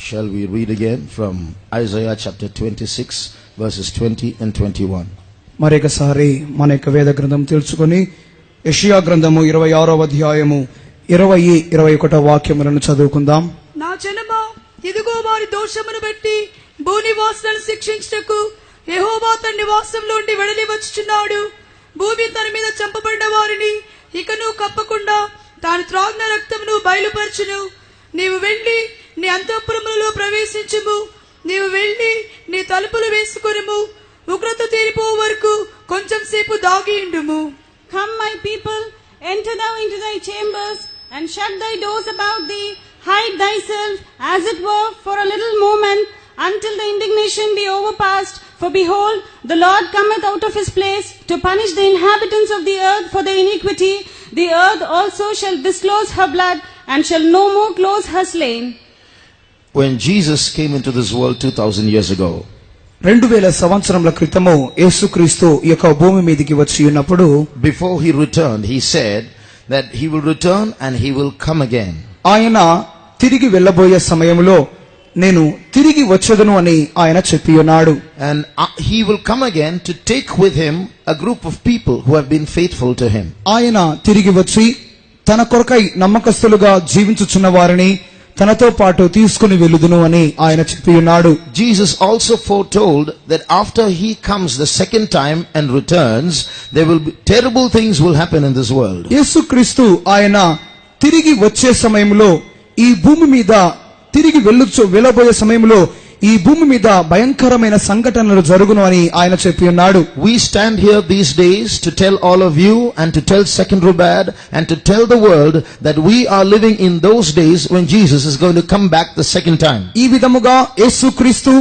Shall we read again from Isaiah chapter 26 verses 20 and 21. మరొకసారి మన యొక్క వేద గ్రంథం తెలుసుకొని యెషయా గ్రంథము 26వ అధ్యాయము 20-21 వాక్యములను చదువుకుందాం. నా జనమా, ఇదిగో వారి దోషమును బట్టి భూనివాసులను శిక్షించుటకు యెహోవా తన నివాసంలోండి వెడలి వచ్చుచున్నాడు. భూమి తన మీద చంపబడిన వారిని ఇకను కప్పకుండా తాను త్రాగిన రక్తమును బయలుపరచును. నీవు వెళ్లి నీ అంతఃపురములలో ప్రవేశించుము. నీవు వెళ్లి నీ తలుపులు వేసుకొనుము. ఉగ్రత తీరిపో వరకు కొంచెం సేపు దాగి ఉండుము. Come, my people, enter thou into thy chambers, and shut thy doors about thee. Hide thyself, as it were, for a little moment, until the indignation be overpast. For behold, the Lord cometh out of his place to punish the inhabitants of the earth for their iniquity. The earth also shall disclose her blood, and shall no more close her slain. When Jesus came into this world 2000 years ago, 2000 సంవత్సరముల క్రితము యేసుక్రీస్తు ఈ యొక్క భూమి మీదకి వచ్చి ఉన్నప్పుడు, before he returned, he said that he will return and he will come again. ఆయన తిరిగి వెళ్ళబోయే సమయంలో నేను తిరిగి వచ్చేదను అని ఆయన చెప్పి ఉన్నాడు. And he will come again to take with him a group of people who have been faithful to him. ఆయన తిరిగి వచ్చి తన కొరకై నమ్మకస్తులుగా జీవించుచున్న వారిని తనతో పాటు తీసుకుని వెళ్ళుదును అని ఆయన చెప్పి ఉన్నాడు. Jesus also foretold that after he comes the second time and returns, there will be terrible things will happen in this world. యేసుక్రీస్తు ఆయన తిరిగి వచ్చే సమయంలో ఈ భూమి మీద తిరిగి వెళ్ళబోయే సమయంలో ఈ భూమి మీద భయంకరమైన సంఘటనలు జరుగును అని ఆయన చెప్పి ఉన్నాడు. We stand here these days to tell all of you and to tell Second Rubad and to tell the world that we are living in those days when Jesus is going to come back the second time. ఈ విధముగా యేసుక్రీస్తు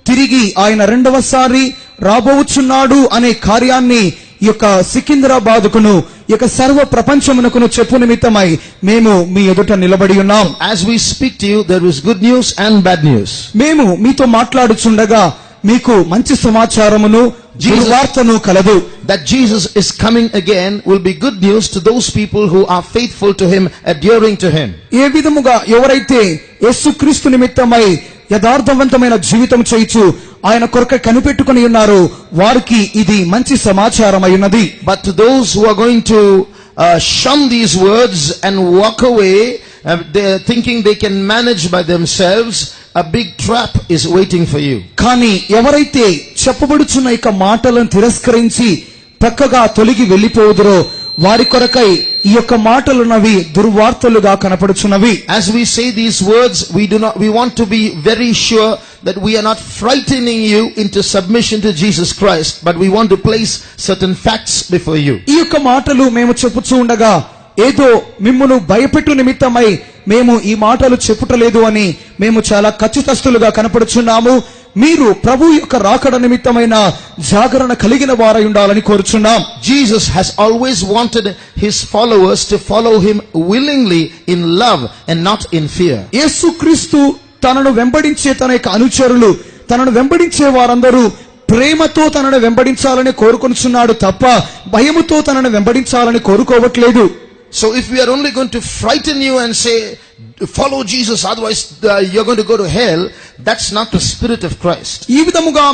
తిరిగి ఆయన రెండవసారి రాబోచున్నాడు అనే కార్యాన్ని ఈ యొక్క సికింద్రాబాద్కును ఈ యొక్క సర్వ ప్రపంచమునకును చెప్పు నిమిత్తమై మేము మీ ఎదుట నిలబడి ఉన్నాం. As we speak to you, there is good news and bad news. మేము మీతో మాట్లాడుచుండగా మీకు మంచి సమాచారమును వార్తను కలదు. That Jesus is coming again will be good news to those people who are faithful to him, adhering to him. ఏ విధముగా ఎవరైతే యేసుక్రీస్తు నిమిత్తమై యథార్థవంతమైన జీవితం చేయుచు ఆయన కొరకు కనిపెట్టుకుని ఉన్నారు, వారికి ఇది మంచి సమాచారం అయినది. But to those who are going to shun these words and walk away, they are thinking they can manage by themselves, a big trap is waiting for you. కానీ ఎవరైతే చెప్పబడుచున్న ఈ మాటలను తిరస్కరించి పక్కగా తొలగి వెళ్ళిపోదురో వారి కొరకై ఈ యొక్క మాటలున్నవి దుర్వార్తలుగా కనపడుచున్నవి. As we say these words, we want to be very sure that we are not frightening you into submission to Jesus Christ, but we want to place certain facts before you. ఈ యొక్క మాటలు మేము చెప్పుచూ ఉండగా ఏదో మిమ్మును భయపెట్టు నిమిత్తమై మేము ఈ మాటలు చెప్పుటలేదు అని మేము చాలా ఖచ్చితస్తులుగా కనపడుచున్నాము. మీరు ప్రభు యొక్క రాకడ నిమిత్తమైన జాగరణ కలిగిన వారై ఉండాలని కోరుచున్నాం. Jesus has always wanted his followers to follow him willingly in love and not in fear. యేసుక్రీస్తు తనను వెంబడించే తన యొక్క అనుచరులు, తనను వెంబడించే వారందరూ ప్రేమతో తనను వెంబడించాలని కోరుకొనుచున్నాడు తప్ప భయముతో తనను వెంబడించాలని కోరుకోవట్లేదు. So if we are only going to frighten you and say follow Jesus, otherwise you're going to go to hell, that's not the spirit of Christ. ఈ విధముగా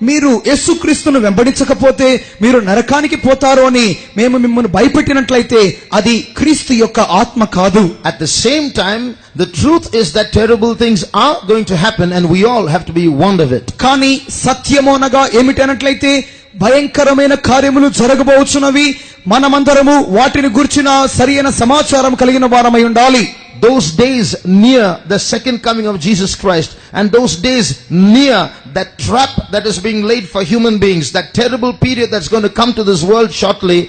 మీరు యేసుక్రీస్తును వెంబడించకపోతే మీరు నరకానికి పోతారు అని మేము మిమ్మల్ని భయపెట్టినట్లయితే అది క్రీస్తు యొక్క ఆత్మ కాదు. At the same time, the truth is that terrible things are going to happen and we all have to be warned of it. కానీ సత్యమోనగా ఏమిటనట్లయితే భయంకరమైన కార్యములు జరగబోచున్నవి, మనమందరము వాటిని గుర్చిన సరైన సమాచారం కలిగిన వారమై ఉండాలి. Those days near the second coming of Jesus Christ and those days near that trap that is being laid for human beings, that terrible period that's going to come to this world shortly,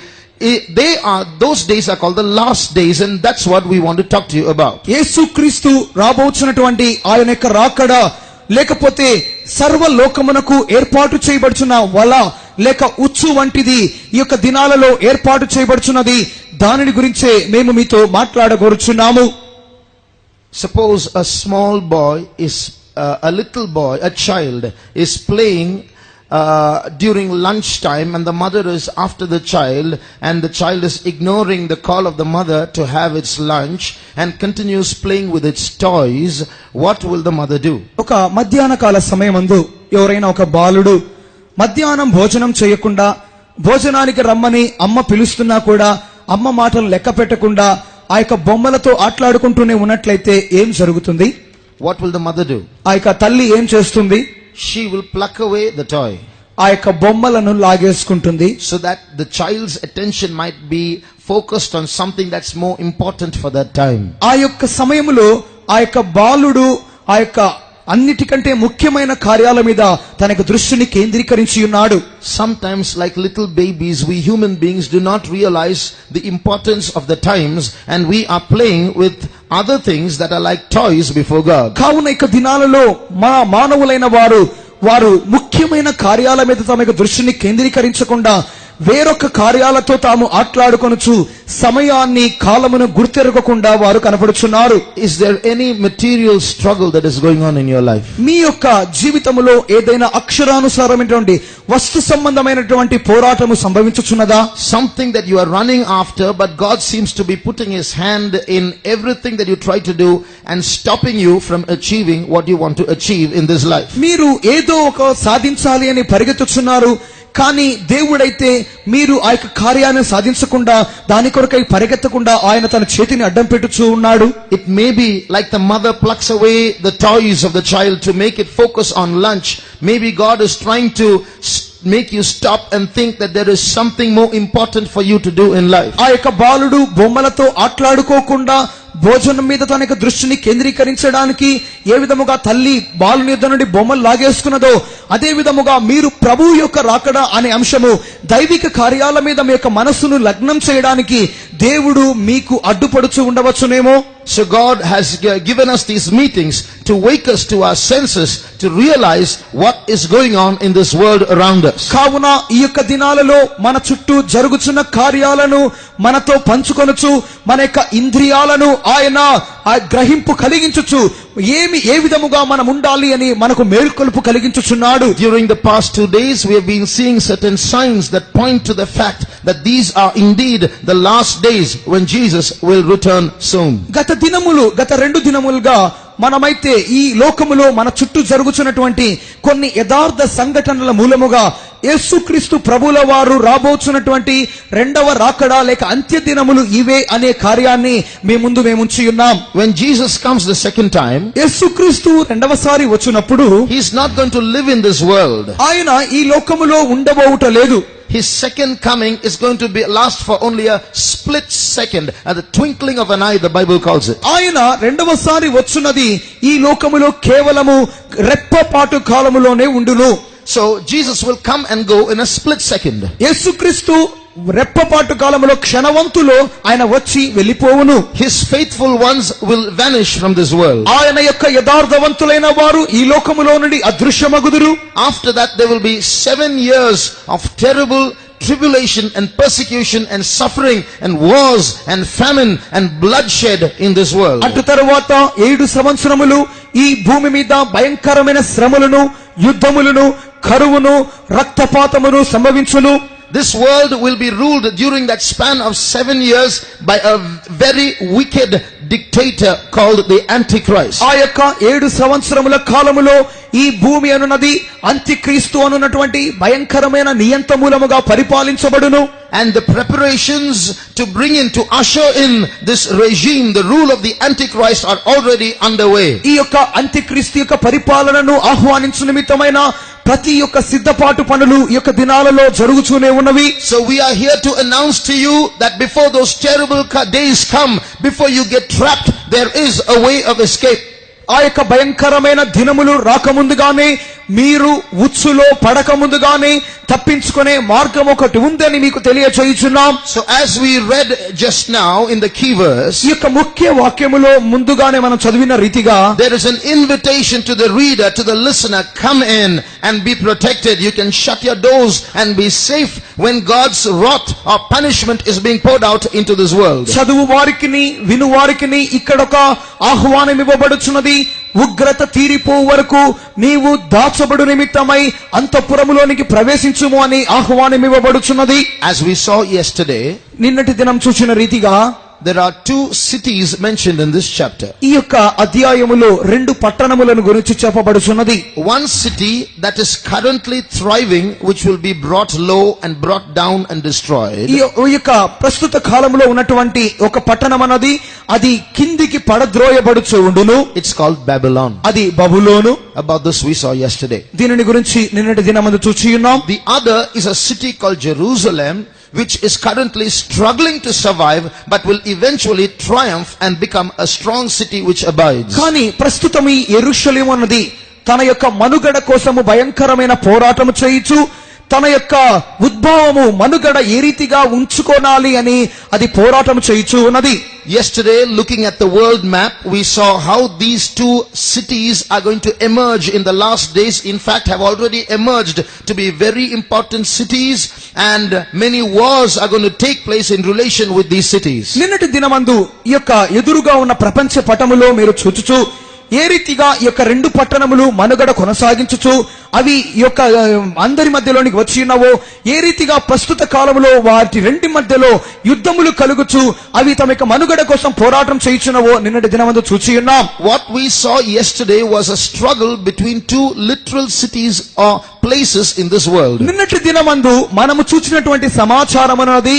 those days are called the last days, and that's what we want to talk to you about. యేసుక్రీస్తు రాబోచున్నటువంటి ఆయన యొక్క రాకడ లేకపోతే సర్వ లోకమునకు ఏర్పాటు చేయబడుచున్న వల లేక ఉచ్చు వంటిది ఈ యొక్క దినాలలో ఏర్పాటు చేయబడుచున్నది. దానిని గురించే మేము మీతో మాట్లాడగోరుచున్నాము. Suppose a small boy is a little boy, a child is playing during lunchtime and the mother is after the child and the child is ignoring the call of the mother to have its lunch and continues playing with its toys, what will the mother do? ఒక మధ్యాహ్న కాల సమయమందు ఎవరైనా ఒక బాలుడు మధ్యాహ్నం భోజనం చేయకుండా భోజనానికి రమ్మని అమ్మ పిలుస్తున్నా కూడా అమ్మ మాటలు లెక్క పెట్టకుండా ఆ యొక్క బొమ్మలతో ఆటలాడుకుంటూనే ఉన్నట్లయితే ఏం జరుగుతుంది? What will the mother do? ఆ యొక్క తల్లి ఏం చేస్తుంది? She will pluck away the toy ఆ యొక్క బొమ్మలను లాగేసుకుంటుంది. so that the child's attention might be focused on something that's more important for that time. ఆ యొక్క సమయంలో ఆ యొక్క బాలుడు ఆ యొక్క అన్నిటికంటే ముఖ్యమైన కార్యాల మీద తనకు దృష్టిని కేంద్రీకరించి ఉన్నాడు. Sometimes, like little babies, we human beings do not realize the importance of the times and we are playing with other things that are like toys before God. కావున ఇక దినాలలో మానవులైన వారు ముఖ్యమైన కార్యాల మీద తమ యొక్క దృష్టిని కేంద్రీకరించకుండా వేరొక కార్యాలతో తాము ఆటలాడుకొనుచు సమయాన్ని కాలమును గుర్తెరగకుండా వారు కనపడుచున్నారు. Is there any material struggle that is going on in your life? మీ యొక్క జీవితములో ఏదైనా అక్షరానుసారమైనటువంటి వస్తు సంబంధమైనటువంటి పోరాటము సంభవించుచున్నదా? Something that you are running after, but God seems to be putting His hand in everything that you try to do and stopping you from achieving what you want to achieve in this life. మీరు ఏదో ఒక సాధించాలి అని పరిగెత్తుచున్నారు, కానీ దేవుడైతే మీరు ఆ యొక్క కార్యాన్ని సాధించకుండా దాని కొరకై పరిగెత్తకుండా ఆయన తన చేతిని అడ్డం పెట్టుచూ ఉన్నాడు. It may be like the mother plucks away the toys of the child to make it focus on lunch. Maybe God is trying to make you stop and think that there is something more important for you to do in life. ఆ యొక్క బాలుడు బొమ్మలతో ఆటలాడుకోకుండా భోజనం మీద తన యొక్క దృష్టిని కేంద్రీకరించడానికి ఏ విధముగా తల్లి బాలుని యొద్ద నుండి బొమ్మలు లాగేసుకున్నదో అదే విధముగా మీరు ప్రభువు యొక్క రాకడ అనే అంశము దైవిక కార్యాల మీద మీ యొక్క మనస్సును లగ్నం చేయడానికి దేవుడు మీకు అడ్డుపడుచు ఉండవచ్చునేమో. So God has given us these meetings to wake us to our senses to realize what is going on in this world around us. కావున ఈ యొక్క దినాలలో మన చుట్టూ జరుగుతున్న కార్యాలను మనతో పంచుకొనుచు మన యొక్క ఇంద్రియాలను ఆయన గ్రహింపు కలిగించుచు ఏ విధముగా మనం ఉండాలి అని మనకు మేల్కొలుపు కలిగించుచున్నాడు. During the past 2 days we have been seeing certain signs that point to the fact that these are indeed the last days when Jesus will return soon. గత 2 దినములుగా మనమైతే ఈ లోకములో మన చుట్టూ జరుగుతున్నటువంటి కొన్ని యథార్థ సంఘటనల మూలముగా యేసుక్రీస్తు ప్రభుల వారు రాబోచున్నటువంటి రెండవ రాకడ లేక అంత్య దినములు ఇవే అనే కార్యాన్ని మీ ముందు మేము ఉంచి ఉన్నాం. When Jesus comes the second time, యేసుక్రీస్తు రెండవసారి వచ్చినప్పుడు He is not going to live in this world. ఆయన ఈ లోకములో ఉండబోవుట లేదు. His second coming is going to be last for only a split second, at the twinkling of an eye, the Bible calls it. ఆయన రెండవసారి వచ్చున్నది ఈ లోకములో కేవలము రెప్పపాటు కాలములోనే ఉండును. So Jesus will come and go in a split second. యేసుక్రీస్తు రెప్పపాటు కాలములో క్షణవంతులో ఆయన వచ్చి వెళ్ళిపోవును. His faithful ones will vanish from this world. ఆయన యొక్క యథార్థవంతులైన వారు ఈ లోకములో నుండి అదృశ్యమగుదురు. After that there will be 7 years of terrible tribulation and persecution and suffering and wars and famine and bloodshed in this world. అటు తరువాత 7 సంవత్సరములు ఈ భూమి మీద భయంకరమైన శ్రమలను, యుద్ధములను, కరువును, రక్తపాతమును సంభవించును. This world will be ruled during that span of 7 years by a very wicked dictator called the Antichrist. ఆ యొక్క 7 సంవత్సరముల కాలములో ఈ భూమి అనున్నది అంత్యక్రీస్తు అనున్నటువంటి భయంకరమైన నియంత మూలముగా పరిపాలించబడును. And the preparations to bring in, to usher in this regime, the rule of the Antichrist, are already underway. ఈ యొక్క అంత్యక్రీస్తు యొక్క పరిపాలనను ఆహ్వానించు నిమిత్తమైన ప్రతి యొక్క సిద్ధపాటు పనులు ఈ యొక్క దినాలలో జరుగుతూనే ఉన్నవి. So we are here to announce to you that before those terrible days come, before you get trapped, there is a way of escape. ఆ యొక్క భయంకరమైన దినములు రాకముందుగానే మీరు ఉచ్చులో పడక ముందుగానే తప్పించుకునే మార్గం ఒకటి ఉందని మీకు తెలియచేయుచున్నాం. So as we read just now in the key verse, ఈ యొక్క ముఖ్య వాక్యములో ముందుగానే మనం చదివిన రీతిగా there is an invitation to the reader, to the listener, come in and be protected. You can shut your doors and be safe when God's wrath or punishment is being poured out into this world. చదువు వారికిని విను వారికిని ఇక్కడ ఒక ఆహ్వానం ఇవ్వబడుచున్నది. ఉగ్రత తీరిపో వరకు నీవు దాచబడు నిమిత్తమై అంతఃపురములోనికి ప్రవేశించుము అని ఆహ్వానం ఇవ్వబడుచున్నది. As we saw yesterday, నిన్నటి దినం చూసిన రీతిగా there are two cities mentioned in this chapter. ఈ యొక్క అధ్యాయములో రెండు పట్టణములను గురించి చెప్పబడుచున్నది. One city that is currently thriving, which will be brought low and brought down and destroyed. ఈ యొక్క ప్రస్తుత కాలంలో ఉన్నటువంటి ఒక పట్టణం అన్నది అది కిందికి పడద్రోయబడుచు ఉండును. It's called Babylon. అది బబులోను. About this we saw yesterday. దీనిని గురించి నిన్నటి దినమందు చూచి ఉన్నాం. The other is a city called Jerusalem, which is currently struggling to survive, but will eventually triumph and become a strong city which abides. కానీ ప్రస్తుతం ఈ యెరూషలేము అన్నది తన యొక్క మనుగడ కోసము భయంకరమైన పోరాటము చేయుచు తన యొక్క ఉద్భవము మనుగడ ఏ రీతిగా ఉంచుకోనాలి అని అది పోరాటం చేయుచు ఉన్నది. Yesterday, looking at the world map, we saw how these two cities are going to emerge in the last days. In fact, have already emerged to be very important cities, and many wars are going to take place in relation with these cities. నిన్నటి దినమందు ఈ యొక్క ఎదురుగా ఉన్న ప్రపంచ పటములో మీరు చూచుచు ఏ రీతిగా ఈ యొక్క రెండు పట్టణములు మనుగడ కొనసాగించుచు అవి ఈ యొక్క అందరి మధ్యలోనికి వచ్చి ఉన్నవో, ఏ రీతిగా ప్రస్తుత కాలంలో వాటి రెండు మధ్యలో యుద్ధములు కలుగుచు అవి తమ యొక్క మనుగడ కోసం పోరాటం చేయుచున్నవో నిన్నటి దినమందు చూచి ఉన్నాం. What we saw yesterday was a struggle between two literal cities or places in this world. నిన్నటి దినమందు మనము చూచినటువంటి సమాచారం అన్నది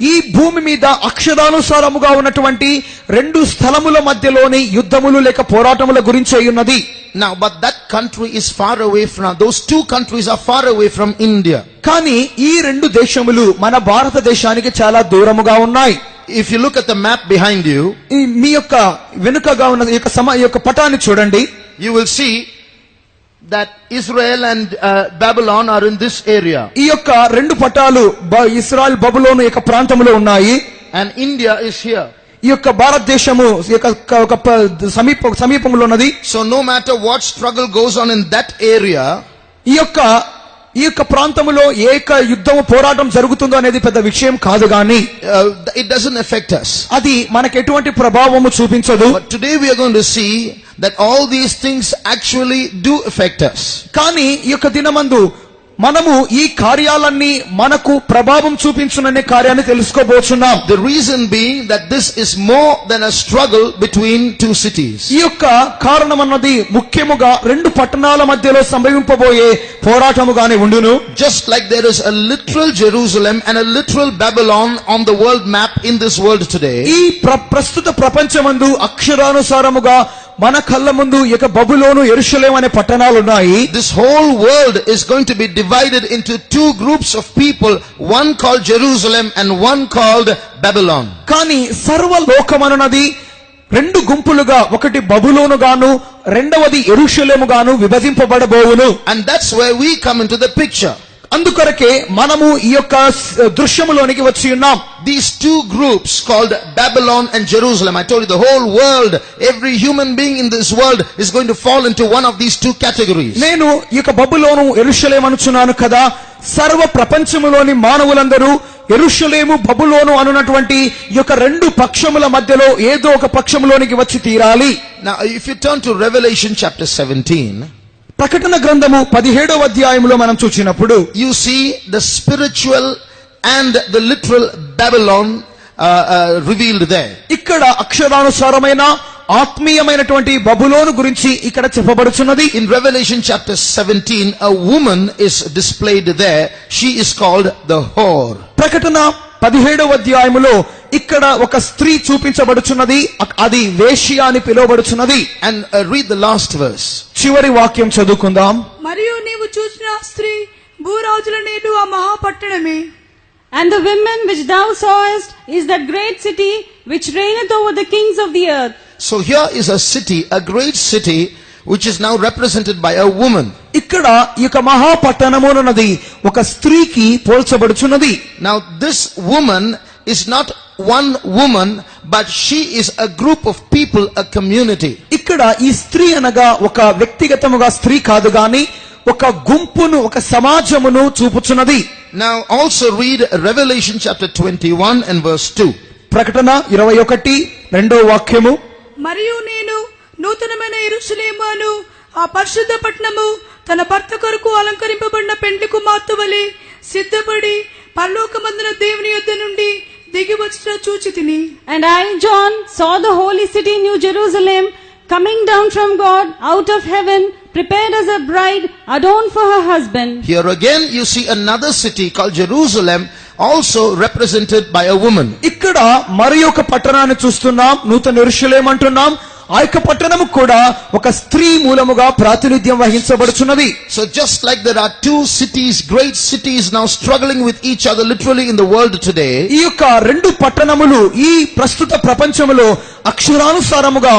ఈ భూమి మీద అక్షరానుసారముగా ఉన్నటువంటి రెండు స్థలముల మధ్యలోని యుద్ధములు లేక పోరాటముల గురించి అయి ఉన్నది. Now, but that country is far away from, those two countries are far away from India. కానీ ఈ రెండు దేశములు మన భారతదేశానికి చాలా దూరముగా ఉన్నాయి. If you look at the map behind you, ఈ మీ యొక్క వెనుకగా ఉన్న ఈ యొక్క పటాన్ని చూడండి. you will see that Israel and Babylon are in this area. ఈ యొక్క రెండు పటాలు ఇశ్రాయెల్ బబులోను యొక్క ప్రాంతంలో ఉన్నాయి. And India is here. ఈ యొక్క భారతదేశము ఈ యొక్క సమీపంలో ఉన్నది. So no matter what struggle goes on in that area, ఈ యొక్క ప్రాంతములో ఏక యుద్ధము పోరాటం జరుగుతుందో అనేది పెద్ద విషయం కాదు గాని it doesn't affect us. అది మనకు ఎటువంటి ప్రభావము చూపించదు. But today we are going to see that all these things actually do affect us. కానీ ఈ యొక్క దినమందు మనము ఈ కార్యాలన్నీ మనకు ప్రభావం చూపించుననే కార్యాన్ని తెలుసుకోబోతున్నాం. The reason being that this is more than a struggle between two cities. ఈ యొక్క కారణం అన్నది ముఖ్యముగా రెండు పట్టణాల మధ్యలో సంభవింపబోయే పోరాటముగానే ఉండును. Just like there is a literal Jerusalem and a literal Babylon on the world map in this world today. ఈ ప్రస్తుత ప్రపంచమందు అక్షరానుసారముగా మన కళ్ళ ముందు ఇక బబులోను యెరూషలేము అనే పట్టణాలు ఉన్నాయి. This whole world is going to be divided into two groups of people, one called Jerusalem and one called Babylon. కానీ సర్వలోకమనున్నది రెండు గుంపులుగా, ఒకటి బబులోను గాను రెండవది యెరూషలేము గాను విభజింపబడబోవును. And that's where we come into the picture. అందుకొరకే మనము ఈ యొక్క దృశ్యములోనికి వచ్చి ఉన్నాం. These two groups called Babylon and Jerusalem. I told you the whole world, every human being in this world is going to fall into one of these two categories. నేను ఈ యొక్క బబులోను యెరూషలేము అనుచున్నాను కదా. సర్వ ప్రపంచములోని మానవులందరూ యెరూషలేము బబులోను అనున్నటువంటి ఈ యొక్క రెండు పక్షముల మధ్యలో ఏదో ఒక పక్షములోనికి వచ్చి తీరాలి. Now if you turn to Revelation chapter 17, ప్రకటన గ్రంథము 17వ అధ్యాయములో మనం చూచినప్పుడు you see the spiritual and the literal Babylon revealed there. ఇక్కడ అక్షరానుసారమైన ఆత్మీయమైనటువంటి బబులోను గురించి ఇక్కడ చెప్పబడుచున్నది. In Revelation chapter 17, a woman is displayed there. She is called the whore. ప్రకటన 17వ అధ్యాయములో ఇక్కడ ఒక స్త్రీ చూపించబడుచున్నది, అది వేశ్య అని పిలువబడుచున్నది. And read the last verse. చివరి వాక్యం చదువుకుందాం. మరియు నీవు చూసిన స్త్రీ భూరాజుల నేడు ఆ మహాపట్టణమే. And the women which thou sawest is that great city which reigneth over the kings of the earth. So here is a city, a great city, which is now represented by a woman. ఇక్కడ ఈ యొక్క మహాపట్టణమునది ఒక స్త్రీకి పోల్చబడుచున్నది. Now this woman is not one woman, but she is a group of people, a community. ఇక్కడ ఈ స్త్రీ అనగా ఒక వ్యక్తిగతముగా స్త్రీ కాదు గాని ఒక గుంపును, ఒక సమాజమును చూపుచున్నది. Now also read Revelation chapter 21 and verse 2. ప్రకటన 21 2వ వాక్యము. మరియు నేను నూతనమైన యెరూషలేము అను ఆ పరిశుద్ధ పట్టణము తన భర్త కొరకు అలంకరింపబడిన పెండ్లి కుమార్తె వలె సిద్ధపడి పరలోకమందున దేవుని యొద్ద నుండి దిగి వచ్చిన చూచితిని. And I, John, saw the holy city, New Jerusalem, coming down from God out of heaven, prepared as a bride, adorned for her husband. Here again you see another city called Jerusalem, also represented by a woman. ఇక్కడ మరి ఒక పట్టణాన్ని చూస్తున్నాం, నూతన యెరూషలేము అంటున్నాం. ఆ యొక్క పట్టణము కూడా ఒక స్త్రీ మూలముగా ప్రాతినిధ్యం వహించబడుచున్నది. So just like there are two cities, great cities now struggling with each other literally in the world today, ఈ యొక్క రెండు పట్టణములు ఈ ప్రస్తుత ప్రపంచములో అక్షరానుసారముగా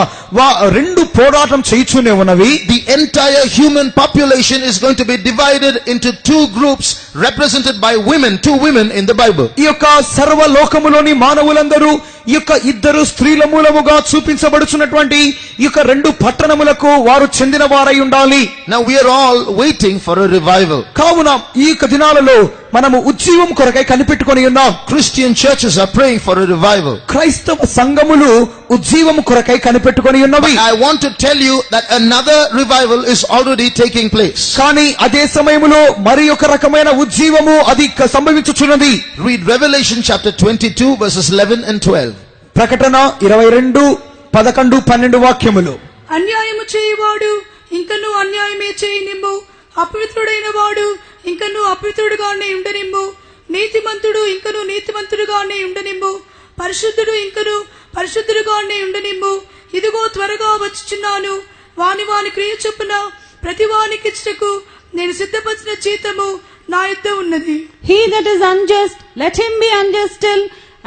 రెండు పోరాటం చేయుచునే ఉన్నవి. the entire human population is going to be divided into two groups represented by women, two women in the Bible. ఈ యొక్క సర్వలోకములోని మానవులందరూ ఈ యొక్క ఇద్దరు స్త్రీల మూలముగా చూపించబడుచున్నటువంటి ఈ యొక్క రెండు పట్టణములకు వారు చెందిన వారై ఉండాలి. Now we are all waiting for a revival. కావున ఈ యొక్క దినాలలో మనము ఉజ్జీవం కొరకై కనిపెట్టుకొని ఉన్నాం. Christian churches are praying for a revival. క్రైస్తవ సంఘములు ఉజ్జీవం కొరకై కనిపెట్టుకొని ఉన్నవి. I want to tell you that another revival is already taking place. కానీ అదే సమయములో మరి ఒక రకమైన ఉజ్జీవము అది సంభవించుచున్నది. Read Revelation chapter 22 verses 11 and 12. ప్రకటన 22 11 12 వాక్యములు. అన్యాయము చేయువాడు ఇంకను అన్యాయమే చేయనిమ్ము, అపవిత్రుడైన వాడు ఇంకను అపవిత్రుడుగానే ఉండనిమ్ము, నీతిమంతుడు ఇంకను నీతిమంతుడుగానే ఉండనిమ్ము, పరిశుద్ధుడు ఇంకను పరిశుద్ధుడుగానే ఉండనిమ్ము. ఇదిగో త్వరగా వచ్చుచున్నాను, వాని వాని క్రియ చొప్పున ప్రతి వానికిచ్చుటకు నేను సిద్ధపరిచిన జీతము నా యొద్ద ఉన్నది. He that is unjust, let him be unjust still,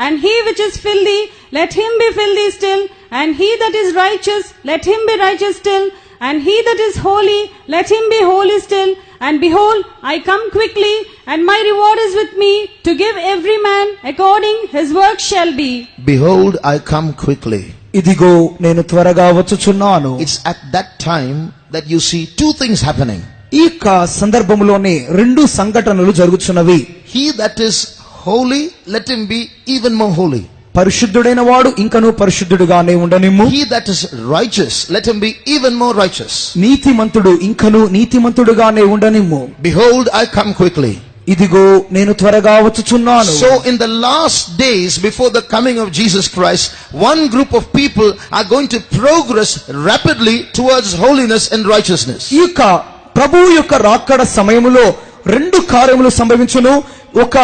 and he which is filthy, let him be filthy still, and he that is righteous, let him be righteous still, and he that is holy, let him be holy still. And behold, I come quickly, and my reward is with me, to give every man according his work shall be. Behold, I come quickly. ఇదిగో నేను త్వరగా వచ్చుచున్నాను. It's at that time that you see two things happening. ఈ యొక్క సందర్భములోనే రెండు సంఘటనలు జరుగుతున్నవి. He that is holy, let him be even more holy. పరిశుద్ధుడైన వాడు ఇంకను పరిశుద్ధుడుగానే ఉండనిమ్ము. He that is righteous, let him be even more righteous. నీతిమంతుడు ఇంకను నీతిమంతుడుగానే ఉండనిమ్ము. Behold, I come quickly. ఇదిగో నేను త్వరగా వచ్చుచున్నాను. So in the last days before the coming of Jesus Christ, one group of people are going to progress rapidly towards holiness and righteousness. ఈ యొక్క ప్రభువు యొక్క రాకడ సమయములో రెండు కార్యములు సంభవించును. ఒక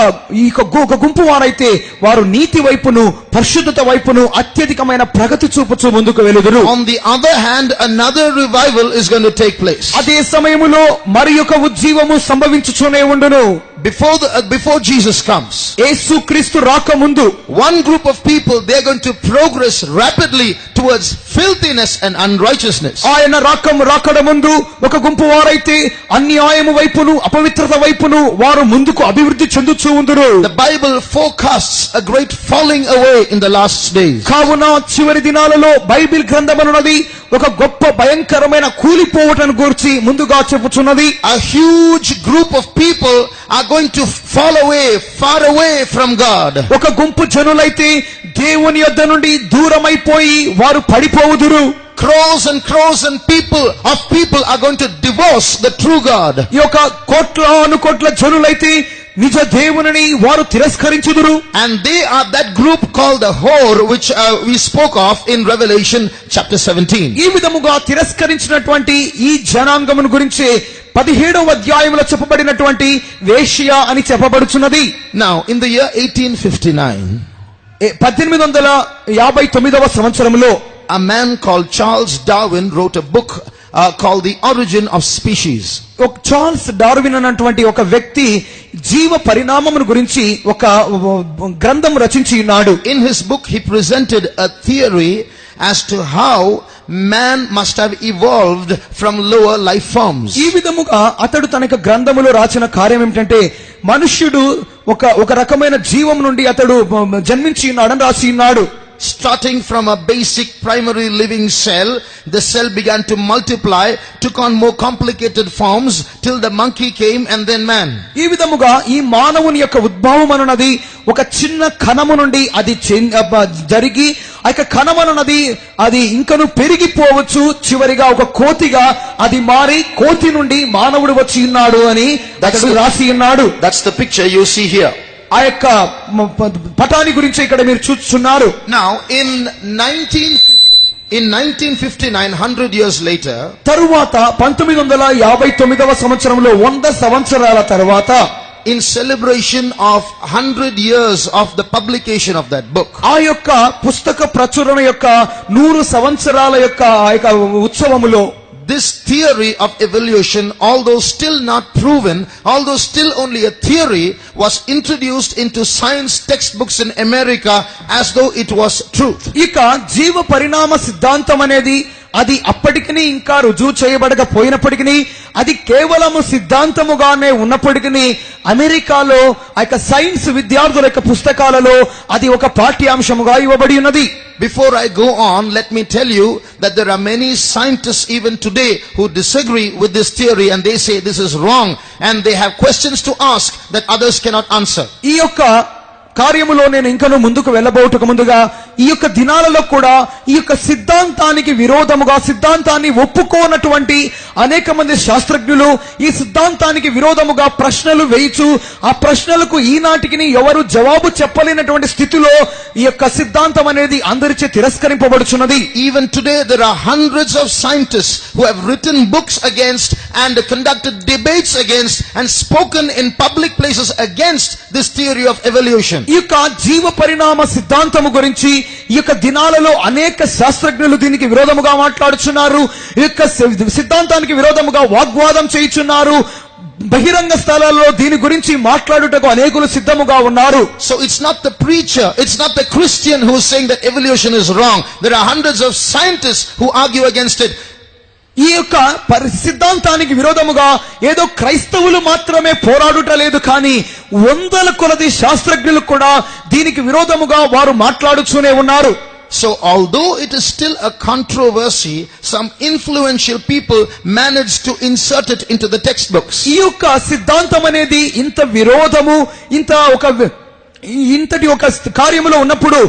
గుంపు వారైతే వారు నీతి వైపును పరిశుద్ధత వైపును అత్యధికమైన ప్రగతి చూపుచూ ముందుకు వెలుదురు. On the other hand, another revival is going to take place. అదే సమయములో మరి ఒక ఉజ్జీవము సంభవించుచునే ఉండును. Before Jesus comes, యేసు క్రీస్తు రాకముందు one group of people, they are going to progress rapidly towards filthiness and unrighteousness. ఆయన రాకడ ముందు ఒక గుంపు వారైతే అన్యాయము వైపును అపవిత్రత వైపును వారు ముందుకు అభివృద్ధి చెందుచూ ఉందురు. The Bible forecasts a great falling away in the last days. కావున చివరి దినాలలో బైబిల్ గ్రంథమనున్నది ఒక గొప్ప భయంకరమైన కూలిపోవటను గురించి ముందుగా చెప్పుచున్నది. A huge group of people are going to fall away, far away from God. ఒక గుంపు జనులైతే దేవుని యొద్ద నుండి దూరమైపోయి వారు పడిపోవుదురు. Crores and people are going to divorce the true God. ఈ యొక్క కోట్ల జనులైతే నిజ దేవుని వారు తిరస్కరించుదురు. And they are that group called the whore, which we spoke of in Revelation chapter 17. ఈ విధముగా తిరస్కరించినటువంటి ఈ జనాంగమును గురించి 17వ అధ్యాయములో చెప్పబడినటువంటి వేశ్య అని చెప్పబడుచున్నది. Now in the year 1859, 1859వ సంవత్సరంలో a man called Charles Darwin wrote a book called The Origin of Species. Charles Darwin అన్నటువంటి ఒక వ్యక్తి జీవ పరిణామమును గురించి ఒక గ్రంథం రచించి ఉన్నాడు. In his book he presented a theory as to how man must have evolved from lower life forms. ఈ విధముగా అతడు తన గ్రంథములో రాసిన కార్యం ఏమిటంటే మనుష్యుడు ఒక రకమైన జీవం నుండి అతడు జన్మించి ఉన్నాడని రాసి ఉన్నాడు. starting from a basic primary living cell, the cell began to multiply, took on more complicated forms till the monkey came and then man. ఈ విధముగా ఈ మానవుని యొక్క ఉద్భవం అనున్నది ఒక చిన్న కణము నుండి అది జరిగి ఆ యొక్క కణం అనున్నది అది ఇంకను పెరిగిపోవచ్చు, చివరిగా ఒక కోతిగా అది మారి కోతి నుండి మానవుడు వచ్చి ఉన్నాడు అని అక్కడ రాసి ఉన్నాడు. That's the picture you see here. ఆ యొక్క పటాన్ని గురించి ఇక్కడ మీరు చూస్తున్నారు. Now in 1959, 100 years later, తరువాత 1959వ సంవత్సరంలో 100 సంవత్సరాల తరువాత in celebration of 100 years of the publication of that book, ఆ యొక్క పుస్తక ప్రచురణ యొక్క 100 సంవత్సరాల యొక్క ఆ యొక్క ఉత్సవములో this theory of evolution, although still not proven, although still only a theory, was introduced into science textbooks in America as though it was truth. ఇక జీవ పరిణామ సిద్ధాంతం అనేది అది అప్పటికి ఇంకా రుజువు చేయబడకపోయినప్పటికీ అది కేవలము సిద్ధాంతముగానే ఉన్నప్పటికీ అమెరికాలో ఆ యొక్క సైన్స్ విద్యార్థుల యొక్క పుస్తకాలలో అది ఒక పాఠ్యాంశముగా ఇవ్వబడి ఉన్నది. Before I go on, let me tell you that there are many scientists even today who disagree with this theory and they say this is wrong and they have questions to ask that others cannot answer. ఈ యొక్క కార్యములో నేను ఇంకనూ ముందుకు వెళ్ళబోటకు ముందుగా ఈ యొక్క దినాలలో కూడా ఈ యొక్క సిద్ధాంతానికి విరోధముగా సిద్ధాంతాన్ని ఒప్పుకోనటువంటి అనేక మంది శాస్త్రజ్ఞులు ఈ సిద్ధాంతానికి విరోధముగా ప్రశ్నలు వేయిచు ఆ ప్రశ్నలకు ఈనాటికి ఎవరు జవాబు చెప్పలేనటువంటి స్థితిలో ఈ యొక్క సిద్ధాంతం అనేది అందరిచే తిరస్కరింపబడుచున్నది. Even today there are hundreds of scientists who have written books against and conducted debates against and spoken in public places against this theory of evolution. ఈ యొక్క జీవ పరిణామ సిద్ధాంతము గురించి ఈ యొక్క దినాలలో అనేక శాస్త్రజ్ఞులు దీనికి విరోధముగా మాట్లాడుచున్నారు. ఈ యొక్క సిద్ధాంతానికి విరోధముగా వాగ్వాదం చేయుచున్నారు. బహిరంగ స్థలాల్లో దీని గురించి మాట్లాడుటకు అనేకులు సిద్ధముగా ఉన్నారు. So it's not the preacher, it's not the Christian who is saying that evolution is wrong. There are hundreds of scientists who argue against it. ఈ యొక్క సిద్ధాంతానికి విరోధముగా ఏదో క్రైస్తవులు మాత్రమే పోరాడుట లేదు, కానీ వందల కొలది శాస్త్రజ్ఞులు కూడా దీనికి విరోధముగా వారు మాట్లాడుతూనే ఉన్నారు. So although it is still a controversy, some influential people managed to insert it into the textbooks. ఈ యొక్క సిద్ధాంతం అనేది ఇంత విరోధము ఇంతటి ఒక కార్యములో ఉన్నప్పుడు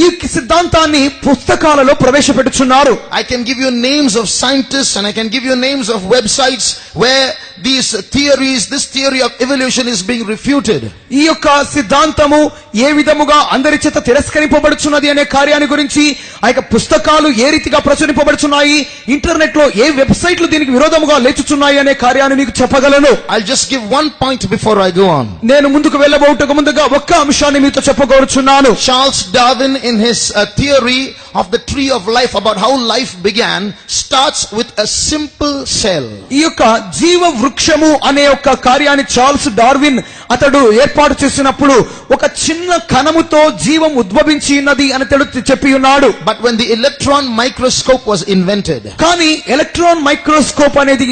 ఈ సిద్ధాంతాన్ని పుస్తకాలలో ప్రవేశపెట్టుచున్నారు. I can give you names of scientists and I can give you names of websites where these theories, this theory of evolution is being refuted. ఈ యొక్క సిద్ధాంతము ఏ విధముగా అందరి చేత తిరస్కరింపబడుచున్నది అనే కార్యాన్ని గురించి ఆ యొక్క పుస్తకాలు ఏ రీతిగా ప్రచురింపబడుచున్నాయి, ఇంటర్నెట్ లో ఏ వెబ్సైట్లు దీనికి విరోధముగా లేచుచున్నాయి అనే కార్యాన్ని మీకు చెప్పగలను. I'll just give one point before I go on. నేను ముందుకు వెళ్ళబోటకు ముందుగా ఒక్క అంశాన్ని మీతో చెప్పగోరుచున్నాను. Charles Darwin in his theory of the tree of life about how life began starts with a simple cell. ఈ యొక్క జీవ వృక్షము అనే ఒక కార్యాన్ని చార్ల్స్ డార్విన్ అతడు ఏర్పాటు చేసినప్పుడు ఒక చిన్న కణముతో జీవం ఉద్భవించి ఉన్నది అని చెప్పి ఉన్నాడు. But when the electron microscope was invented, కానీ ఎలక్ట్రాన్ మైక్రోస్కోప్ అనేది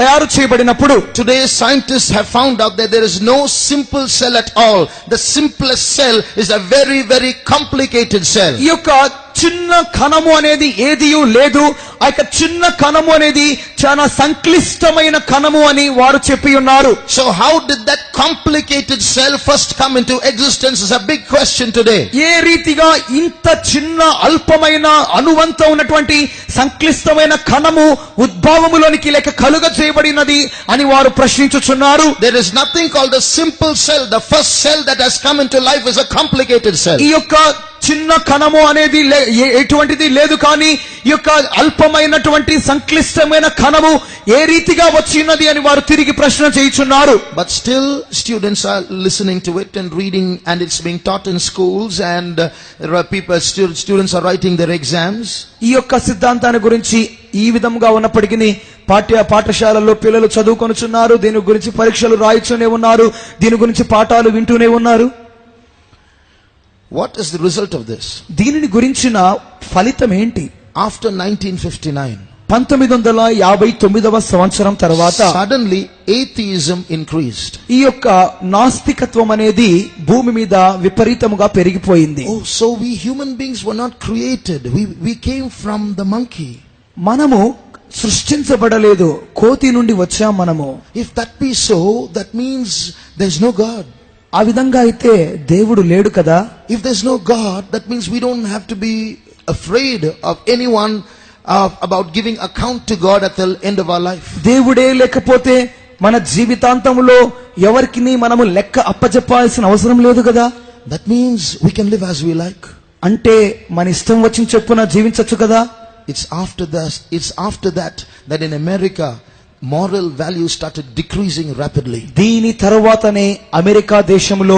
తయారు చేయబడినప్పుడు today scientists have found out that there is no simple cell at all. The simplest cell is a very, very complicated cell. ఈ యొక్క చిన్న కణము అనేది ఏదియూ లేదు. ఆ యొక్క చిన్న కణము అనేది చాలా సంక్లిష్టమైన కణము అని వారు చెప్పి ఉన్నారు. So how did that complicated cell first come into existence is a big question today. ఏ రీతిగా ఇంత చిన్న అల్పమైన అణువంత ఉన్నటువంటి సంక్లిష్టమైన కణము ఉద్భవములోనికి లేక కలుగ చేయబడినది అని వారు ప్రశ్నించుచున్నారు. There is nothing called a simple cell. The first cell that has come into life is a complicated cell. ఈ యొక్క చిన్న కణము అనేది ఎటువంటిది లేదు, కానీ ఈ యొక్క అల్పమైనటువంటి సంక్లిష్టమైన కణము ఏ రీతిగా వచ్చినది అని వారు తిరిగి ప్రశ్న చేయుచున్నారు. But still students are listening to it and reading and it's being taught in schools and students are writing their exams. ఈ యొక్క సిద్ధాంతాన్ని గురించి ఈ విధంగా ఉన్నప్పటికీ పాఠశాలల్లో పిల్లలు చదువుకొనుచున్నారు, దీని గురించి పరీక్షలు రాయిస్తూనే ఉన్నారు, దీని గురించి పాఠాలు వింటూనే ఉన్నారు. What is the result of this? దీనిని గురించిన ఫలితం ఏంటి? After 1959, 1959వ సంవత్సరం తర్వాత suddenly atheism increased. ఈ యొక్క నాస్తికత్వం అనేది భూమి మీద విపరీతముగా పెరిగిపోయింది. Oh, so we human beings were not created. We came from the monkey. మనము సృష్టించబడలేదు, కోతి నుండి వచ్చాం మనము. If that be so, that means there's no God. ఆ విధంగా అయితే దేవుడు లేడు కదా. If there's no God, that means we don't have to be afraid of anyone about giving account to God at the end of our life. దేవుడే లేకపోతే మన జీవితాంతంలో ఎవరికి మనము లెక్క అప్పజెప్పాల్సిన అవసరం లేదు కదా. That means we can live as we like. అంటే మన ఇష్టం వచ్చిన చొప్పున జీవించొచ్చు కదా. It's after that in America moral values started decreasing rapidly. దీని తరువాతనే అమెరికా దేశంలో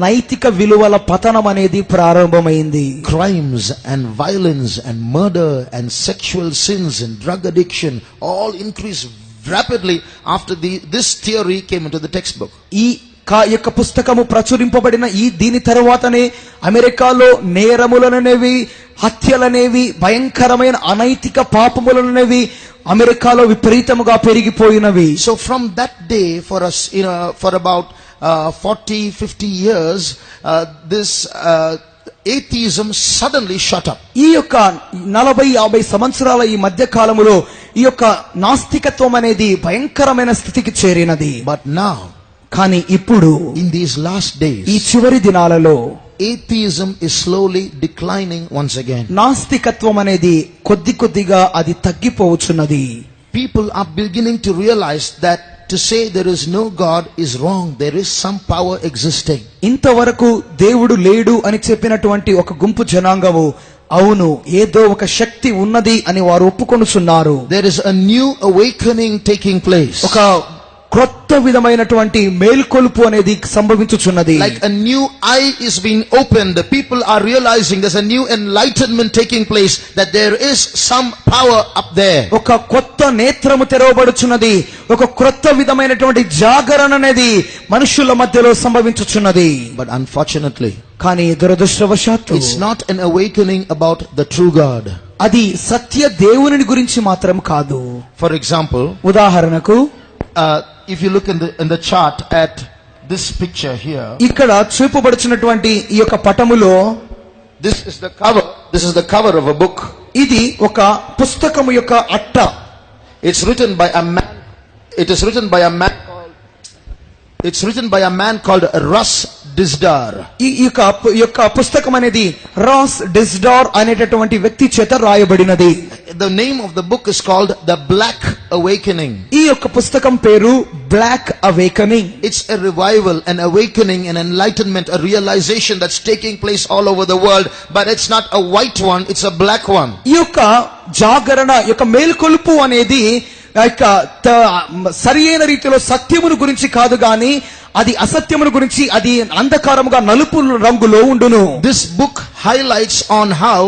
నైతిక విలువల పతనం అనేది ప్రారంభమైంది. Crimes and violence and murder and sexual sins and drug addiction all increased rapidly after this theory came into the textbook. ఈ యొక్క పుస్తకము ప్రచురింపబడిన దీని తరువాతనే అమెరికాలో నేరములనేవి, హత్యలనేవి, భయంకరమైన అనైతిక పాపములనేవి అమెరికాలో విపరీతముగా పెరిగిపోయినవి. So from that day for us, for about 40-50 years, this atheism suddenly shot up. ఈ యొక్క 40-50 సంవత్సరాల ఈ మధ్య కాలములో ఈ యొక్క నాస్తికత్వం అనేది భయంకరమైన స్థితికి చేరినది. But now, కానీ ఇప్పుడు in these last days, ఈ చివరి దినాలలో atheism is slowly declining once again. నాస్తికత్వం అనేది కొద్దిగా అది తగ్గిపోవచ్చున్నది. People are beginning to realize that to say there is no God is wrong. There is some power existing. ఇంతవరకు దేవుడు లేడు అని చెప్పినటువంటి ఒక గుంపు జనాంగము అవును ఏదో ఒక శక్తి ఉన్నది అని వారు ఒప్పుకొనుచున్నారు. There is a new awakening taking place. ఒక క్రొత్త విధమైనటువంటి మేల్కొలుపు అనేది సంభవించుచున్నది. Like a new eye is being opened. The people are realizing there's a new enlightenment taking place, that there is some power up there. ఒక కొత్త నేత్రము తెరవబడుచున్నది. ఒక క్రొత్త విధమైనటువంటి జాగరణ అనేది మనుషుల మధ్యలో సంభవించుచున్నది. But unfortunately, కానీ దురదృష్టవశాత్తు it's not an awakening about the true God. అది సత్య దేవుని గురించి మాత్రం కాదు. For example, ఉదాహరణకు if you look in the chart at this picture here, ఇక్కడ చూపబడుచున్నటువంటి ఈ యొక్క పటములో this is the cover of a book. ఇది ఒక పుస్తకము యొక్క అట్ట. It's written by a man called Russ Dizdar. ఈ యొక్క పుస్తకం అనేది రాస్ డిస్డార్ అనేటటువంటి వ్యక్తి చేత రాయబడినది. The name of the book is called The Black Awakening. ఈ యొక్క పుస్తకం పేరు black awakening. It's a revival, an awakening, an enlightenment, a realization that's taking place all over the world, but it's not a white one, it's a black one. ఈ యొక్క జాగరణ యొక్క మేల్కొలుపు అనేది సరి అయిన రీతిలో సత్యమును గురించి కాదు గాని అది అసత్యమును గురించి, అది అంధకారముగా నలుపు రంగులో ఉండును. This book highlights on how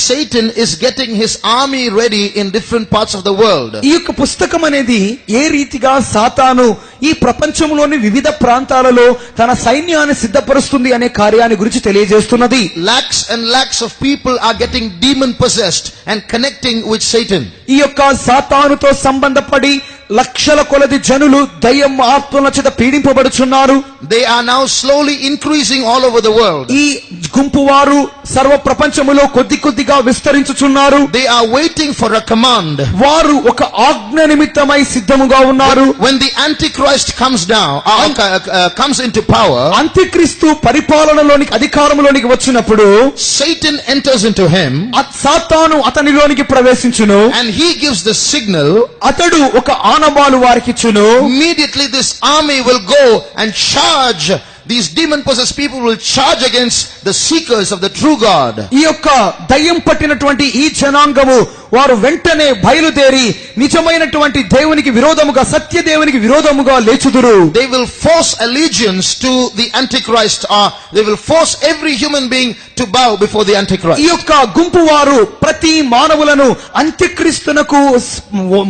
Satan is getting his army ready in different parts of the world. ఈ యొక్క పుస్తకం అనేది ఏ రీతిగా సాతాను ఈ ప్రపంచంలోని వివిధ ప్రాంతాలలో తన సైన్యాన్ని సిద్ధపరుస్తుంది అనే కార్యాన్ని గురించి తెలియజేస్తున్నది. Lakhs and lakhs of people are getting demon possessed and connecting with Satan. ఈ యొక్క సాతానుతో సంబంధపడి లక్షల కొలది జనులు దయ్యం ఆత్మల చేత పీడింపబడుచున్నారు. They are now slowly increasing all over the world. ఈ గుంపు వారు సర్వ ప్రపంచములో కొద్దిగా విస్తరించుచున్నారు. They are waiting for a command. వారు ఒక ఆజ్ఞ నిమిత్తమై సిద్ధముగా ఉన్నారు. When the Antichrist comes down, comes into power, అంత్యక్రీస్తు పరిపాలనలోనికి అధికారంలోనికి వచ్చినప్పుడు Satan enters into him, సాతాను అతనిలోనికి ప్రవేశించును. and he gives the signal. అతడు ఒక ఆనవాలు వారికిచ్చును. Immediately this army will go and charge. These demon possessed people will charge against the seekers of the true God. ఈ యొక్క దయ్యం పట్టినటువంటి ఈ జనాంగము వారు వెంటనే బయలుదేరి నిజమైనటువంటి దేవునికి విరోధముగా, సత్య దేవునికి విరోధముగా లేచుదురు. They will force allegiance to the Antichrist, or they will force every human being to bow before the Antichrist. ఈ యొక్క గుంపు వారు ప్రతి మానవులను అంత్యక్రీస్తునకు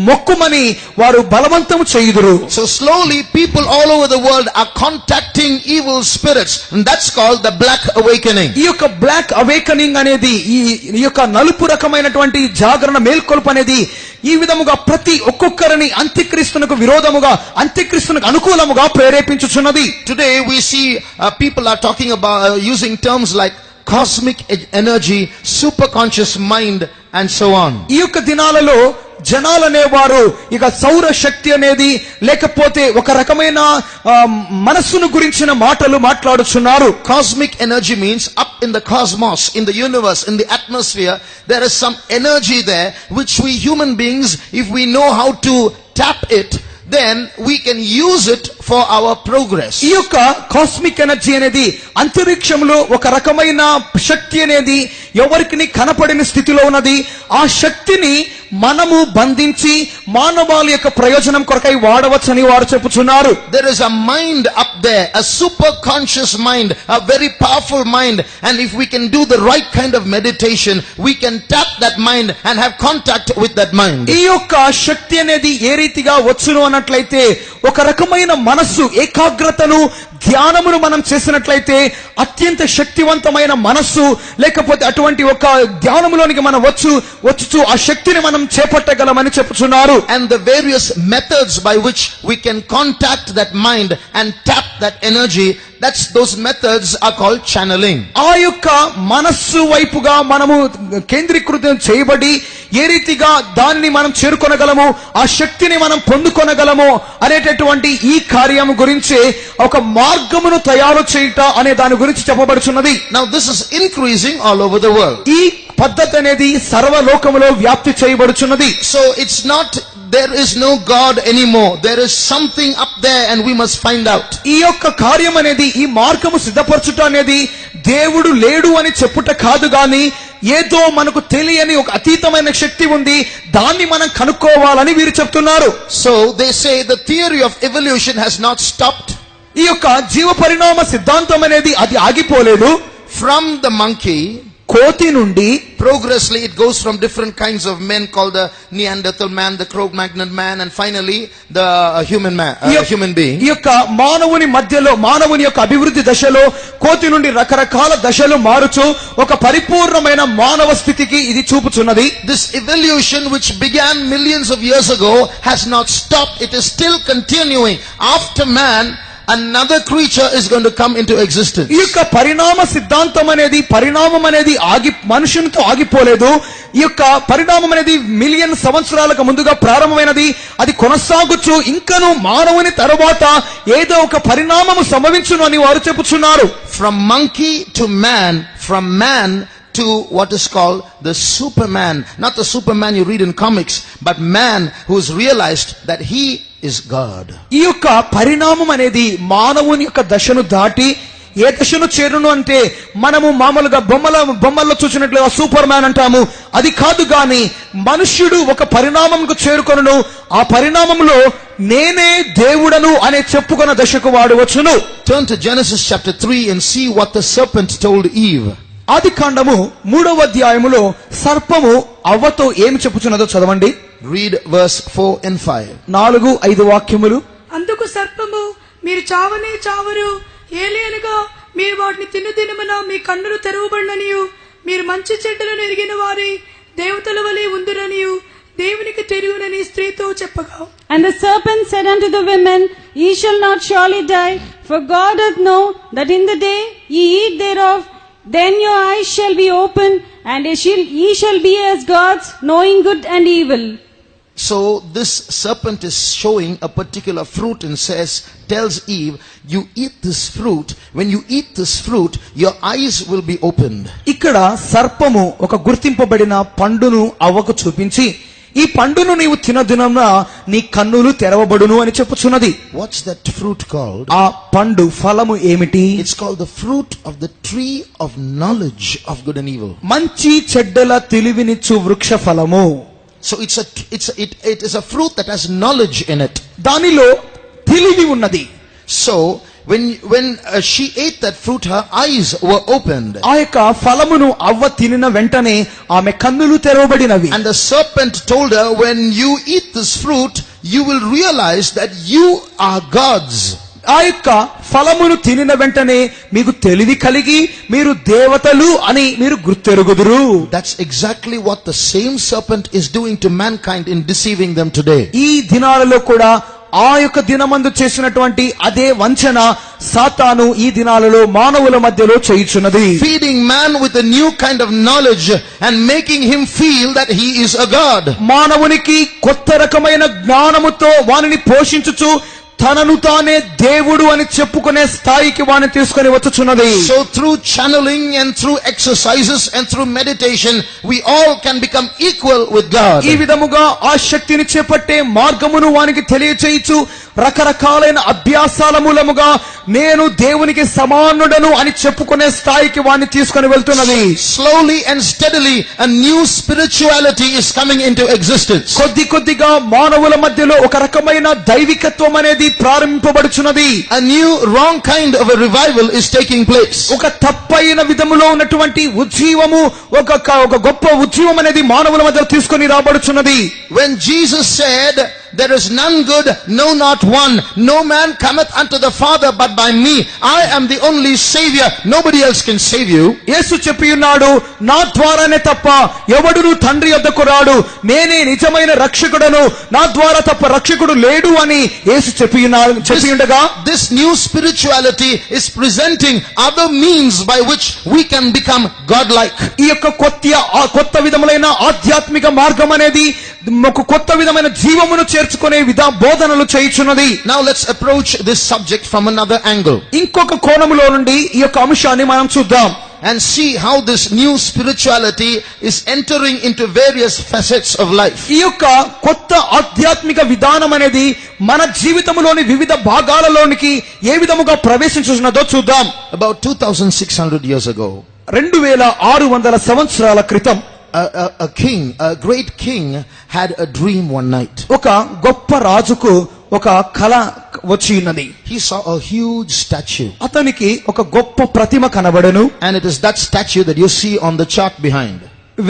మొక్కుమని వారు బలవంతము చేయుదురు. So slowly people all over the world are contacting evil spirits, and that's called the Black Awakening. ఈ యొక్క బ్లాక్ అవేకనింగ్ అనేది ఈ యొక్క నలుపు రకమైనటువంటి జాగరణ మేల్కొల్పు అనేది ఈ విధముగా ప్రతి ఒక్కొక్కరిని అంత్యక్రీస్తునకు విరోధముగా అంత్యక్రీస్తునకు అనుకూలముగా ప్రేరేపించుచున్నది. Today we see people are talking about using terms like cosmic energy, superconscious mind and so on. ఈ యొక్క దినాలలో జనాలనేవారు ఇక సౌర శక్తి అనేది లేకపోతే ఒక రకమైన మనస్సును గురించిన మాటలు మాట్లాడుచున్నారు. Cosmic energy means up in the cosmos, in the universe, in the atmosphere, there is some energy there which we human beings, if we know how to tap it, then we can use it for our progress. ఈ యొక్క cosmic energy అనేది అంతరిక్షంలో ఒక రకమైన శక్తి అనేది ఎవరికి కనపడిన స్థితిలో ఉన్నది. ఆ శక్తిని మనము బంధించి మానవాళి యొక్క ప్రయోజనం కొరకై వాడవచ్చని వారు చెప్పుచున్నారు. There is a mind up there, a super conscious mind, a very powerful mind, and if we can do the right kind of meditation, we can tap that mind and have contact with that mind. ఈ యొక్క శక్తి అనేది ఏ రీతిగా వచ్చును అన్నట్లయితే ఒక రకమైన మనస్సు ఏకాగ్రతను ధ్యానమును మనం చేసినట్లయితే అత్యంత శక్తివంతమైన మనస్సు లేకపోతే అటువంటి ఒక ధ్యానములోనికి మనం వచ్చుచు ఆ శక్తిని మనం చేపట్టగలమని చెప్పుచున్నారు. And the various methods by which we can contact that mind and tap that energy, those methods are called channeling. ఆ యొక్క మనస్సు వైపుగా మనము కేంద్రీకృతం చేయబడి ఏ రీతిగా దానిని మనం చేరుకొనగలము, ఆ శక్తిని మనం పొందుకొనగలము అనేటటువంటి ఈ కార్యం గురించి ఒక మార్గమును తయారు చేయుట అనే దాని గురించి చెప్పబడుచున్నది. Now this is increasing all over the world. ఈ పద్ధతి అనేది సర్వలోకములో వ్యాప్తి చేయబడుచున్నది. So it's not there is no God anymore. There is something up there and we must find out. ఈ యొక్క కార్యం అనేది ఈ మార్గము సిద్ధపరచుట అనేది దేవుడు లేడు అని చెప్పుట కాదు గాని ఏదో మనకు తెలియని ఒక అతీతమైన శక్తి ఉంది, దాన్ని మనం కనుక్కోవాలని వీరు చెప్తున్నారు. So they say the theory of evolution has not stopped. ఈ యొక్క జీవ పరిణామ సిద్ధాంతం అనేది అది ఆగిపోలేదు. From the monkey, కోతి నుండి progressively it goes from different kinds of men called the Neanderthal man, the Cro-Magnon man, and finally the human man, human being. ఈ యొక్క మానవుని మధ్యలో మానవుని యొక్క అభివృద్ధి దశలో కోతి నుండి రకరకాల దశలు మారుచు ఒక పరిపూర్ణమైన మానవ స్థితికి ఇది చూపుచున్నది. This evolution which began millions of years ago has not stopped. It is still continuing. After man, another creature is going to come into existence. ఈ యొక్క పరిణామ సిద్ధాంతం అనేది పరిణామం అనేది మనుషునితో ఆగిపోలేదు. ఈ యొక్క పరిణామం అనేది మిలియన్ సంవత్సరాలకు ముందుగా ప్రారంభమైనది, అది కొనసాగుచు ఇంకను మానవుని తరువాత ఏదో ఒక పరిణామము సంభవించును అని వారు చెప్పుచున్నారు. From monkey to man, from man to what is called the Superman. Not the Superman you read in comics, but man who has realized that he is God. ఈ యొక్క పరిణామం అనేది మానవుని యొక్క దశను దాటి ఏ దశను చేరును అంటే మనము మామూలుగా బొమ్మల్లో చూసినట్లుగా సూపర్ మ్యాన్ అంటాము, అది కాదు గాని మనుష్యుడు ఒక పరిణామంకు చేరుకొనును, ఆ పరిణామంలో నేనే దేవుడను అనే చెప్పుకున్న దశకు వాడు వచ్చును. Turn to Genesis chapter 3 and see what the serpent told Eve. ఆది కాండము 3వ అధ్యాయములో సర్పము అవ్వతో ఏమి చెప్పుచున్నదో చదవండి. Read verse 4 and 5. 4-5 వాక్యములు. అందుకు సర్పము, మీరు చావనే చావరు, ఏలయనగా మీరు వాటిని తినుదినమున మీ కన్నులు తెరవబడిననియు మీరు మంచి చెడ్డలను ఎరిగిన వారి దేవతల వలె ఉందురనియు దేవునికి తెలియనని స్త్రీతో చెప్పగా. And the serpent said unto the women, Ye shall not surely die, for God doth know that in the day ye eat thereof, then your eyes shall be opened, and ye shall be as gods, knowing good and evil. So this serpent is showing a particular fruit and tells Eve, you eat this fruit. When you eat this fruit, your eyes will be opened. ఇక్కడ సర్పము ఒక గుర్తింపబడిన పండును అవ్వకు చూపించి, ఈ పండును నీవు తినదినమున నీ కన్నులు తెరవబడును అని చెప్పుచున్నది. What's that fruit called? ఆ పండు ఫలము ఏమిటి? It's called the fruit of the tree of knowledge of good and evil. మంచి చెడ్డల తెలివినిచ్చు వృక్ష ఫలము. So it is a fruit that has knowledge in it. దానిలో తెలివి ఉన్నది. So when she ate that fruit, her eyes were opened. ఆ యొక్క ఫలమును అవ్వ తినిన వెంటనే ఆమె కన్నులు తెరవబడినవి. And the serpent told her, when you eat this fruit, you will realize that you are gods. ఆ యొక్క ఫలమును తినిన వెంటనే మీకు తెలివి కలిగి మీరు దేవతలు అని మీరు గుర్తెరుగుదురు. That's exactly what the same serpent is doing to mankind in deceiving them today. ఈ దినాలలో కూడా ఆ యొక్క దినమందు చేసినటువంటి అదే వంచన సాతాను ఈ దినాలలో మానవుల మధ్యలో చేయుచున్నది. Feeding man with a new kind of knowledge and making him feel that he is a god. మానవునికి కొత్త రకమైన జ్ఞానముతో వానిని పోషించుచు తనను తానే దేవుడు అని చెప్పుకునే స్థాయికి వాని తీసుకొని వచ్చుచున్నది. So through channeling and through exercises and through meditation, we all can become equal with God. ఈ విధముగా ఆ శక్తిని చేపట్టే మార్గమును వానికి తెలియచేయచ్చు. రకరకాలైన అభ్యాసాల మూలముగా నేను దేవునికి సమానుడను అని చెప్పుకునే స్థాయికి వాణ్ణి తీసుకొని వెళ్తున్నది. Slowly and steadily a new spirituality is coming into existence. కొద్ది కొద్దిగా మానవుల మధ్యలో ఒక రకమైన దైవికత్వం అనేది ప్రారంభింపబడుచున్నది. A new wrong kind of a revival is taking place. ఒక తప్పైన విధములో ఉన్నటువంటి ఉజ్జీవము ఒక గొప్ప ఉజ్జీవం అనేది మానవుల మధ్య తీసుకొని రాబడుచున్నది. When Jesus said, "There is none good, no not one. No man cometh unto the Father but by me. I am the only Savior. Nobody else can save you." యేసు చెప్పి ఉన్నాడు, నా ద్వారానే తప్ప ఎవడును తండ్రి యొద్దకు రాడు, నేనే నిజమైన రక్షకుడను, నా ద్వారా తప్ప రక్షకుడు లేడు అని యేసు చెప్పి ఉండగా, this new spirituality is presenting other means by which we can become godlike. ఈ యొక్క కొత్త విధములైన ఆధ్యాత్మిక మార్గం అనేది ఒక కొత్త విధమైన జీవమును చేర్చుకునే బోధనలు చేయుచున్నది. Now let's approach this subject from another angle. ఇంకొక కోణములో నుండి ఈ యొక్క అంశాన్ని మనం చూద్దాం. And see how this new spirituality is entering into various facets of life. ఈ యొక్క కొత్త ఆధ్యాత్మిక విధానం అనేది మన జీవితంలోని వివిధ భాగాలలోనికి ఏ విధముగా ప్రవేశించున్నదో చూద్దాం. About 2600 years ago, 2600 సంవత్సరాల క్రితం a great king had a dream one night. ఒక గొప్ప రాజుకు ఒక కల వచ్చి ఉన్నది. He saw a huge statue. అతనికి ఒక గొప్ప ప్రతిమ కనబడెను. And it is that statue that you see on the chart behind.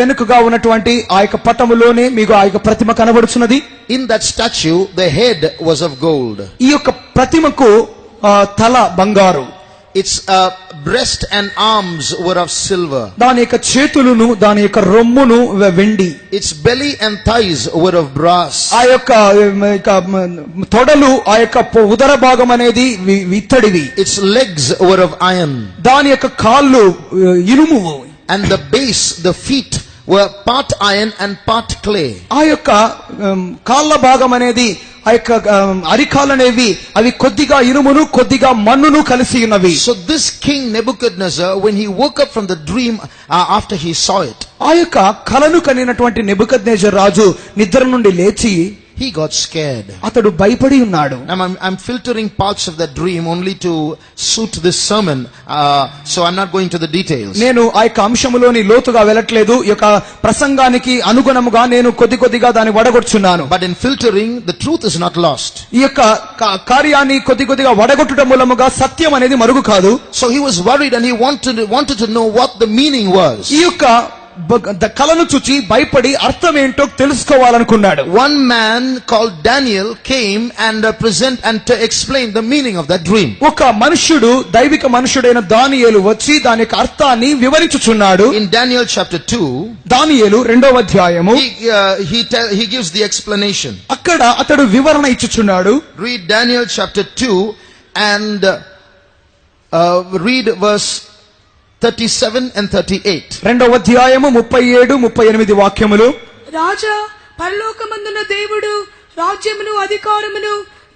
వెనుకగా ఉన్నటువంటి ఆ యొక్క పటములోనే మీకు ఆ యొక్క ప్రతిమ కనబడుచున్నది. In that statue the head was of gold. ఈ యొక్క ప్రతిమకు తల బంగారు. Its breast and arms were of silver. దాని యొక్క చేతులను దాని యొక్క రొమ్మును వెండి. Its belly and thighs were of brass. ఆ యొక్క తొడలు ఆ యొక్క ఉదర భాగం అనేది ఇత్తడివి. Its legs were of iron. దాని యొక్క కాళ్ళు ఇనుము. And the base, the feet were part iron and part clay. ఆ యొక్క కాళ్ళ భాగం అనేది ఆ యొక్క అరికాలనేవి అవి కొద్దిగా ఇనుమును కొద్దిగా మన్నును కలిసి ఉన్నవి. So this king Nebuchadnezzar, when he woke up from the dream after he saw it, ఆ యొక్క కలను కనినటువంటి నెబుకద్నెజర్ రాజు నిద్ర నుండి లేచి he got scared. అతడు భయపడి ఉన్నాడు. I'm filtering parts of that dream only to suit this sermon, so I'm not going to the details. నేను ఆ యొక్క అంశములోని లోతుగా వెళ్ళట్లేదు. ఈ యొక్క ప్రసంగానికి అనుగుణముగా నేను కొద్దిగా దాన్ని వడగొట్టుచున్నాను. But in filtering, the truth is not lost. ఈ యొక్క కార్యాన్ని కొద్దిగా వడగొట్టడం మూలముగా సత్యం అనేది మరుగు కాదు. So he was worried and he wanted to know what the meaning was. ఈ యొక్క కలను చూచి భయపడి అర్థం ఏంటో తెలుసుకోవాలనుకున్నాడు. One man called Daniel came and to explain the meaning of that dream. ఒక మనుష్యుడు దైవిక మనుష్యుడైన దానియేలు వచ్చి దాని యొక్క అర్థాన్ని వివరించుచున్నాడు. In Daniel chapter 2, దానియేలు 2వ అధ్యాయము he gives the explanation. అక్కడ అతడు వివరణ ఇచ్చుచున్నాడు. Read Daniel chapter 2 and read verse 37 and 38. 2వ అధ్యాయము 37 38 వాక్యములు. రాజా, పరలోకమందున్న దేవుడు రాజ్యమును అధికారమును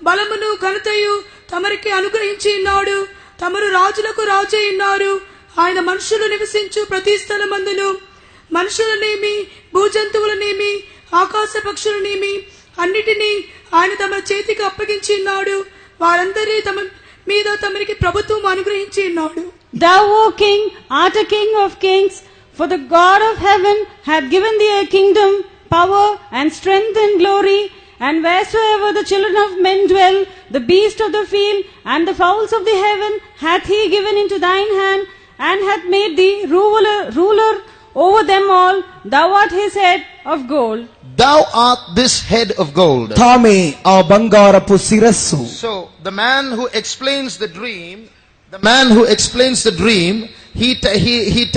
బలమును ఘనతయు తమరికి అనుగ్రహించి ఉన్నాడు. తమరు రాజులకు రాజై ఉన్నారు. ఆయన మనుషులు నివసించు ప్రతి స్థలమందును మనుషులనేమి భూజంతువులనేమి ఆకాశ పక్షులనేమి అన్నిటినీ ఆయన తమ చేతికి అప్పగించి ఉన్నాడు. వారందరి తమ మీద తమరికి ప్రభుత్వం అనుగ్రహించి ఉన్నాడు. Thou, O King, art a King of kings, for the God of heaven hath given thee a kingdom, power, and strength and glory. And wheresoever the children of men dwell, the beast of the field and the fowls of the heaven hath he given into thine hand, and hath made thee ruler over them all. Thou art his head of gold. Thou art this head of gold. తామే ఆ బంగారపు శిరస్సు. So the man who explains the dream, he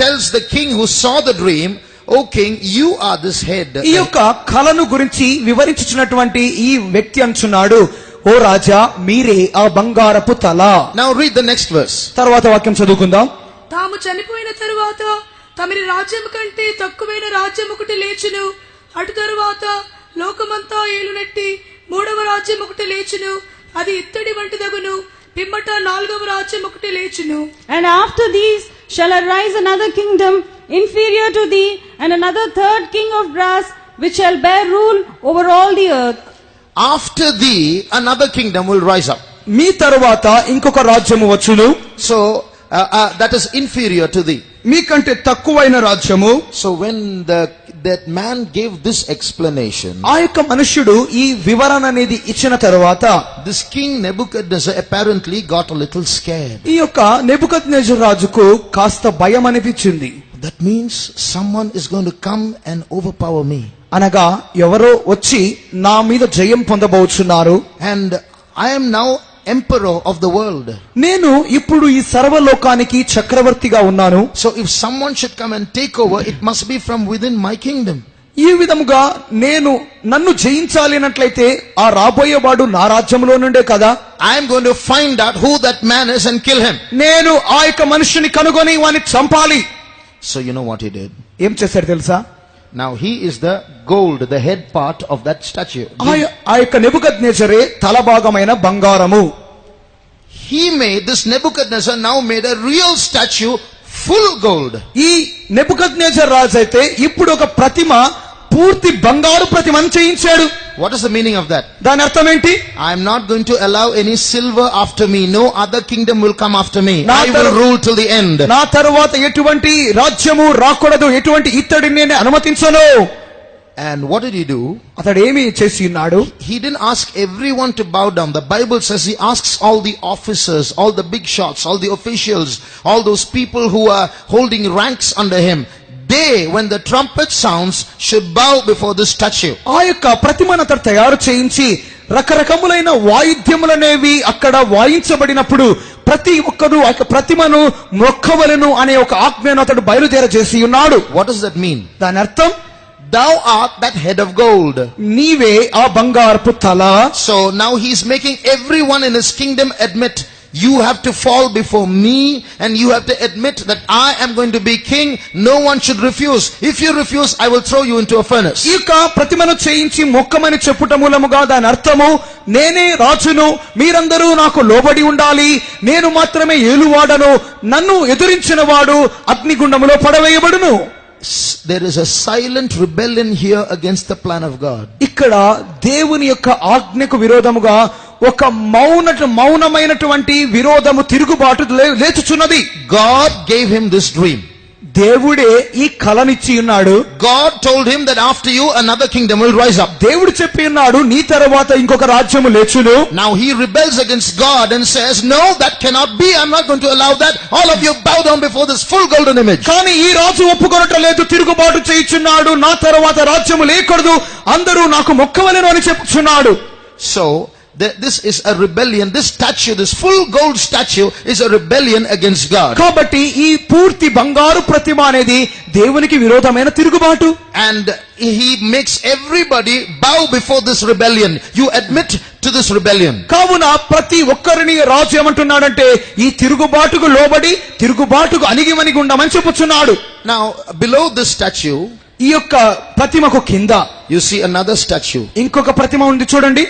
tells the king who saw the dream, "O king, you are this head." ఈ యొక్క కలను గురించి వివరించుచున్నటువంటి ఈ వ్యక్తి అంటున్నాడు, ఓ రాజా, మీరే ఆ బంగారపు తల. Now read the next verse. తర్వాత వాక్యం చదువుకుందాం. తాము చనిపోయిన తరువాత తమరి రాజ్యం కంటే తక్కువైన రాజ్యం ఒకటి లేచును. అటు తరువాత లోకమంతా ఏలునట్టి మూడవ రాజ్యం ఒకటి లేచును. అది ఇత్తడి వంటిదగును. పిమ్మట నాలుగవ రాజ్యం ఒకటి లేచును. And after these shall arise another kingdom inferior to thee, and another third king of brass, which shall bear rule over all the earth. After thee, another kingdom will rise up. మీ తరువాత ఇంకొక రాజ్యము వచ్చును. So, that is inferior to thee. మీకంటే తక్కువైన రాజ్యము. So when that man gave this explanation, ఆ యొక్క మనుష్యుడు ఈ వివరణ అనేది ఇచ్చిన తరువాత this king Nebuchadnezzar apparently got a little scared. ఈ యొక్క నెబుకద్నెజరు రాజుకు కాస్త భయం అనిపించింది. That means someone is going to come and overpower me. అనగా ఎవరో వచ్చి నా మీద జయం పొందబోచున్నారు. And I am now emperor of the world. నేను ఇప్పుడు ఈ సర్వలోకానికి చక్రవర్తిగా ఉన్నాను. So if someone should come and take over, it must be from within my kingdom. ఈ విధముగా నన్ను జయించాలి అన్నట్లయితే ఆ రాబోయేవాడు నా రాజ్యంలో నుండే కదా. I am going to find out who that man is and kill him. నేను ఆ యొక్క మనుషుని కనుగొని వాని చంపాలి. So you know what he did? ఏం చేశాడు తెలుసా? Now he is the gold, the head part of that statue. ఆ యొక్క నెబుకద్నెజరే తలభాగమైన బంగారము. This Nebuchadnezzar now made a real statue, full gold. ఈ నెబుకద్నెజర్ రాజు అయితే ఇప్పుడు ఒక ప్రతిమ, పూర్తి బంగారు ప్రతిమను చేయించాడు. What is the meaning of that? దాని అర్థం ఏంటి? I am not going to allow any silver after me. No other kingdom will come after me. నా I will rule till the end. నా తరువాత ఎటువంటి రాజ్యము రాకూడదు, ఎటువంటి ఇత్తడిని నేను అనుమతించను. And what did he do? అతడు ఏమి చేసి ఉన్నాడు? He didn't ask everyone to bow down. The Bible says he asks all the officers, all the big shots, all the officials, all those people who are holding ranks under him. They, when the trumpet sounds, should bow before this statue. ఆ యొక్క ప్రతిమను అతడు తయారు చేయించి రకరకములైన వాయిద్యములనేవి అక్కడ వాయించబడినప్పుడు ప్రతి ఒక్కరు ఆ యొక్క ప్రతిమను మొక్కవలెను అనే ఒక ఆజ్ఞను అతడు బయలుదేర చేసి ఉన్నాడు. What does that mean? దాని అర్థం, Thou art that head of gold. నీవే ఆ బంగారపు తల. So now he's making everyone in his kingdom admit, you have to fall before me and you have to admit that I am going to be king. No one should refuse. If you refuse, I will throw you into a furnace. ఈ యొక్క ప్రతిమను చేయించి మొక్కమని చెప్పుట మూలముగా దాని అర్థము, నేనే రాజును, మీరందరూ నాకు లోబడి ఉండాలి, నేను మాత్రమే ఏలువాడను, నన్ను ఎదురించిన వాడు అగ్నిగుండములో పడవేయబడును. There is a silent rebellion here against the plan of God. ఇక్కడ దేవుని యొక్క ఆజ్ఞకు విరోధముగా ఒక మౌనమైనటువంటి విరోధము, తిరుగుబాటు లేచుచున్నది. God gave him this dream. దేవుడే ఈ కలనిచ్చి ఉన్నాడు. God told him that after you another kingdom will rise up. దేవుడు చెప్పి ఉన్నాడు, నీ తరువాత ఇంకొక రాజ్యము లేచును. Now he rebels against God and says, no, that cannot be. I'm not going to allow that. All of you bow down before this full golden image. కానీ ఈ రాజు ఒప్పుకొనటం లేదు, తిరుగుబాటు చేయుచున్నాడు. నా తరువాత రాజ్యము లేకూడదు, అందరూ నాకు మొక్కవలెను అని చెప్పుచున్నాడు. So this is a rebellion. This statue, this full gold statue, is a rebellion against God. కాబట్టి ఈ పూర్తి బంగారు ప్రతిమ అనేది దేవునికి విరోధమైన తిరుగుబాటు. And he makes everybody bow before this rebellion. You admit to this rebellion. కావున ప్రతి ఒక్కరిని రాజు ఏమంటున్నాడంటే, ఈ తిరుగుబాటుకు లోబడి, తిరుగుబాటుకు అణిగిమణిగి ఉండమని చెప్పుచున్నాడు. Now below this statue, ఈ యొక్క ప్రతిమకు కింద you see another statue. ఇంకొక ప్రతిమ ఉంది చూడండి.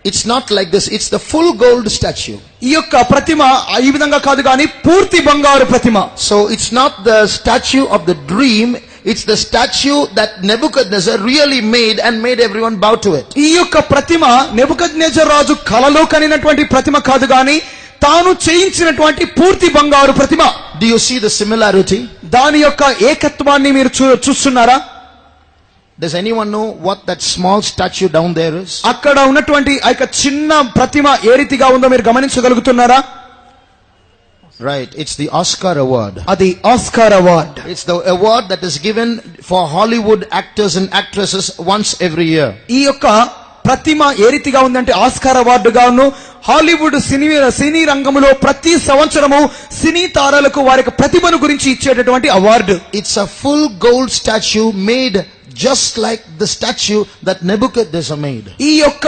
It's not like this. It's the full gold statue. ఈ యొక్క ప్రతిమ ఈ విధంగా కాదు గాని పూర్తి బంగారు ప్రతిమ. So it's not the statue of the dream. It's the statue that Nebuchadnezzar really made and made everyone bow to it. ఈ యొక్క ప్రతిమ నెబుకద్నెజర్ రాజు కలలో కనినటువంటి ప్రతిమ కాదు గాని తాను చేయించినటువంటి పూర్తి బంగారు ప్రతిమ. Do you see the similarity? దాని యొక్క ఏకత్వాన్ని మీరు చూస్తున్నారా? Does anyone know what that small statue down there is? అక్కడ ఉన్నటువంటి ఆ యొక్క చిన్న ప్రతిమ ఏ రీతిగా ఉందో మీరు గమనించగలుగుతున్నారా? Right, it's the Oscar award. అది Oscar award. It's the award that is given for Hollywood actors and actresses once every year. ఈ యొక్క ప్రతిమ ఏ రీతిగా ఉందంటే ఆస్కార్ అవార్డు గాను హాలీవుడ్ సినీ రంగంలో ప్రతి సంవత్సరము సినీ తారలకు వారి యొక్క ప్రతిభను గురించి ఇచ్చేటటువంటి award. It's a full gold statue made just like the statue that Nebuchadnezzar made. ఈ యొక్క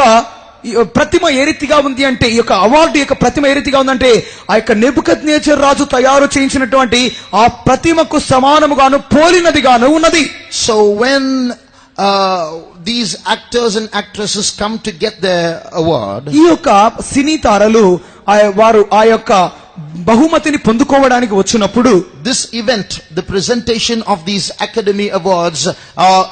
ప్రతిమ ఏ రీతిగా ఉంది అంటే ఈ యొక్క అవార్డు యొక్క ప్రతిమ ఏ రీతిగా ఉందంటే ఆ యొక్క నెబుకద్నెజర్ రాజు తయారు చేయించినటువంటి ఆ ప్రతిమకు సమానముగాను పోలినదిగాను ఉన్నది. So when these actors and actresses come to get their award, ఈ యొక్క సినీ తారలు వారు ఆ యొక్క బహుమతిని పొందుకోవడానికి వచ్చినప్పుడు, this event, the presentation of these Academy Awards,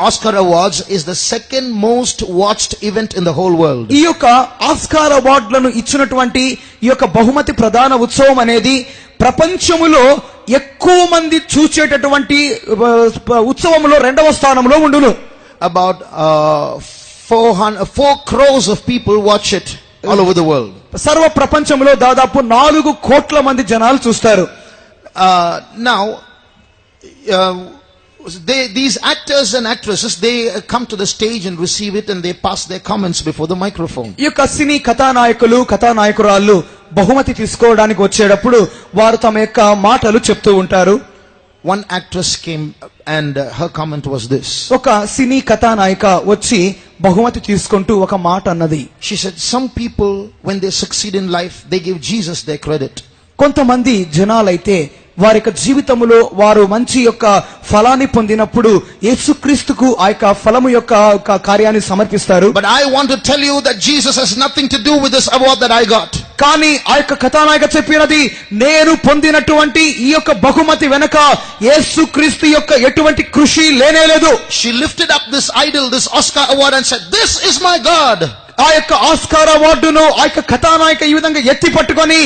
Oscar Awards, is the second most watched event in the whole world. ఈ యొక్క ఆస్కార్ అవార్డులను ఇచ్చినటువంటి ఈ యొక్క బహుమతి ప్రధాన ఉత్సవం అనేది ప్రపంచములో ఎక్కువ మంది చూచేటటువంటి ఉత్సవంలో రెండవ స్థానంలో ఉండును. About 4 crores of people watch it all over the world. సర్వ ప్రపంచంలో దాదాపు 4 కోట్ల మంది జనాలు చూస్తారు. Now, these actors and actresses, they come to the stage and receive it, and they pass their comments before the microphone. ఈ యొక్క సినీ కథానాయకులు కథానాయకురాళ్ళు బహుమతి తీసుకోవడానికి వచ్చేటప్పుడు వారు తమ యొక్క మాటలు చెప్తూ ఉంటారు. One actress came and her comment was this. ఒక సినీ కథానాయిక వచ్చి బహుమతి తీసుకుంటూ ఒక మాట అన్నది. She said, some people, when they succeed in life, they give Jesus their credit. కొంతమంది జనాలైతే వారి యొక్క జీవితంలో వారు మంచి యొక్క ఫలాన్ని పొందినప్పుడు యేసుక్రీస్తుకు ఆ యొక్క ఫలము యొక్క కార్యాన్ని సమర్పిస్తారు. But I want to tell you that Jesus has nothing to do with this award that I got. కానీ ఆ యొక్క కథానాయక చెప్పినది, నేను పొందినటువంటి ఈ యొక్క బహుమతి వెనక యేసుక్రీస్తు యొక్క ఎటువంటి కృషి లేనేలేదు. She lifted up this idol, this Oscar award, and said, this is my God. ఆ యొక్క ఆస్కార్ అవార్డును ఆ యొక్క కథానాయక ఈ విధంగా ఎత్తి పట్టుకొని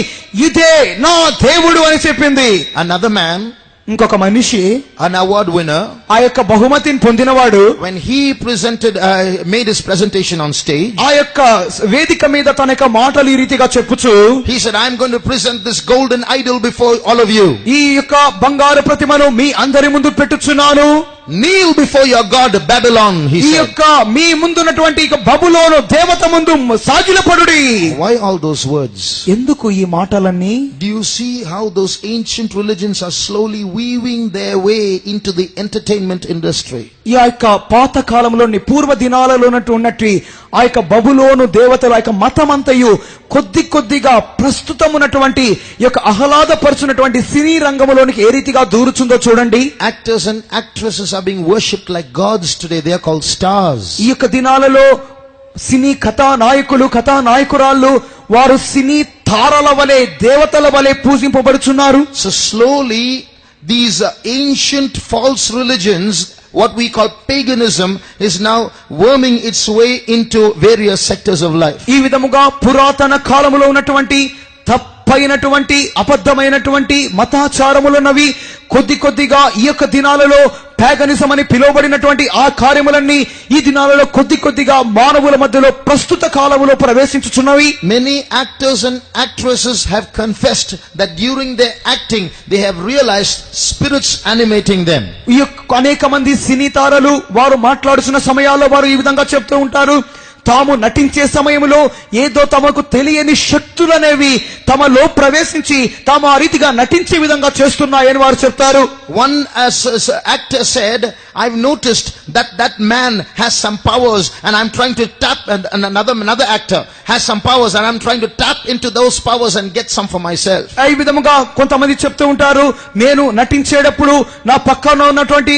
ఇదే నా దేవుడు అని చెప్పింది. Another man, ఇంకొక మనిషి, an award winner, ఆ యొక్క బహుమతిని పొందినవాడు, when he made his presentation on stage, ఆ యొక్క వేదిక మీద తన యొక్క మాటలు ఈ రీతిగా చెప్పుచు, he said, I'm going to present this golden idol before all of you. ఈ యొక్క బంగారు ప్రతిమను మీ అందరి ముందు పెట్టుచున్నాను. Kneel before your God Babylon, he ఈ said. యొక్క మీ ముందున్నటువంటి బబులోను దేవత ముందు సాగిలపడుడి. Why all those words? ఎందుకు ఈ మాటలన్నీ? Do you see how those ancient religions are slowly weaving their way into the entertainment industry? ఈ యొక్క పాత కాలంలోని పూర్వ దినాలలో ఉన్నట్టు ఆ యొక్క బబులోను దేవతల యొక్క మతమంతయు కొద్ది కొద్దిగా ప్రస్తుతం ఉన్నటువంటి ఈ యొక్క ఆహ్లాదపరుచున్నటువంటి సినీ రంగంలోనికి ఏ రీతిగా దూరుచుందో చూడండి. Actors and actresses are being worshipped like gods today. They are called stars. ఈ యొక్క దినాలలో సినీ కథానాయకులు కథానాయకురాళ్ళు వారు సినీ తారల వలె దేవతల వలె పూజింపబడుచున్నారు. So slowly these ancient false religions, what we call paganism, is now worming its way into various sectors of life. ఈ విధముగా పురాతన కాలములో ఉన్నటువంటి తప్పైనటువంటి అబద్ధమైనటువంటి మతాచారములున్నవి కొద్ది కొద్దిగా ఈ యొక్క దినాలలో ప్యాగనిజం అని పిలువబడినటువంటి ఆ కార్యములన్నీ ఈ దినాలలో కొద్ది కొద్దిగా మానవుల మధ్యలో ప్రస్తుత కాలములో ప్రవేశించుచున్నవి. Many actors and actresses have confessed that during their acting they have realized spirits animating them. ఈ యొక్క అనేక మంది సినీ తారలు వారు మాట్లాడుతున్న సమయాల్లో వారు ఈ విధంగా చెప్తూ ఉంటారు, తాము నటించే సమయంలో ఏదో తమకు తెలియని శక్తులనేవి తమలో ప్రవేశించి తాము ఆ రీతిగా నటించే విధంగా చేస్తున్నాయని వారు చెప్తారు. One actor said, I've noticed that man has some powers and I'm trying to tap, and another actor has some powers and I'm trying to tap into those powers and get some for myself. ఈ విధముగా కొంతమంది చెప్తూ ఉంటారు, నేను నటించేటప్పుడు నా పక్కన ఉన్నటువంటి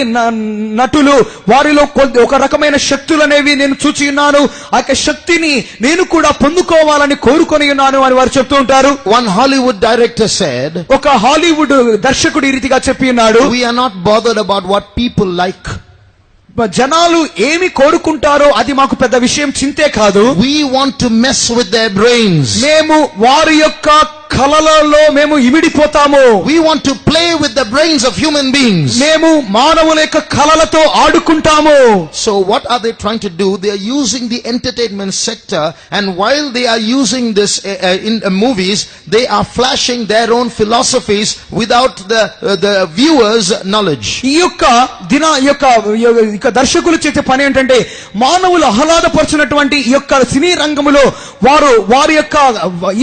నటులు వారిలో ఒక రకమైన శక్తులనేవి నేను చూచి ఉన్నాను, ఆ యొక్క శక్తిని నేను కూడా పొందుకోవాలని కోరుకొని ఉన్నాను అని వారు చెప్తూ ఉంటారు. One Hollywood director said, ఒక హాలీవుడ్ దర్శకుడు ఈ రీతిగా చెప్పి ఉన్నాడు, we are not bothered about what people like. జనాలు ఏమి కోరుకుంటారో అది మాకు పెద్ద విషయం చింతే కాదు. We want to mess with their brains. మేము వారి యొక్క కలలలో మేము ఇమిడిపోతాము. We want to play with the brains of human beings. మేము మానవుల యొక్క కలలతో ఆడుకుంటాము. So what are they trying to do? They are using the entertainment sector, and while they are using this in movies, they are flashing their own philosophies without the viewers' knowledge. ఈ యొక్క దర్శకులు చేసే పని ఏంటంటే మానవులు ఆహ్లాదపరచునటువంటి ఈ యొక్క సినీ రంగంలో వారి యొక్క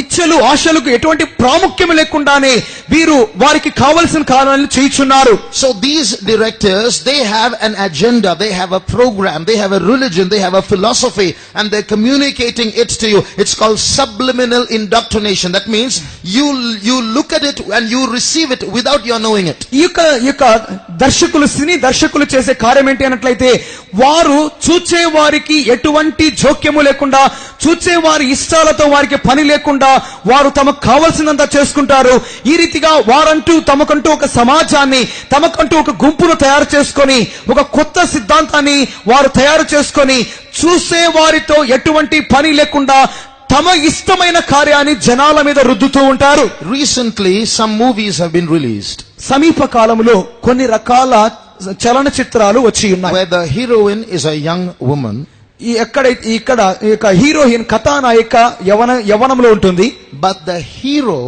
ఇచ్చలు ఆశలకు ఎటువంటి ప్రాముఖ్యం లేకుండానే వీరు వారికి కావలసిన కారణాలను చేయుచున్నారు. So these directors, they have an agenda, they have a program, they have a religion, they have a philosophy, and they're communicating it to you. It's called subliminal indoctrination. That means you look at it and you receive it without your knowing it. ఈ యొక్క దర్శకులు సినీ దర్శకులు చేసే కార్యం ఏంటి అన్నట్లయితే వారు చూచే వారికి ఎటువంటి జోక్యము లేకుండా, చూచే వారి ఇష్టాలతో వారికి పని లేకుండా వారు తమకు కావలసినంత చేసుకుంటారు. ఈ రీతిగా వారంటూ తమకంటూ ఒక సమాజాన్ని, తమకంటూ ఒక గుంపును తయారు చేసుకొని ఒక కొత్త సిద్ధాంతాన్ని వారు తయారు చేసుకొని చూసే వారితో ఎటువంటి పని లేకుండా తమ ఇష్టమైన కార్యాన్ని జనాల మీద రుద్దుతూ ఉంటారు. Recently some movies have been released సమీప కాలంలో కొన్ని రకాల చలనచిత్రాలు వచ్చి ఉన్నాయి. where the heroine is a young woman. ఇక్కడ హీరోయిన్ కథానాయిక యవనంలో ఉంటుంది. But the hero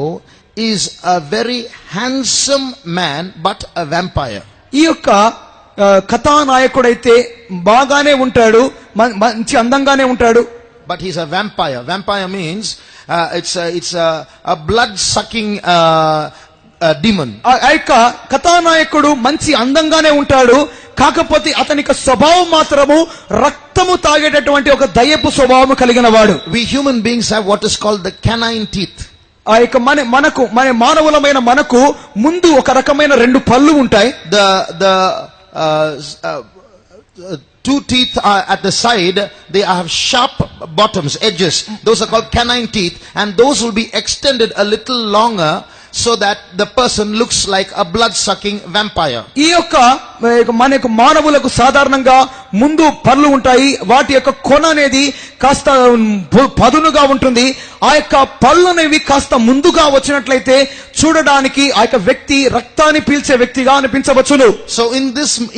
is a very handsome man but a vampire. ఈ యొక్క కథానాయకుడైతే బాగానే ఉంటాడు, మంచి అందంగానే ఉంటాడు. But he's a vampire. Vampire means it's a blood sucking demon. ఆ యొక్క కథానాయకుడు మంచి అందంగానే ఉంటాడు, కాకపోతే అతనికి స్వభావం మాత్రము రక్తము తాగేటటువంటి ఒక దయ్యపు స్వభావం కలిగిన వాడు. We human beings have what is called the canine teeth. ఆ యొక్క మన మానవులమైన మనకు ముందు ఒక రకమైన రెండు పళ్ళు ఉంటాయి. The two teeth are at the side, they have sharp bottoms, edges. Those are called canine teeth, and those will be extended a little longer so that the person looks like a blood sucking vampire. ఈ యొక్క మనకు మానవులకు సాధారణంగా ముందు పళ్ళు ఉంటాయి, వాటి యొక్క కొన అనేది కాస్త పదునుగా ఉంటుంది. ఆ యొక్క పళ్ళు అనేవి కాస్త ముందుగా వచ్చినట్లయితే చూడడానికి ఆ యొక్క వ్యక్తి రక్తాన్ని పీల్చే వ్యక్తిగా అనిపించవచ్చును. So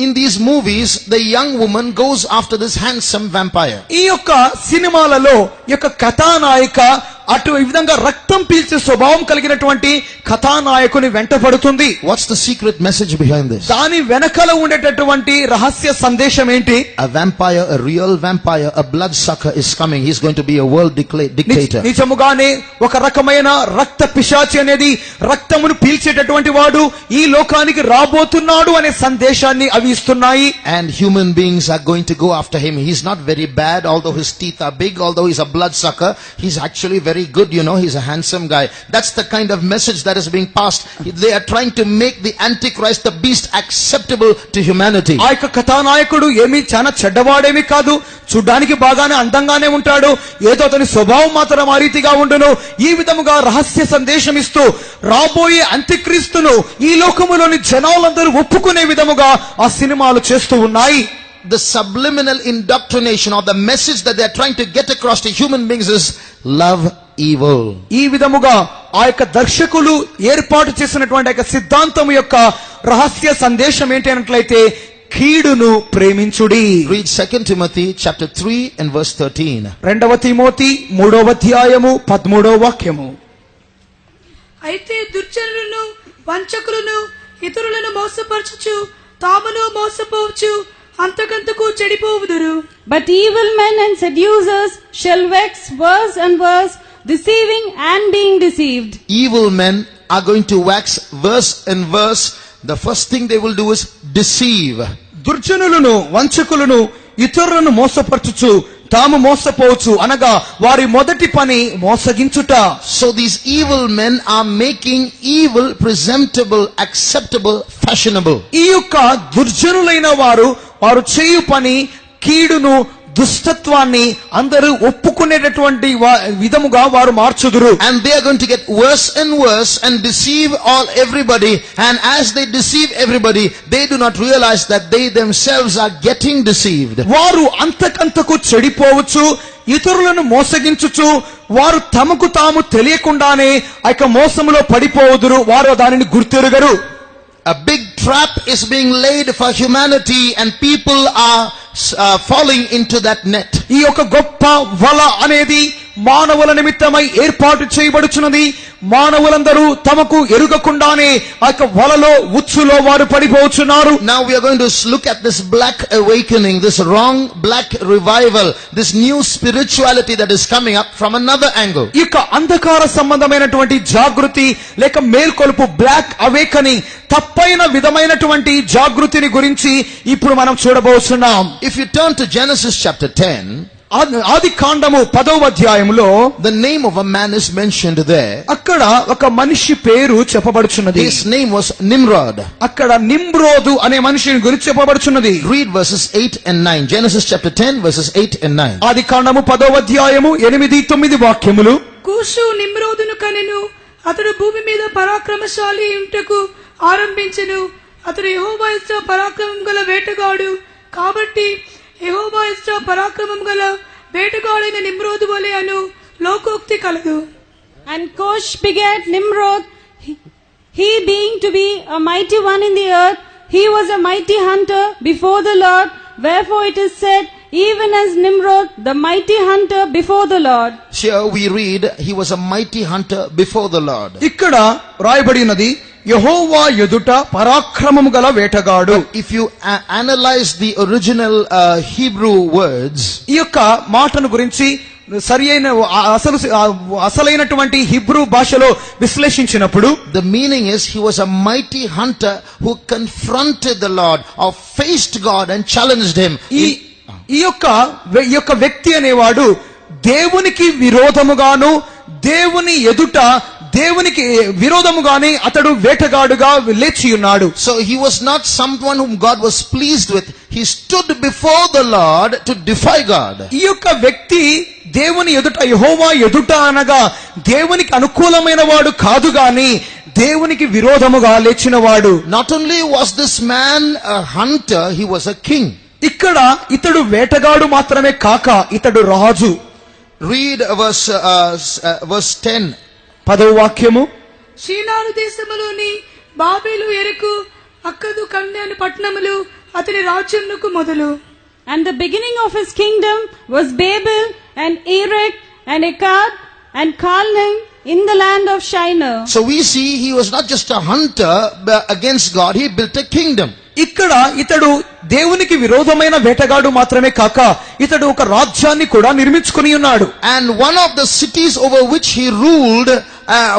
in these movies the young woman goes after this handsome vampire. ఈ యొక్క సినిమాలలో ఈ యొక్క కథానాయిక అటు ఈ విధంగా రక్తం పీల్చే స్వభావం కలిగినటువంటి కథానాయకుని వెంటపడుతుంది. What's the secret message behind this? దాని వెనకల ఉండేటటువంటి రహస్య సందేశం ఏంటి? A vampire, a real vampire, a bloodsucker is coming. He's going to be a world dictator. నిజముగానే ఒక రకమైన రక్త పిశాచి అనేది రక్తమును పీల్చేటటువంటి వాడు ఈ లోకానికి రాబోతున్నాడు అనే సందేశాన్ని అవి ఇస్తున్నాయి. And human beings are going to go after him. He's not very bad, although his teeth are big, although he's a bloodsucker. He's actually very good, he's a handsome guy. That's the kind of message that is being passed. They are trying to make the Antichrist, the beast, acceptable to humanity. ఆ యొక్క కథానాయకుడు ఏమీ చాలా చెడ్డవాడేమీ కాదు, చూడ్డానికి బాగానే అందంగానే ఉంటాడు, ఏదో అతని స్వభావం మాత్రం ఆ రీతిగా ఉండును. ఈ విధముగా రహస్య సందేశం ఇస్తూ రాబోయే అంత్యక్రీస్తును ఈ లోకములోని జనాలందరూ ఒప్పుకునే విధముగా ఆ సినిమాలు చేస్తూ ఉన్నాయి. The subliminal indoctrination or the message that they are trying to get across to human beings is love evil. ఈ విధముగా ఆ యొక్క దర్శకులు ఏర్పాటు చేసినటువంటి యొక్క సిద్ధాంతం యొక్క రహస్య సందేశం ఏంటి అన్నట్లయితే కీడును ప్రేమించుడి. Read 2 Timothy chapter 3 and verse 13. 2 Timothy 3వ అధ్యాయము 13వ వాక్యము. అయితే దుర్జనులను వంచకులను ఇతరులను మోసపరచుచు తామును మోసపోవచ్చు అంతకంతకు చెడిపోవుదురు. But evil men and seducers shall wax worse and worse, deceiving and being deceived. Evil men are going to wax worse and worse. The first thing they will do is deceive. దుర్జనులను వంచకులను ఇతరులను మోసపరచుచు తాము మోసపోవచ్చు అనగా వారి మొదటి పని మోసగించుట. So these evil men are making evil presentable, acceptable, fashionable. ఈ యొక్క దుర్జనులైన వారు చేయు పని కీడును దుష్టత్వాన్ని అందరూ ఒప్పుకునేటటువంటి విధముగా వారు మార్చుదురు. And they are going to get worse and worse and deceive everybody, and as they deceive everybody they do not realize that they themselves are getting deceived. వారు అంతకంతకు చెడిపోవచ్చు, ఇతరులను మోసగించుచు వారు తమకు తాము తెలియకుండానే ఆ యొక్క మోసములో పడిపోవుదురు, వారు దానిని గుర్తెరుగరు. A big trap is being laid for humanity and people are falling into that net. ఈ యొక్క గొప్ప వల అనేది మానవుల నిమిత్తమై ఏర్పాటు చేయబడుచున్నది. మానవులందరూ తమకు ఎరుగకుండానే ఆ యొక్క వలలో ఉచ్చులో వారు పడిపోతున్నారు. Now we are going to look at this black awakening, this wrong black revival, this new spirituality that is coming up from another angle. ఈ యొక్క అంధకార సంబంధమైనటువంటి జాగృతి లేక మేల్కొలుపు, బ్లాక్ అవేకనింగ్, తప్పైన విధమైనటువంటి జాగృతిని గురించి ఇప్పుడు మనం చూడబోతున్నాం. If you turn to Genesis chapter 10, ఆది కాండము 10వ అధ్యాయంలో the name of a man is mentioned there. అక్కడ ఒక మనిషి పేరు చెప్పబడుచున్నది. His name was Nimrod. అక్కడ నిమ్రోదు అనే మనిషిని గురించి చెప్పబడుచున్నది. Read verses 8 and 9. Genesis chapter 10 verses 8 and 9. ఆది కాండము 10వ అధ్యాయము 8-9 వాక్యములు. కూషు నిమ్రోదును కనెను, అతడు భూమి మీద పరాక్రమశాలి ఉంటకు ఆరంభించెను. అతడు యెహోవా ఎదుట పరాక్రమం గల వేటగాడు కాబట్టి యెహోవా ఎదుట పరాక్రమం గల వేటగాడైన నిమ్రోదు వలె అను లోకోక్తి కలదు. And Cush begat Nimrod, he being to be a mighty one in the earth, he was a mighty hunter before the Lord, wherefore it is said, even as Nimrod, the mighty hunter before the Lord. Here we read, he was a mighty hunter before the Lord. ఇక్కడ రాయబడినది యెహోవా ఎదుట పరాక్రమము గల వేటగాడు. If you analyze the original Hebrew words, ఈ యొక్క మాటను గురించి సరియైన అసలైనటువంటి హిబ్రూ భాషలో విశ్లేషించినప్పుడు the meaning is he was a mighty hunter who confronted the Lord or faced God and challenged him. ఈ యొక్క వ్యక్తి అనేవాడు దేవునికి విరోధముగాను దేవుని ఎదుట దేవునికి విరోధముగానే అతడు వేటగాడుగా లేచి ఉన్నాడు. So he was not someone whom God was pleased with. He stood before the Lord to defy God. ఈ యొక్క వ్యక్తి దేవుని ఎదుట, యెహోవా ఎదుట అనగా దేవునికి అనుకూలమైన వాడు కాదు గాని దేవునికి విరోధముగా లేచినవాడు. Not only was this man a hunter, he was a king. ఇక్కడ ఇతడు వేటగాడు మాత్రమే కాక ఇతడు రాజు. Read verse 10. 10వ వాక్యము. షీనారు దేశములోని బాబేలు ఎరకు అక్కదు కన్య అను పట్టణములు అతని రాజ్యమునకు మొదలు. And the beginning of his kingdom was Babel and Erech and Akkad and Calneh in the land of Shinar. So we see he was not just a hunter against God, he built a kingdom. ఇక్కడ ఇతడు దేవునికి విరోధమైన వేటగాడు మాత్రమే కాక ఇతడు ఒక రాజ్యాన్ని కూడా నిర్మించుకుని ఉన్నాడు. And one of the cities over which he ruled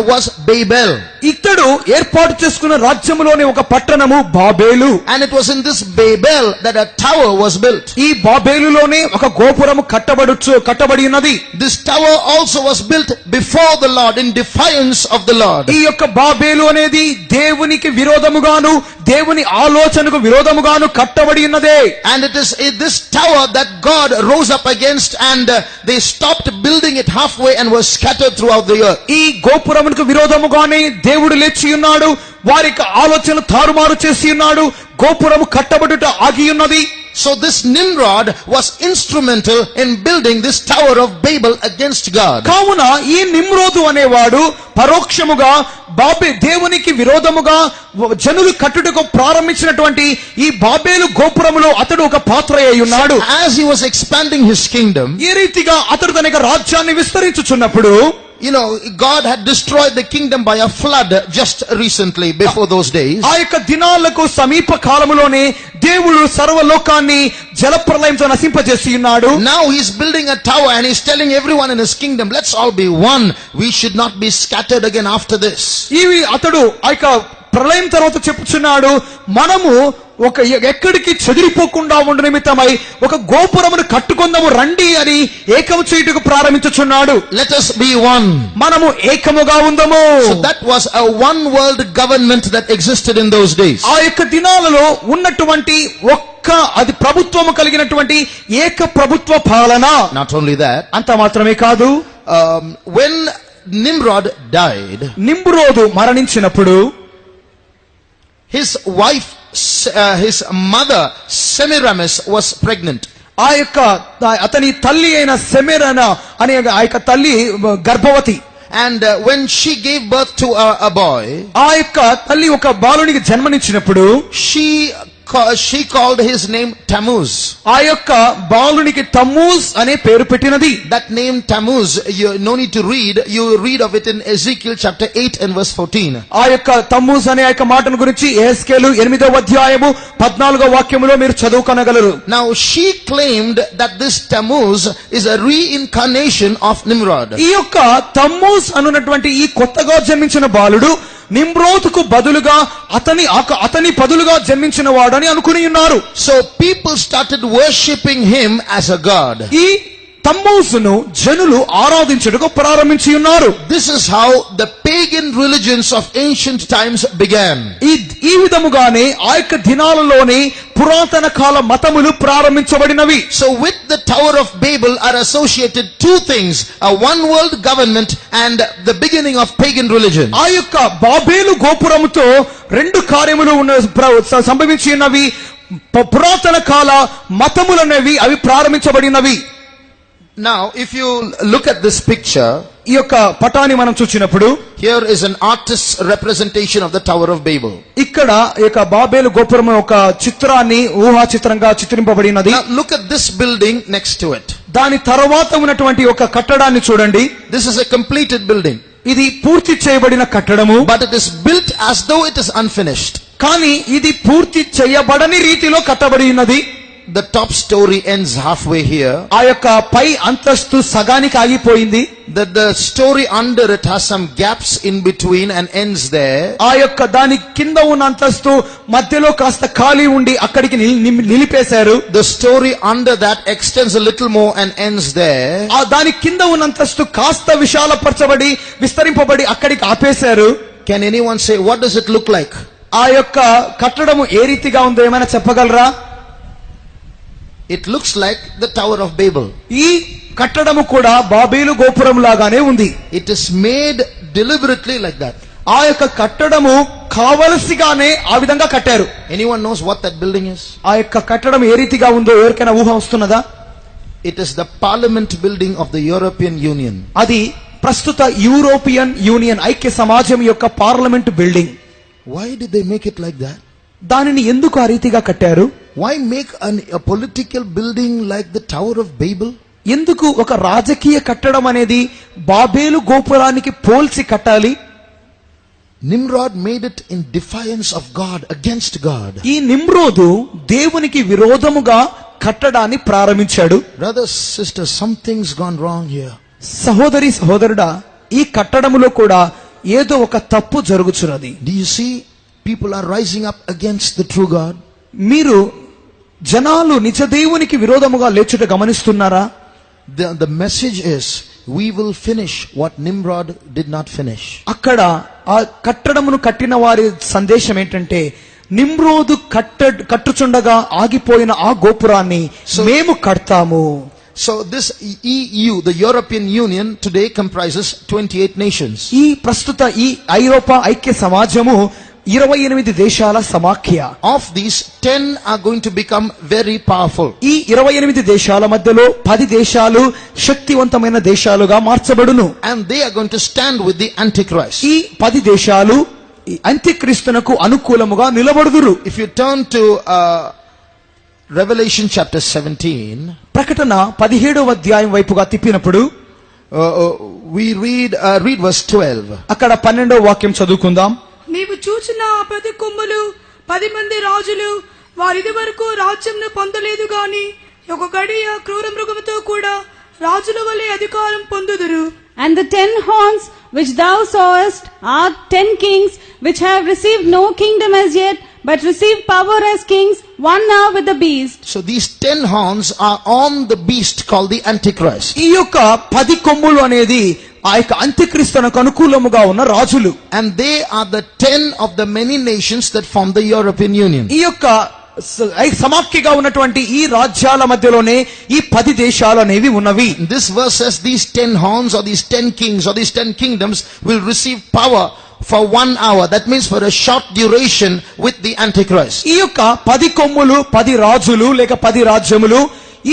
was Babel. ఇతడు ఏర్పాటు చేసుకున్న రాజ్యములోని ఒక పట్టణము Babel. And it was in this Babel that a tower was built. ఈ బాబేలులోనే ఒక గోపురము కట్టబడి ఉన్నది. This tower also was built before the Lord in defiance of the Lord. ఈ యొక్క బాబేలు అనేది దేవునికి విరోధముగాను దేవుని ఆలోచనకు విరోధముగాను కట్టబడి ఉన్నదే. And it is this tower that God rose up against, and they stopped building it halfway and were scattered throughout the earth. ఈ గోపురమునకు విరోధముగానే దేవుడు లేచి ఉన్నాడు, వారికి ఆలోచన తారుమారు చేసి ఉన్నాడు, గోపురము కట్టబడుట ఆగి ఉన్నది. So this Nimrod was instrumental in building this Tower of Babel against God. కావున ఈ నిమ్రోదు అనేవాడు పరోక్షముగా దేవునికి విరోధముగా జనులు కట్టుటకు ప్రారంభించినటువంటి ఈ బాబేలు గోపురములో అతడు ఒక పాత్ర అయి ఉన్నాడు. As he was expanding his kingdom, ఈ రీతిగా అతడు తన యొక్క రాజ్యాన్ని విస్తరించుచున్నప్పుడు, you know, God had destroyed the kingdom by a flood just recently before those days. ఆ యొక్క దినాలకు సమీప కాలములోనే దేవుడు సర్వలోకాన్ని జలప్రలయంతో నశింపజేసి ఉన్నాడు. Now he's building a tower and he's telling everyone in his kingdom, let's all be one. We should not be scattered again after this. ఇవి అతడు ఆ యొక్క ప్రళయం తర్వాత చెప్పుచున్నాడు, మనము ఒక ఎక్కడికి చెదిరిపోకుండా ఉండు నిమిత్తమై ఒక గోపురమును కట్టుకుందాము రండి అని ఏకము చేయుటకు ప్రారంభించుచున్నాడు. Let us be one. మనము ఏకముగా ఉందము. So that was a one world government that existed in those days. ఆ యొక్క దినాలలో ఉన్నటువంటి అది ప్రభుత్వము కలిగినటువంటి ఏక ప్రభుత్వ పాలన. Not only that, అంత మాత్రమే కాదు, when Nimrod died, నిమ్రోదు మరణించినప్పుడు his wife, his mother Semiramis was pregnant. ఆ యొక్క అతని తల్లి అయిన సెమెరన అనే ఆ యొక్క తల్లి గర్భవతి. And when she gave birth to a boy, ఆ యొక్క తల్లి ఒక బాలునికి జన్మనిచ్చినప్పుడు she called his name Tammuz. ఆ యొక్క బాలునికి తమ్మూజ్ అనే పేరు పెట్టినది. That name Tammuz, you no need to read, you read of it in Ezekiel chapter 8 and verse 14. ఆ యొక్క తమ్మూజ్ అనే ఆ యొక్క మాటను గురించి యెహెజ్కేలు 8వ అధ్యాయము 14వ వాక్యములో మీరు చదువుకొనగలరు. Now she claimed that this Tammuz is a reincarnation of Nimrod. ఈ యొక్క తమ్మూజ్ అనున్నటువంటి ఈ కొత్తగా జన్మించిన బాలుడు నిమ్రోతుకు బదులుగా అతని బదులుగా జన్మించిన వాడని అనుకుని ఉన్నారు. So people started worshipping him as a god. ఈ తమ్మూజును జనులు ఆరాధించుటకు ప్రారంభించి ఉన్నారు. This is how the pagan religions of ancient times began. ఈ విధముగానే ఆ యొక్క దినాలలోని పురాతన కాల మతములు ప్రారంభించబడినవి. So with the Tower of Babel are associated two things, a one world government and the beginning of pagan religion. ఆ యొక్క బాబేలు గోపురముతో రెండు కార్యములు సంభవించి ఉన్నవి. పురాతన కాల మతములనేవి అవి ప్రారంభించబడినవి. Now if you look at this picture, ఈ యొక్క పటాన్ని మనం చూచినప్పుడు here is an artist's representation of the Tower of Babel. ఇక్కడ ఈ యొక్క బాబేలు గోపురం ఒక చిత్రాన్ని ఊహా చిత్రంగా చిత్రింపబడినది. Now look at this building next to it. దాని తర్వాత ఉన్నటువంటి ఒక కట్టడాన్ని చూడండి. This is a completed building, ఇది పూర్తి చేయబడిన కట్టడము. but it is built as though it is unfinished. కానీ ఇది పూర్తి చేయబడని రీతిలో కట్టబడి ఉన్నది. The top story ends halfway here. ఆ యొక్క పై అంతస్తు సగానికి ఆగిపోయింది. The story under it has some gaps in between and ends there. ఆ యొక్క దాని కింద ఉన్న అంతస్తు మధ్యలో కాస్త ఖాళీ ఉండి అక్కడికి నిలిపేశారు. The story under that extends a little more and ends there. ఆ దాని కింద ఉన్న అంతస్తు కాస్త విశాలపరచబడి విస్తరింపబడి అక్కడికి ఆపేశారు. Can anyone say what does it look like? ఆ యొక్క కట్టడము ఏ రీతిగా ఉందో ఏమైనా చెప్పగలరా? It looks like the Tower of Babel. ఈ కట్టడము కూడా బాబేలు గోపురం లాగానే ఉంది. It is made deliberately like that. ఆ యొక్క కట్టడము కావలసిగానే ఆ విధంగా కట్టారు. Anyone knows what that building is? ఆ యొక్క కట్టడం ఏ రీతిగా ఉందో ఎవరికైనా ఊహ వస్తున్నదా? It is the Parliament building of the European Union. అది ప్రస్తుత యూరోపియన్ యూనియన్ ఐక్య సమాజం యొక్క parliament building. Why did they make it like that? దానిని ఎందుకు ఆ రీతిగా కట్టారు? Why make a political building like the Tower of Babel? ఎందుకు ఒక రాజకీయ కట్టడం అనేది బాబేలు గోపురానికి పోల్చి కట్టాలి? Nimrod made it in defiance of God, against God. ఈ నిమ్రోదు దేవునికి విరోధముగా కట్టడాన్ని ప్రారంభించాడు. Brothers, sisters, something's gone wrong here. సహోదరి సహోదరుడా, ఈ కట్టడములో కూడా ఏదో ఒక తప్పు జరుగుచున్నది. Do you see people are rising up against the true God? మీరు జనాలు నిజ దేవునికి విరోధముగా లేచుట గమనిస్తున్నారా? The message is we will finish what Nimrod did not finish. అక్కడ ఆ కట్టడమును కట్టిన వారి సందేశం ఏంటంటే నిమ్రోదు కట్టుచుండగా ఆగిపోయిన ఆ గోపురాన్ని మేము కడతాము. So this EU, the European Union, today comprises 28 nations. ఈ ప్రస్తుత ఈ ఐరోపా ఐక్య సమాజము 28 దేశాల సమాఖ్య. Of these, 10 are going to become very powerful. ఈ 28 దేశాల మధ్యలో 10 దేశాలు శక్తివంతమైన దేశాలుగా మార్చబడును. And they are going to stand with the Antichrist. ఈ 10 దేశాలు ఈ అంత్యక్రీస్తునకు అనుకూలముగా నిలబడుదురు. If you turn to Revelation chapter 17, ప్రకటన 17వ అధ్యాయం వైపుగా తిప్పినప్పుడు we read verse 12. అక్కడ 12వ వాక్యం చదువుకుందాం. నీవు చూచిన ఆ 10 కొమ్ములు 10 మంది రాజులు, వారిది వరకు రాజ్యంను పొందలేదు గాని ఒక గడియ క్రూర మృగముతో కూడా రాజుల వలె అధికారం పొందుదురు. And the 10 horns which thou sawest are 10 kings, which have received no kingdom as yet, but receive power as kings, one now with the beast. So these 10 horns are on the beast called the Antichrist. ఈ యొక్క 10 కొమ్ములు అనేది ఆ యొక్క అంత్యక్రీస్తునకు అనుకూలముగా ఉన్న రాజులు. And they are the 10 of the many nations that form the European Union. ఈ యొక్క సమాఖ్యగా ఉన్నటువంటి ఈ రాజ్యాల మధ్యలోనే ఈ 10 దేశాలు అనేవి ఉన్నవి. This verse says these 10 horns or these 10 kings or these 10 kingdoms will receive power for 1 hour. That means for a short duration with the Antichrist. ఈ యొక్క 10 కొమ్ములు 10 రాజులు లేక 10 రాజ్యములు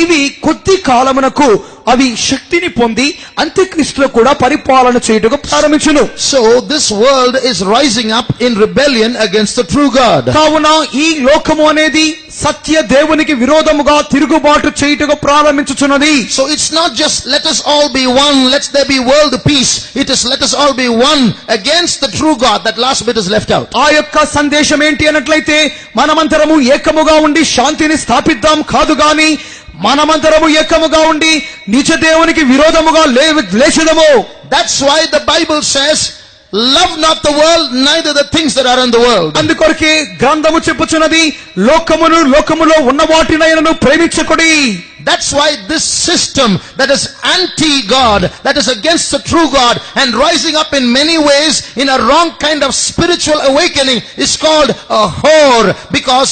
ఇవి కొద్ది కాలమునకు అవి శక్తిని పొంది అంత్యక్రీస్తులో కూడా పరిపాలన చేయుటకు ప్రారంభించును. So this world is rising up in rebellion against the true God. కావున ఈ లోకము అనేది సత్య దేవునికి విరోధముగా తిరుగుబాటు చేయుటకు ప్రారంభించుచున్నది. So it's not just let us all be one, let there be world peace. It is let us all be one against the true God. That last bit is left out. ఆ యొక్క సందేశం ఏంటి అన్నట్లయితే మనమంతరము ఏకముగా ఉండి శాంతిని స్థాపిద్దాం కాదు గాని మనమంతరము ఏకముగా ఉండి నిజ దేవునికి విరోధముగా లేచెదము. That's why the Bible says, love not the world, neither the things that are in the world. అందుకొరకే గ్రంథము చెప్పుచున్నది లోకమును లోకములో ఉన్న వాటినైనను ప్రేమించకుడి. That's why this system that is anti-God, that is against the true God and rising up in many ways in a wrong kind of spiritual awakening is called a whore, because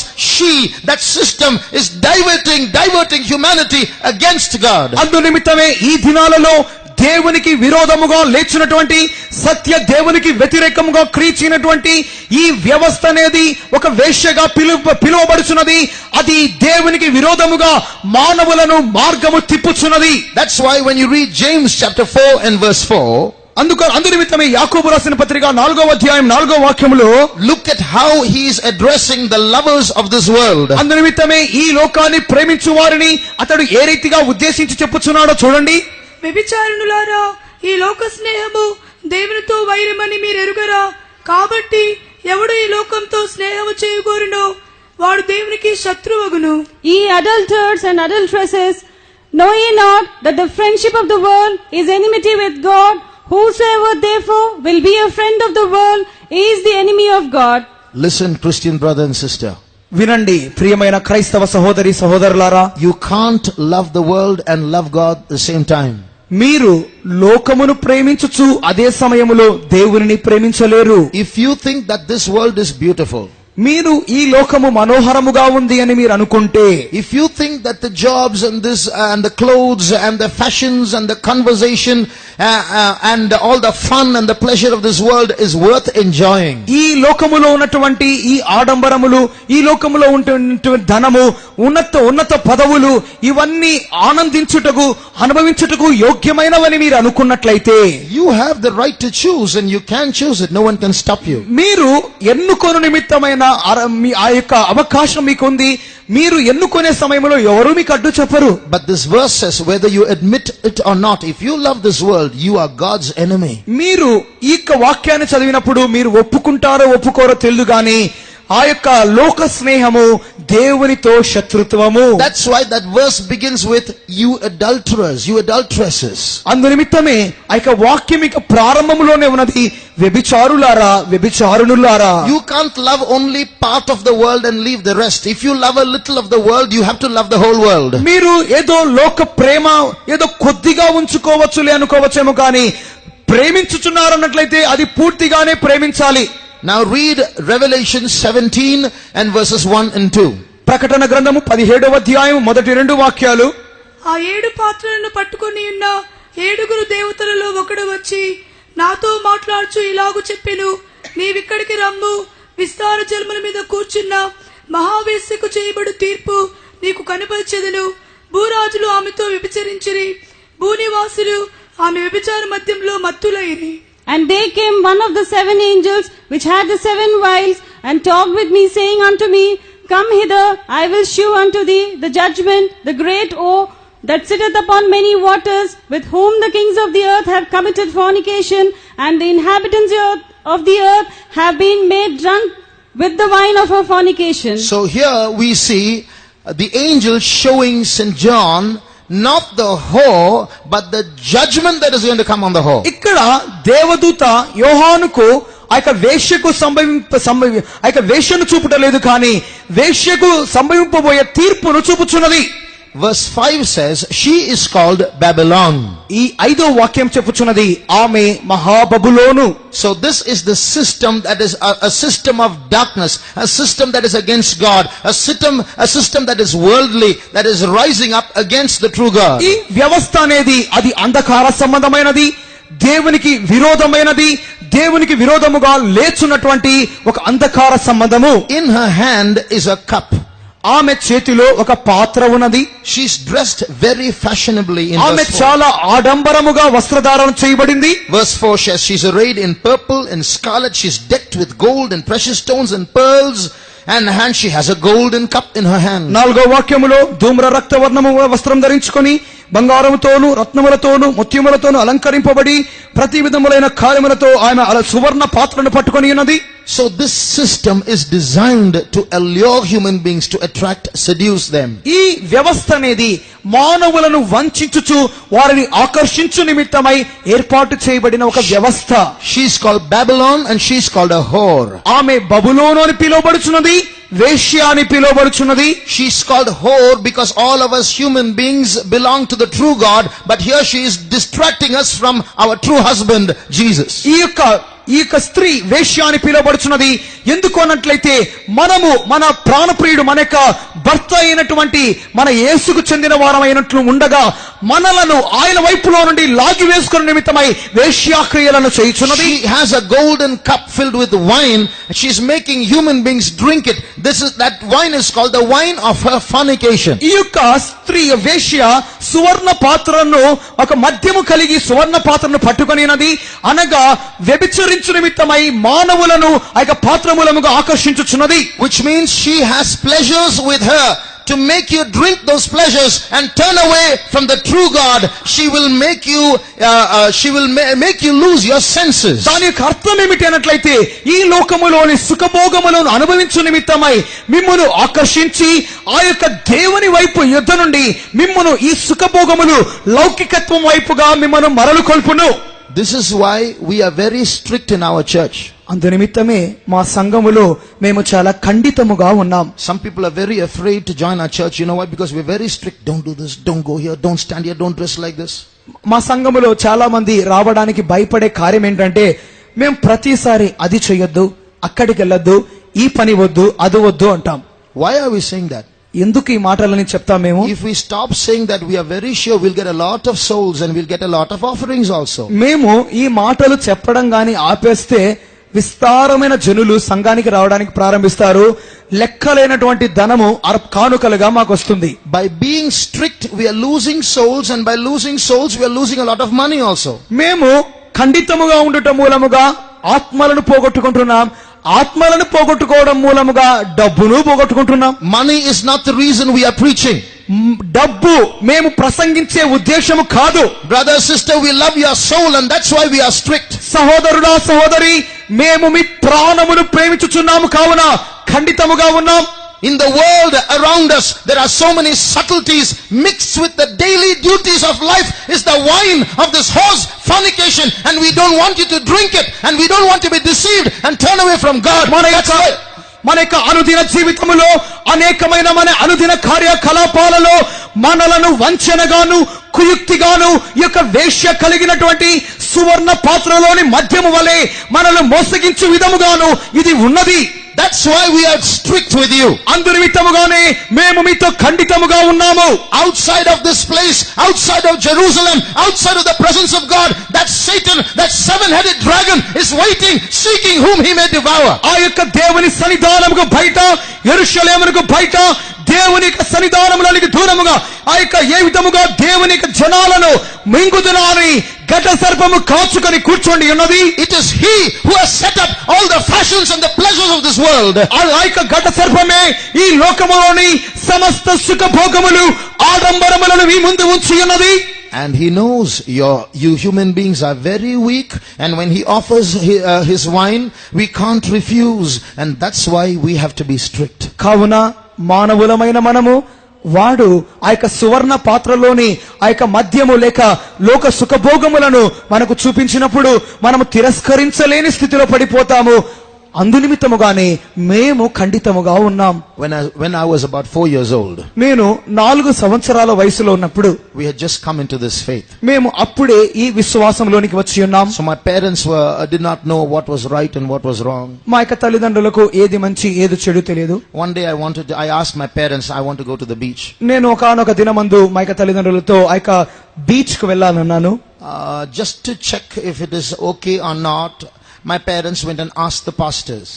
that system is diverting humanity against God. అందు నిమిత్తమే ఈ దినాలలో దేవునికి విరోధముగా లేచినటువంటి సత్య దేవునికి వ్యతిరేకముగా క్రీచినటువంటి ఈ వ్యవస్థ అనేది ఒక వేశ్యగా పిలువబడుచున్నది. అది దేవునికి విరోధముగా మానవులను మార్గము తిప్పుచున్నది. That's why when you read James chapter 4 and verse 4, అందు నిమిత్తమే యాకోబు రాసిన పత్రిక 4వ అధ్యాయం 4వ వాక్యములో look at how he is addressing the lovers of this world. అందు నిమిత్తమే ఈ లోకాన్ని ప్రేమించు వారిని అతడు ఏ రీతిగా ఉద్దేశించి చెప్పుచున్నాడో చూడండి. వ్యభిచారిణులారా, ఈ లోక స్నేహము దేవునితో వైరమని మీరు ఎరుగరా? కాబట్టి ఎవడు ఈ లోకంతో స్నేహము చేయగోరునో వాడు దేవునికి శత్రువగును. Ye adulterers and adulteresses, know ye not that the friendship of the world is enmity with God? Whosoever therefore will be a friend of the world is the enemy of God. Listen, Christian brother and sister. వినండి ప్రియమైన క్రైస్తవ సహోదరి సహోదరులారా, You can't love the world and love God at the same time. మీరు లోకమును ప్రేమించుచు అదే సమయములో దేవునిని ప్రేమించలేరు. If you think that this world is beautiful, మీరు ఈ లోకము మనోహరముగా ఉంది అని మీరు అనుకుంటే, if you think that the jobs and this and the clothes and the fashions and the conversation and all the fun and the pleasure of this world is worth enjoying, ఈ లోకములో ఉన్నటువంటి ఈ ఆడంబరములు, ఈ లోకములో ఉన్నటువంటి ధనము, ఉన్నత పదవులు ఇవన్నీ ఆనందించుటకు అనుభవించుటకు యోగ్యమైనవని మీరు అనుకున్నట్లయితే, you have the right to choose and you can choose it. No one can stop you. మీరు ఎన్నుకొను నిమిత్తమైన ఆ యొక్క అవకాశం మీకుంది. మీరు ఎన్నుకునే సమయంలో ఎవరు మీకు అడ్డు చెప్పరు. But this verse says, whether you admit it or not, if you love this world, you are God's enemy. మీరు ఈ యొక్క వాక్యాన్ని చదివినప్పుడు మీరు ఒప్పుకుంటారో ఒప్పుకోరో తెలియదు గాని ఆ యొక్క లోక స్నేహము దేవునితో శత్రుత్వము. That's why that verse begins with, you adulterers, you adulteresses. అందు నిమిత్తమే ఆ యొక్క వాక్యం ఇక ప్రారంభములోనే ఉన్నది, వ్యభిచారులారా వ్యభిచారునులారా. You can't love only part of the world and leave the rest. If you love a little of the world, you have to love the whole world. మీరు ఏదో లోక ప్రేమ ఏదో కొద్దిగా ఉంచుకోవచ్చులే అనుకోవచ్చేమో కానీ ప్రేమించుచున్నారన్నట్లయితే అది పూర్తిగానే ప్రేమించాలి. Now read Revelation 17 and verses 1 and 2. ప్రకటన గ్రంథము 17వ అధ్యాయం మొదటి 2 వాక్యాలు. ఆ 7 పాత్రలను పట్టుకొని ఉన్న 7 దేవతలలో ఒకడు వచ్చి నాతో మాట్లాడుచు ఇలాగు చెప్పెను, నీవిక్కడికి రమ్ము, విస్తార జలముల మీద కూర్చున్న మహావేశ్యకు చేయబడు తీర్పు నీకు కనపరిచెదను. భూరాజులు ఆమెతో వ్యభిచరించిరి, భూనివాసులు ఆమె వ్యభిచార మధ్యంలో మత్తులైరి. And there came one of the 7 angels which had the 7 vials, and talked with me, saying unto me, Come hither, I will shew unto thee the judgment, the great oak that sitteth upon many waters, with whom the kings of the earth have committed fornication, and the inhabitants of the earth have been made drunk with the wine of her fornication. So here we see the angel showing St. John not the whore, but the judgment that is going to come on the whore. ఇక్కడ దేవదూత యోహానుకు ఆ యొక్క వేశ్యకు ఆ యొక్క వేశ్యను చూపుటలేదు కానీ వేశ్యకు సంభవింపబోయే తీర్పును చూపుచున్నది. Verse 5 says, she is called Babylon. ఈ 5వ వాక్యం చెప్పుచున్నది, ఆమె మహాబబులోను. So this is the system that is a system of darkness, a system that is against God, a system that is worldly, that is rising up against the true God. ఈ వ్యవస్థ అనేది అది అంధకార సంబంధమైనది, దేవునికి విరోధమైనది, దేవునికి విరోధముగా లేచున్నటువంటి ఒక అంధకార సంబంధము. In her hand is a cup. ఆమె చేతిలో ఒక పాత్ర ఉన్నది. She's dressed very fashionably in ఆమె verse 4. చాలా ఆడంబరముగా వస్త్రధారణ చేయబడింది. Verse 4 says she's arrayed in purple and scarlet. She's decked with gold and precious stones and pearls. And hand she has a golden cup in her hand. 4వ వాక్యములో ధూమ్ర రక్తవర్ణము వస్త్రం ధరించుకొని బంగారముతోను రత్నములతోను ముత్యములతోను అలంకరింపబడి ప్రతి విధములైన కార్యములతో ఆమె సువర్ణ పాత్రను పట్టుకొని ఉన్నది. So this system is designed to allure human beings, to attract, seduce them. ఈ వ్యవస్థ అనేది మానవులను వంచించుచు వారిని ఆకర్షించు నిమిత్తమై ఏర్పాటు చేయబడిన ఒక వ్యవస్థ. She's called Babylon and she's called a whore. ఆమె బబులోను అని పిలువబడుచున్నది, వేశ్య అని పిలువబడుచున్నది. She's called whore because all of us human beings belong to the true God, but here she is distracting us from our true husband, Jesus. ఈ యొక్క స్త్రీ వేశ్య అని పిలువబడుచున్నది. ఎందుకు అన్నట్లయితే మనము మన ప్రాణప్రియుడు మన యొక్క భర్త అయినటువంటి మన యేసుకు చెందిన వారమైనట్లు ఉండగా మనలను ఆయన వైపులో నుండి లాగి వేసుకున్న నిమిత్తమై వేశ్యాక్రియలను చేయుచున్నది. She has a golden cup filled with wine. She's making human beings drink it. That wine is called the wine of her fornication. ఈ యొక్క స్త్రీ వేశ్య సువర్ణ పాత్రను ఒక మద్యము కలిగి సువర్ణ పాత్రను పట్టుకొనినది, అనగా వ్యభిచరించు నిమిత్తమై మానవులను ఆ యొక్క పాత్రమూలముగా ఆకర్షించుచున్నది. Which means she has pleasures with her to make you drink those pleasures and turn away from the true God. She will make you lose your senses. దాని యొక్క అర్థం ఏమిటి అన్నట్లయితే ఈ లోకములోని సుఖభోగములను అనుభవించు నిమిత్తమై మిమ్మును ఆకర్షించి ఆ యొక్క దేవుని వైపు యుద్ధ నుండి మిమ్మును ఈ సుఖభోగములు లౌకికత్వం వైపుగా మిమ్మను మరలు కొల్పును. This is why we are very strict in our church. అందు నిమిత్తమే మా సంఘములో మేము చాలా ఖండితముగా ఉన్నాం. Some people are very afraid to join our church. You know why? Because we're very strict. Don't do this, don't go here, don't stand here, don't dress like this. మా సంఘములో చాలా మంది రావడానికి భయపడే కార్యం ఏంటంటే మేము ప్రతిసారి అది చేయొద్దు, అక్కడికి వెళ్ళొద్దు, ఈ పని వద్దు, అది వద్దు అంటాం. Why are we saying that? ఎందుకు ఈ మాటలని చెప్తాం మేము? If we stop saying that, we are very sure we'll get a lot of souls and we'll get a lot of offerings also. మేము ఈ మాటలు చెప్పడం గాని ఆపేస్తే విస్తారమైన జనులు సంఘానికి రావడానికి ప్రారంభిస్తారు. లెక్కలేనటువంటి ధనము కానుకలుగా మాకు వస్తుంది. By being strict, we are losing souls, and by losing souls, we are losing a lot of money also. మేము ఖండితముగా ఉండటం మూలముగా ఆత్మలను పోగొట్టుకుంటున్నాం. ఆత్మలను పోగొట్టుకోవడం మూలముగా డబ్బును పోగొట్టుకుంటున్నాం. Money is not the reason we are preaching. డబ్బు మేము ప్రసంగించే ఉద్దేశము కాదు. Brother, sister, we love your soul and that's why we are strict. సహోదరుడా సహోదరి, మేము మీ ప్రాణమును ప్రేమించుచున్నాము కావున ఖండితముగా ఉన్నాం. In the world around us, there are so many subtleties mixed with the daily duties of life is the wine of this whore's fornication, and we don't want you to drink it, and we don't want to be deceived and turn away from God. మన యొక్క అనుదిన జీవితములో అనేకమైన మన అనుదిన కార్యకలాపాలలో మనలను వంచనగాను కుయుక్తిగాను ఈ యొక్క వేశ్య కలిగినటువంటి సువర్ణ పాత్రలోని మద్యము వలె మనల్ని మోసగించు విధముగాను ఇది ఉన్నది. That's why we are strict with you. అందు నిమిత్తముగానే మేము మీతో ఖండితముగా ఉన్నాము. Outside of this place, outside of Jerusalem, outside of the presence of God, that Satan, that seven-headed dragon is waiting, seeking whom he may devour. ఆ యొక్క దేవుని సన్నిధానముకు బయట, యెరూషలేమునకు బయట, దేవుని యొక్క సన్నిధానములోనికి దూరముగా ఆ యొక్క ఏ విధముగా దేవుని యొక్క జనాలను మింగుదునాని ఘట సర్పము కాచుకొని కూర్చోండి ఉన్నది. It is he who has set up all the fashions and the pleasures of this world. ఆ యొక్క ఘట సర్పమే ఈ లోకములోని సమస్త సుఖభోగములు ఆడంబరములను మీ ముందు ఉంచి ఉన్నది. And he knows you human beings are very weak, and when he offers his wine, we can't refuse, and that's why we have to be strict. కావున మానవులమైన మనము వాడు ఆ యొక్క సువర్ణ పాత్రలోని ఆ యొక్క మద్యము లేక లోక సుఖభోగములను మనకు చూపించినప్పుడు మనము తిరస్కరించలేని స్థితిలో పడిపోతాము. అందు నిమిత్తముగానే మేము ఖండితముగా ఉన్నాం. When I was about 4 years old, నేను 4 సంవత్సరాల వయసులో ఉన్నప్పుడు we had just come into this faith. మేము అప్పుడే ఈ విశ్వాసంలోనికి వచ్చి ఉన్నాం. So my parents did not know what was right and what was wrong. మా యొక్క తల్లిదండ్రులకు ఏది మంచి ఏది చెడు తెలియదు. One day I asked my parents, I want to go to the beach. నేను ఒకానొక దినమందు మా యొక్క తల్లిదండ్రులతో ఆ యొక్క బీచ్ కు వెళ్ళాలన్నాను. Just to check if it is okay or not, my parents went and asked the pastors.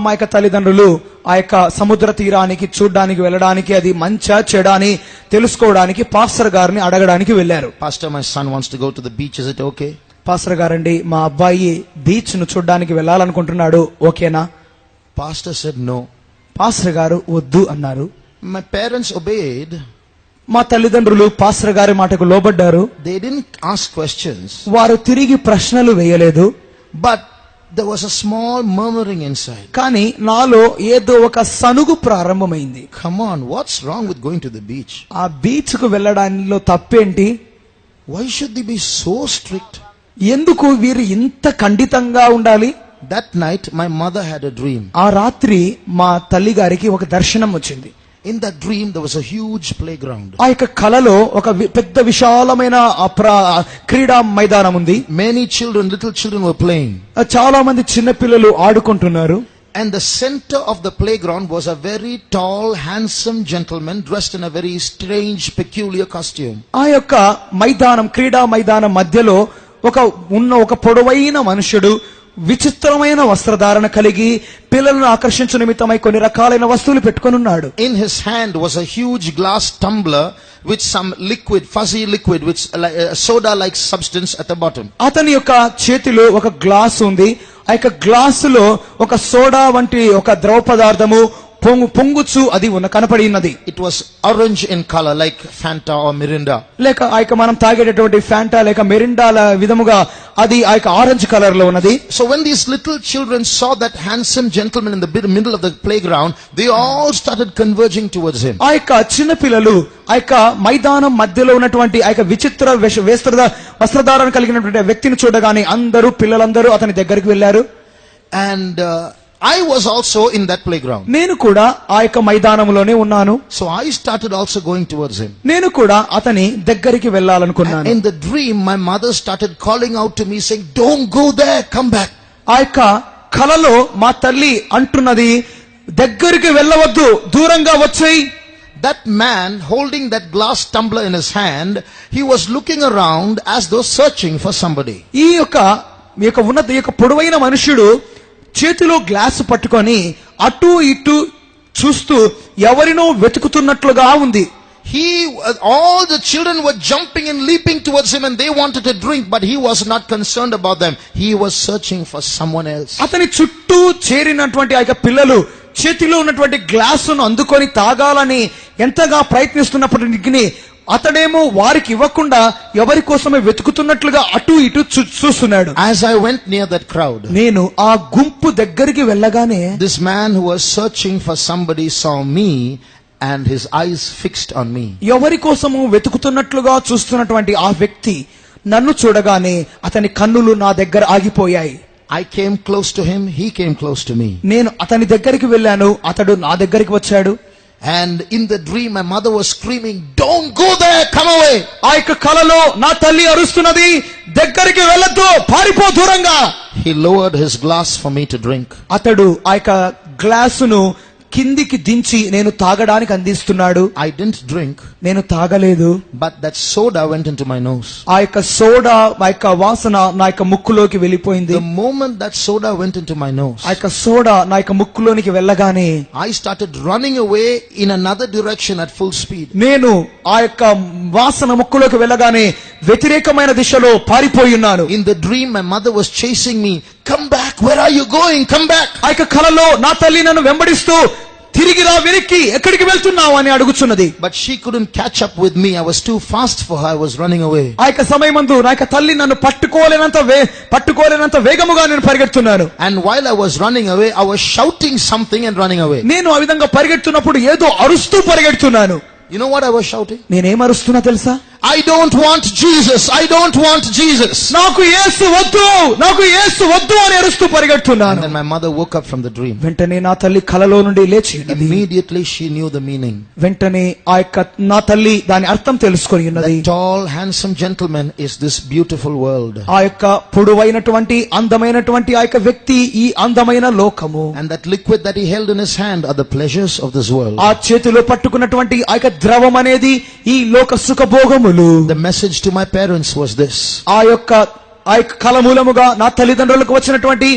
మా యొక్క తల్లిదండ్రులు ఆ యొక్క సముద్ర తీరానికి చూడ్డానికి వెళ్ళడానికి, అది మంచా చెడా అని తెలుసుకోవడానికి పాస్టర్ గారిని అడగడానికి వెళ్లారు. Pastor, my son wants to go to the beach. Is it okay? Pastor గారండి, మా అబ్బాయి బీచ్ ను చూడ్డానికి వెళ్ళాలనుకుంటున్నాడు, ఓకేనా? Pastor said no. పాస్టర్ గారు వద్దు అన్నారు. My parents obeyed. మా తల్లిదండ్రులు పాస్టర్ గారి మాటకు లోబడ్డారు. They didn't ask questions. వారు తిరిగి ప్రశ్నలు వేయలేదు. But there was a small murmuring inside. కానీ నాలో ఏదో ఒక సనుగు ప్రారంభమైంది. Come on, what's wrong with going to the beach? ఆ బీచ్ కు వెళ్ళడానిలో తప్పేంటి? Why should they be so strict? ఎందుకు వీరు ఇంత ఖండితంగా ఉండాలి? That night, my mother had a dream. ఆ రాత్రి మా తల్లి గారికి ఒక దర్శనం వచ్చింది. In that dream, there was a huge playground. ఆ యొక్క కలలో ఒక పెద్ద విశాలమైన క్రీడా మైదానం ఉంది. Many children, little children were playing. చాలా మంది చిన్న పిల్లలు ఆడుకుంటున్నారు. And the center of the playground was a very tall, handsome gentleman dressed in a very strange, peculiar costume. ఆ యొక్క మైదానం, క్రీడా మైదానం మధ్యలో ఒక పొడవైన మనుషుడు విచిత్రమైన వస్త్రధారణ కలిగి పిల్లలను ఆకర్షించు నిమిత్తమై కొన్ని రకాలైన వస్తువులు పెట్టుకొని ఉన్నాడు. In his hand was a huge glass tumbler with some liquid, fuzzy liquid, which soda-like substance at the bottom. అతని యొక్క చేతిలో ఒక గ్లాస్ ఉంది. ఆ యొక్క గ్లాసులో ఒక సోడా వంటి ఒక ద్రవ పదార్థము పొంగుచు అది కనపడినది. It was orange in color, like Fanta or Mirinda. లేక ఆ యొక్క మనం తాగేటటువంటి ఫ్యాంటా లేక మిరిండాల విధముగా అది ఆ యొక్క ఆరెంజ్ కలర్ లో ఉన్నది. So when these little children saw that handsome gentleman in the middle of the playground, they all started converging towards him. ఆ యొక్క చిన్న పిల్లలు ఆ యొక్క మైదానం మధ్యలో ఉన్నటువంటి ఆ యొక్క విచిత్ర వస్త్రధారణ కలిగినటువంటి వ్యక్తిని చూడగానే పిల్లలందరూ అతని దగ్గరికి వెళ్లారు. And I was also in that playground. నేను కూడా ఆ యొక్క మైదానంలోనే ఉన్నాను. So I started also going towards him. నేను కూడా అతని దగ్గరికి వెళ్ళాలనుకున్నాను. In the dream, my mother started calling out to me saying, "Don't go there, come back." ఆ యొక్క కలలో మా తల్లి అంటున్నది, దగ్గరికి వెళ్ళవద్దు, దూరంగా వచ్చేయ్. That man holding that glass tumbler in his hand, he was looking around as though searching for somebody. ఈ యొక్క పొడవైన మనుష్యుడు చేతిలో గ్లాసు పట్టుకొని అటు ఇటు చూస్తూ ఎవరినో వెతుకుతున్నట్లుగా ఉంది. All the children were jumping and leaping towards him and they wanted to drink, but he was not concerned about them. He was searching for someone else. అతని చుట్టూ చేరినటువంటి ఆ యొక్క పిల్లలు చేతిలో ఉన్నటువంటి గ్లాసును అందుకొని తాగాలని ఎంతగా ప్రయత్నిస్తున్నప్పటికీ అతడేమో వారికి ఇవ్వకుండా ఎవరి కోసమే వెతుకుతున్నట్లుగా అటు ఇటు చూస్తున్నాడు. As I went near that crowd, నేను ఆ గుంపు దగ్గరికి వెళ్ళగానే this man who was searching for somebody saw me and his eyes fixed on me. ఎవరి కోసము వెతుకుతున్నట్లుగా చూస్తున్నటువంటి ఆ వ్యక్తి నన్ను చూడగానే అతని కన్నులు నా దగ్గర ఆగిపోయాయి. I came close to him, he came close to me. నేను అతని దగ్గరికి వెళ్ళాను, అతడు నా దగ్గరికి వచ్చాడు. And in the dream, my mother was screaming, "Don't go there, come away." ఆ యొక్క కలలో నా తల్లి అరుస్తున్నది, దగ్గరికి వెళ్ళొద్దు, పారిపో దూరంగా. He lowered his glass for me to drink. అతడు ఆ యొక్క గ్లాసును కిందికి దించి నేను తాగడానికి అందిస్తున్నాడు. I didn't drink, నేను తాగలేదు. but that soda went into my nose. ఆ యొక్క సోడా ఆ యొక్క వాసన నా యొక్క ముక్కులోకి వెళ్ళిపోయింది. The moment that soda went into my nose, ఆ యొక్క సోడా నా యొక్క ముక్కులోనికి వెళ్ళగానే I started running away in another direction at full speed. నేను ఆ యొక్క వాసన ముక్కులోకి వెళ్ళగానే వ్యతిరేకమైన దిశలో పారిపోయి ఉన్నాను. In the dream, my mother was chasing me. "Come back, where are you going? Come back." ఆ యొక్క కలలో నా తల్లి నన్ను వెంబడిస్తూ తిరిగి రా, వెనక్కి ఎక్కడికి వెళ్తున్నావు అని అడుగుచున్నది. But she couldn't catch up with me. I was too fast for her. I was running away. ఆ యొక్క సమయమందు నా యొక్క తల్లి నన్ను పట్టుకోలేనంత వేగముగా నేను పరిగెడుతున్నాను. And while I was running away, I was shouting something and running away. నేను ఆ విధంగా పరిగెడుతున్నప్పుడు ఏదో అరుస్తూ పరిగెడుతున్నాను. You know what I was shouting? నేనేం అరుస్తున్నా తెలుసా? I don't want Jesus. I don't want Jesus. నాకు యేసు వద్దు అని అరుస్తూ పరిగెడుతున్నాను. And then my mother woke up from the dream. వెంటనే నా తల్లి కలలో నుండి లేచి Immediately she knew the meaning. వెంటనే ఆ యొక్క నా తల్లి దాని అర్థం తెలుసుకొని ఉన్నది. The tall, handsome gentleman is this beautiful world. ఆ యొక్క పొడవైనటువంటి అందమైనటువంటి ఆ యొక్క వ్యక్తి ఈ అందమైన లోకము. And that liquid that he held in his hand are the pleasures of this world. ఆ చేతిలో పట్టుకున్నటువంటి ఆ యొక్క ద్రవం అనేది ఈ లోక సుఖభోగములు. The message to my parents was this. ఆ యొక్క ఆ యొక్క కల మూలముగా నా తల్లిదండ్రులకు వచ్చినటువంటి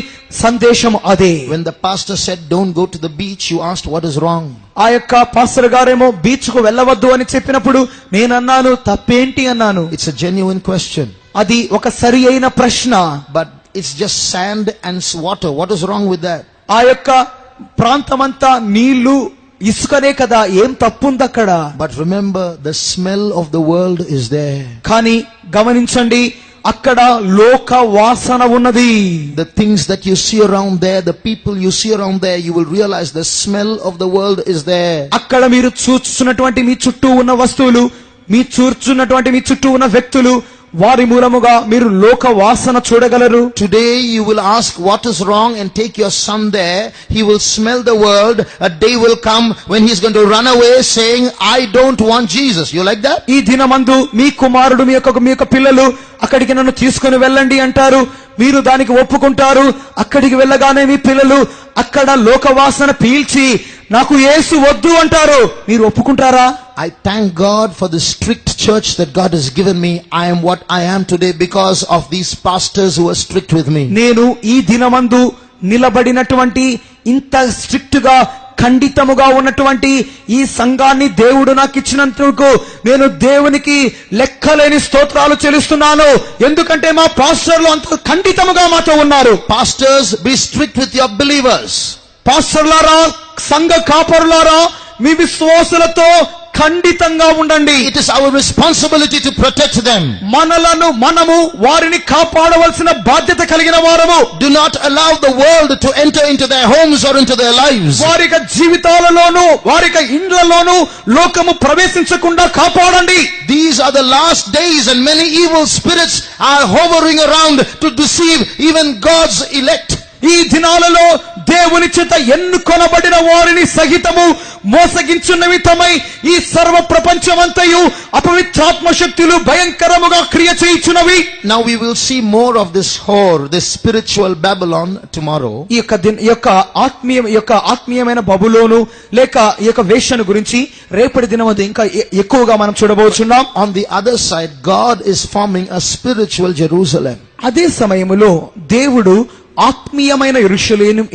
సందేశం అదే. When the pastor said, "Don't go to the beach," you asked, "What is wrong?" ఆ యొక్క పాస్టర్ గారేమో బీచ్ కు వెళ్ళవద్దు అని చెప్పినప్పుడు నేనన్నాను, తప్పేంటి అన్నాను. It's a genuine question. అది ఒక సరి అయిన ప్రశ్న. But it's just sand and water. What is wrong with that? ఆ యొక్క ప్రాంతమంతా నీళ్లు ఇసుకనే కదా, ఏం తప్పుంది అక్కడ? But remember, the smell of the world is there. కానీ గమనించండి, అక్కడ లోక వాసన ఉన్నది. The things that you see around there, the people you see around there, you will realize the smell of the world is there. అక్కడ మీరు చూస్తున్నటువంటి మీ చుట్టూ ఉన్న వస్తువులు, మీ చుట్టూ ఉన్న వ్యక్తులు, వారి మూలముగా మీరు లోక వాసన చూడగలరు. Today you will ask what is wrong and take your son there. He will smell the world. A day will come when he's going to run away saying, "I don't want Jesus." You like that? ఈ దినమందు మీ కుమారుడు మీ యొక్క పిల్లలు అక్కడికి నన్ను తీసుకుని వెళ్ళండి అంటారు. మీరు దానికి ఒప్పుకుంటారు. అక్కడికి వెళ్ళగానే మీ పిల్లలు అక్కడ లోకవాసన పీల్చి నాకు యేసు వద్దు అంటారు. మీరు ఒప్పుకుంటారా? I thank God for the strict church that God has given me. I am what I am today because of these pastors who are strict with me. నేను ఈ దినమందు నిలబడినటువంటి ఇంత స్ట్రిక్ట్ గా ఖండితముగా ఉన్నటువంటి ఈ సంఘాన్ని దేవుడు నాకు ఇచ్చినందుకు నేను దేవునికి లెక్కలేని స్తోత్రాలు చెల్లిస్తున్నాను. ఎందుకంటే మా పాస్టర్లు అంత ఖండితముగా మాతో ఉన్నారు. Pastors, be strict with your believers. పాస్టర్లారా, సంఘ కాపరులారా, మీ విశ్వాసులతో ఖండితంగా ఉండండి. It is our responsibility to protect them. మనము వారిని కాపాడవలసిన బాధ్యత కలిగిన వారము. Do not allow the world to enter into their homes or into their lives. వారి జీవితాలలోను వారి ఇండ్లలోను లోకము ప్రవేశించకుండా కాపాడండి. These are the last days and many evil spirits are hovering around to deceive even God's elect. ఈ దినాలలో దేవుని చేత ఎన్నుకొనబడిన వారిని సహితము మోసగించు నిమిత్తమై ఈ సర్వ ప్రపంచమంతయు అపవిత్రాత్మ శక్తులు భయంకరముగా క్రియ చేయుచున్నవి. Now we will see more of this whore, this spiritual Babylon tomorrow. ఈ యొక్క ఆత్మీయమైన బబులోను లేక ఈ యొక్క వేశ్యను గురించి రేపటి దినమందు ఇంకా ఎక్కువగా మనం చూడబోతున్నాం. On the other side, God is forming a spiritual Jerusalem. అదే సమయములో దేవుడు ఆత్మీయమైన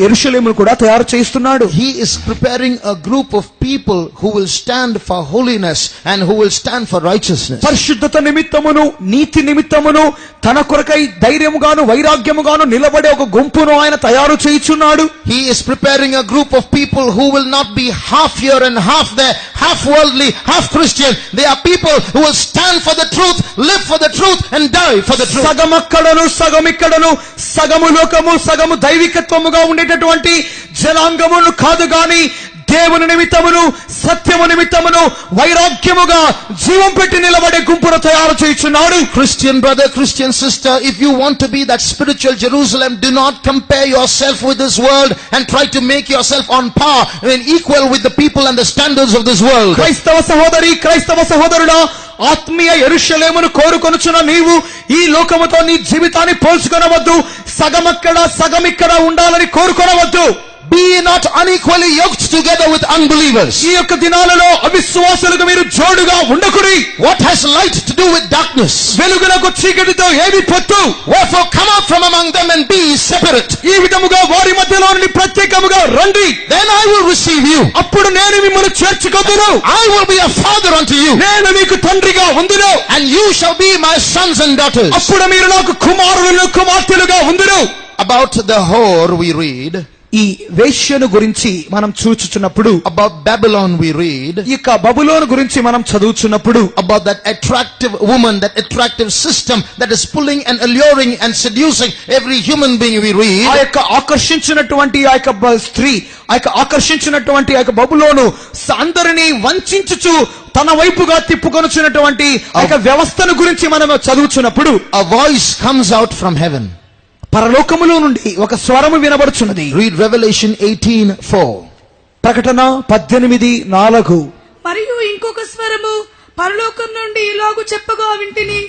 యెరూషలేమును కూడా తయారు చేస్తున్నాడు. He is preparing a group of people who will stand for holiness and who will stand for righteousness. పరిశుద్ధత నిమిత్తమును నీతి నిమిత్తమును తన కొరకై ధైర్యముగాను వైరాగ్యముగాను నిలబడే ఒక గుంపును ఆయన తయారు చేయుచున్నాడు. He is preparing a group of people who will not be half here and half there, half worldly, half Christian. They are people who will stand for the truth, live for the truth and die for the truth. సగమక్కడను సగమిక్కడను సగము లోకము సగము దైవికత్వముగా ఉండేటటువంటి జనాంగమును కాదు గాని దేవుని నిమిత్తమును సత్యము నిమిత్తమును వైరాగ్యముగా జీవం పెట్టి నిలబడే గుంపును తయారు చేయుచున్నాడు. Christian brother, Christian sister, if you want to be that spiritual Jerusalem, do not compare yourself with this world and try to make yourself on par and equal with the people and the standards of this world. క్రైస్తవ సహోదరి, క్రైస్తవ సహోదరుడా, ఆత్మీయ యెరూషలేమును కోరుకొనుచున్న నీవు ఈ లోకముతో నీ జీవితాన్ని పోల్చుకొనవద్దు. సగమక్కడ సగమిక్కడ ఉండాలని కోరుకొనవద్దు. Be not unequally yoked together with unbelievers. ఈ యొక్క దినాలలో అవిశ్వాసులకు మీరు జోడుగా ఉండకుడి. What has light to do with darkness? వెలుగునకు చీకటితో ఏది పొత్తు? Wherefore come out from among them and be separate. ఈ విధముగా వారి మధ్యలో నుండి ప్రత్యేకముగా రండి. Then I will receive you. అప్పుడు నేను మిమ్మల్ని చేర్చుకొందును. I will be a father unto you. నేను మీకు తండ్రిగా ఉందును. And you shall be my sons and daughters. అప్పుడు మీరు నాకు కుమారులను కుమార్తెలుగా ఉందును. About the whore we read. ఈ వేశ్యను గురించి మనం చూచుచున్నప్పుడు, about Babylon we read, ఈ యొక్క బబులోను గురించి మనం చదువుచున్నప్పుడు, about that attractive woman, that attractive system that is pulling and alluring and seducing every human being we read. ఆ యొక్క ఆకర్షించినటువంటి ఆ యొక్క స్త్రీ, ఆ యొక్క ఆకర్షించినటువంటి ఆ యొక్క బబులోను అందరినీ వంచించుచు తన వైపుగా తిప్పుకొనుచున్నటువంటి ఆ యొక్క వ్యవస్థను గురించి మనం చదువుచున్నప్పుడు, a voice comes out from heaven. పరలోకములో నుండి ఒక స్వరము వినబడుచున్నది. Read Revelation 18:4. ప్రకటన 18:4. మరియు ఇంకొక స్వరము పరలోకం నుండి ఇలాగు చెప్పగా వింటిని,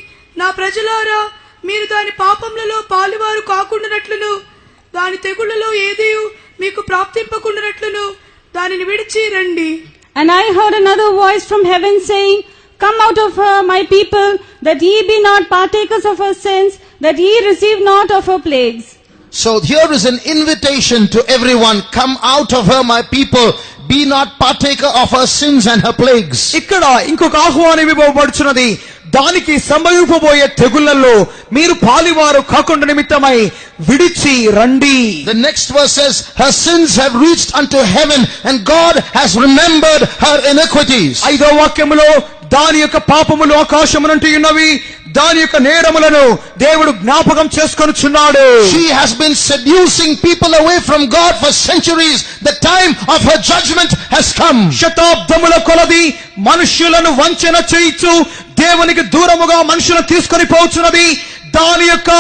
నా ప్రజలారా, మీరు దాని పాపములలో పాలువారు కాకుండానట్లును దాని తెగుళ్లలో ఏదియు మీకు ప్రాప్తింపకుండానట్లును దానిని విడిచి రండి. And I heard another voice from heaven saying, Come out of her, my people, that ye be not partakers of her sins, that ye receive not of her plagues. So here is an invitation to everyone. Come out of her, my people. Be not partaker of her sins and her plagues. ఇక్కడ ఇంకొక ఆహ్వానం ఇవ్వబడుచున్నది. దానికి సంభవింపబోయే తెగుళ్లలో మీరు పాలివారు కాకుండా నిమిత్తమై విడిచి రండి. The next verse says, her sins have reached unto heaven and God has remembered her iniquities. 5వ వాక్యములో దాని యొక్క పాపములు ఆకాశమునంటి ఉన్నవి, దాని యొక్క నేరములను దేవుడు జ్ఞాపకం చేసుకొనుచున్నాడు. She has been seducing people away from God for centuries. The time of her judgment has come. శతాబ్దముల కొలది మనుష్యులను వంచన చేయించు దేవునికి దూరముగా మనుషులను తీసుకొని పోచున్నది. దాని యొక్క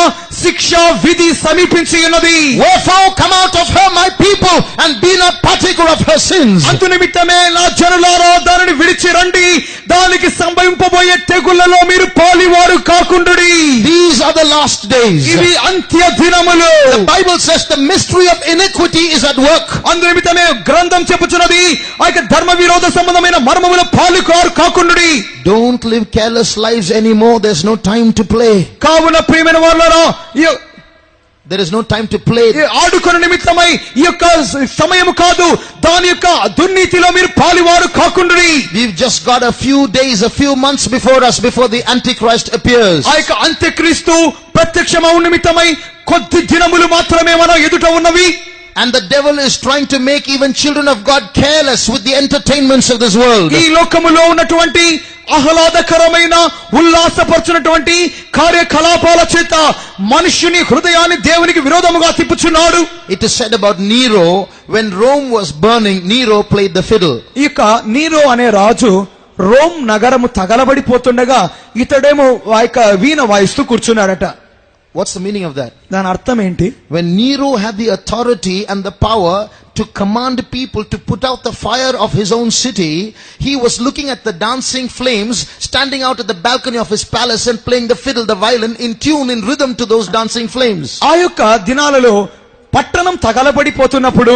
శిక్ష విధి సమీపించి ఉన్నది. Wherefore come out of her, my people, and be not partaker of her sins. అందు నిమిత్తమే నా జనులారా దానిని విడిచి రండి, దానికి సంభవింపబోయే తెగుళ్లలో మీరు పాలివారు కాకుండుడి. These are the last days. ఇవి అంత్య దినములు. The Bible says the mystery of iniquity is at work. అందు నిమిత్తమే గ్రంథం చెప్పుచున్నది, ఆ యొక్క ధర్మ విరోధ సంబంధమైన మర్మముల పాలుకారు కాకుండుడి. Don't live careless lives anymore. There's no time to play. కావున ప్రియమైన వారులారా, There is no time to play. ఆడుకున్న నిమిత్తమై ఈ యొక్క సమయం కాదు, దాని యొక్క దుర్నీతిలో మీరు పాలివారు కాకుండుడి. We've just got a few days, a few months before us before the Antichrist appears. ఆ యొక్క అంత్యక్రీస్తు ప్రత్యక్షమవు నిమిత్తమై కొద్ది దినములు మాత్రమే మన ఎదుట ఉన్నవి. And the devil is trying to make even children of God careless with the entertainments of this world. ఈ లోకములో ఉన్నటువంటి ఆహ్లాదకరమైన ఉల్లాసపరచునటువంటి కార్యకలాపాల చేత మనుష్యుని హృదయాన్ని దేవునికి విరోధముగా తిప్పుచున్నాడు. It is said about Nero, when Rome was burning, Nero played the fiddle. ఈ యొక్క నీరో అనే రాజు రోమ్ నగరము తగలబడిపోతుండగా ఇతడేమో ఆ యొక్క వీణ వాయిస్తూ కూర్చున్నాడట. What's the meaning of that? దాని అర్థం ఏంటి? When Nero had the authority and the power to command people to put out the fire of his own city, he was looking at the dancing flames standing out at the balcony of his palace and playing the fiddle, the violin, in tune, in rhythm to those dancing flames. ఆ యొక్క దినాలలో పట్టణం తగలబడిపోతున్నప్పుడు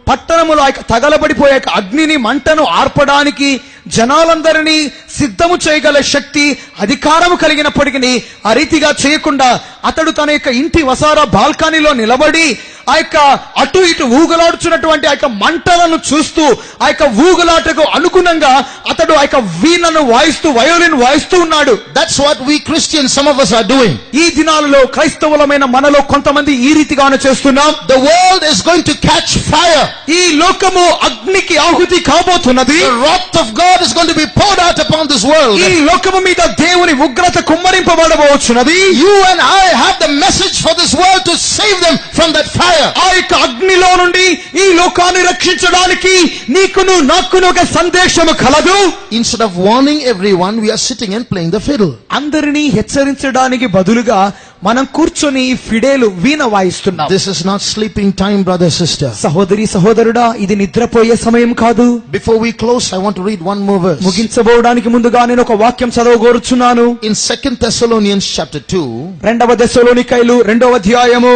పట్టణములో తగలబడిపోయే అగ్నిని మంటను ఆర్పడానికి జనాలందరినీ సిద్ధము చేయగల శక్తి అధికారము కలిగినప్పటికీ ఆ రీతిగా చేయకుండా అతడు తన యొక్క ఇంటి వసారా బాల్కనీలో నిలబడి ఆ యొక్క అటు ఇటు ఊగలాడుచున్నటువంటి ఆ యొక్క మంటలను చూస్తూ ఆ యొక్క ఊగలాటకు అనుగుణంగా అతడు ఆ యొక్క వీణను వాయిస్తూ వయోలిన్ వాయిస్తూ ఉన్నాడు. That's what we Christians, some of us are doing. ఈ దినాలలో క్రైస్తవులమైన మనలో కొంతమంది ఈ రీతిగానే చేస్తున్నాం. The world is going to catch fire. ఈ లోకము అగ్నికి ఆహుతి కాబోతున్నది. The wrath of God is going to be poured out upon this world. ఈ లోకము మీద దేవుని ఉగ్రత కుమ్మరింపబడబోచున్నది. You and I have the message for this world to save them from that fire. ఆ యొక్క అగ్నిలో నుండి ఈ లోకాన్ని రక్షించడానికి నీకును నాకును ఒక సందేశము కలదు. Instead of warning everyone, we are sitting and playing the fiddle. అందరినీ హెచ్చరించడానికి బదులుగా మనం కూర్చొని ఫిడేలు వీణ వాయిస్తున్నాం. This is not sleeping time, brother, sister. సహోదరి సహోదరుడా, ఇది నిద్రపోయే సమయం కాదు. Before we close, I want to read one more verse. ముగించబోవడానికి ముందుగా నేను ఒక వాక్యం చదవగోరుచున్నాను. In 2 Thessalonians chapter 2, 2వ దెస్సలోనికైలు 2వ అధ్యాయము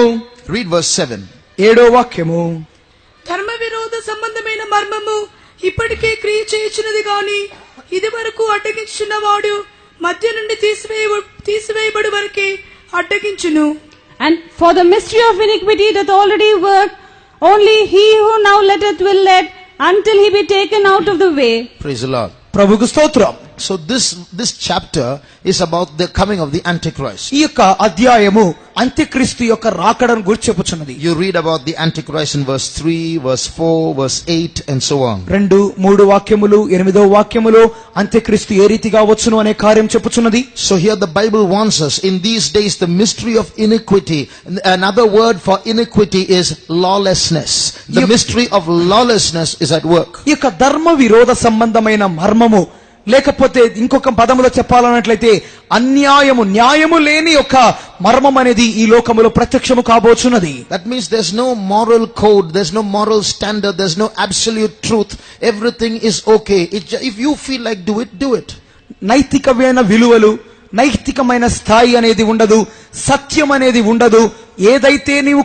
read verse 7. 7వ వాక్యము. ధర్మ విరోధ సంబంధమైన మర్మము ఇప్పటికే క్రియ చేయుచున్నది గాని ఇది వరకు అడ్డగించున్నవాడు మధ్య నుండి తీసివేయబడు వరకే అడ్డగించును. And for the mystery of iniquity doth already work, only he who now letteth will let, until he be taken out of the way. Praise the Lord. ప్రభుకు స్తోత్రం. So this chapter is about the coming of the Antichrist. ఈ యొక్క అధ్యాయము అంత్యక్రీస్తు యొక్క రాకడను గురించి చెప్పుచున్నది. You read about the Antichrist in verse 3, verse 4, verse 8 and so on. 2, 3 వాక్యములు 8వ వాక్యములో అంత్యక్రీస్తు ఏ రీతిగా వచ్చును అనే కార్యం చెప్పుచున్నది. So here the Bible warns us, in these days the mystery of iniquity, another word for iniquity is lawlessness. The mystery of lawlessness is at work. ఈ యొక్క ధర్మ విరోధ సంబంధమైన మర్మము, లేకపోతే ఇంకొక పదములో చెప్పాలన్నట్లయితే అన్యాయము, న్యాయము లేని యొక్క మర్మం అనేది ఈ లోకములో ప్రత్యక్షము కాబోచున్నది. That means there's no moral code, there's no moral standard, there's no absolute truth. Everything is okay. If you feel like do it. నైతికమైన విలువలు, నైతికమైన స్థాయి అనేది ఉండదు, సత్యం అనేది ఉండదు. ఏదైతే నీవు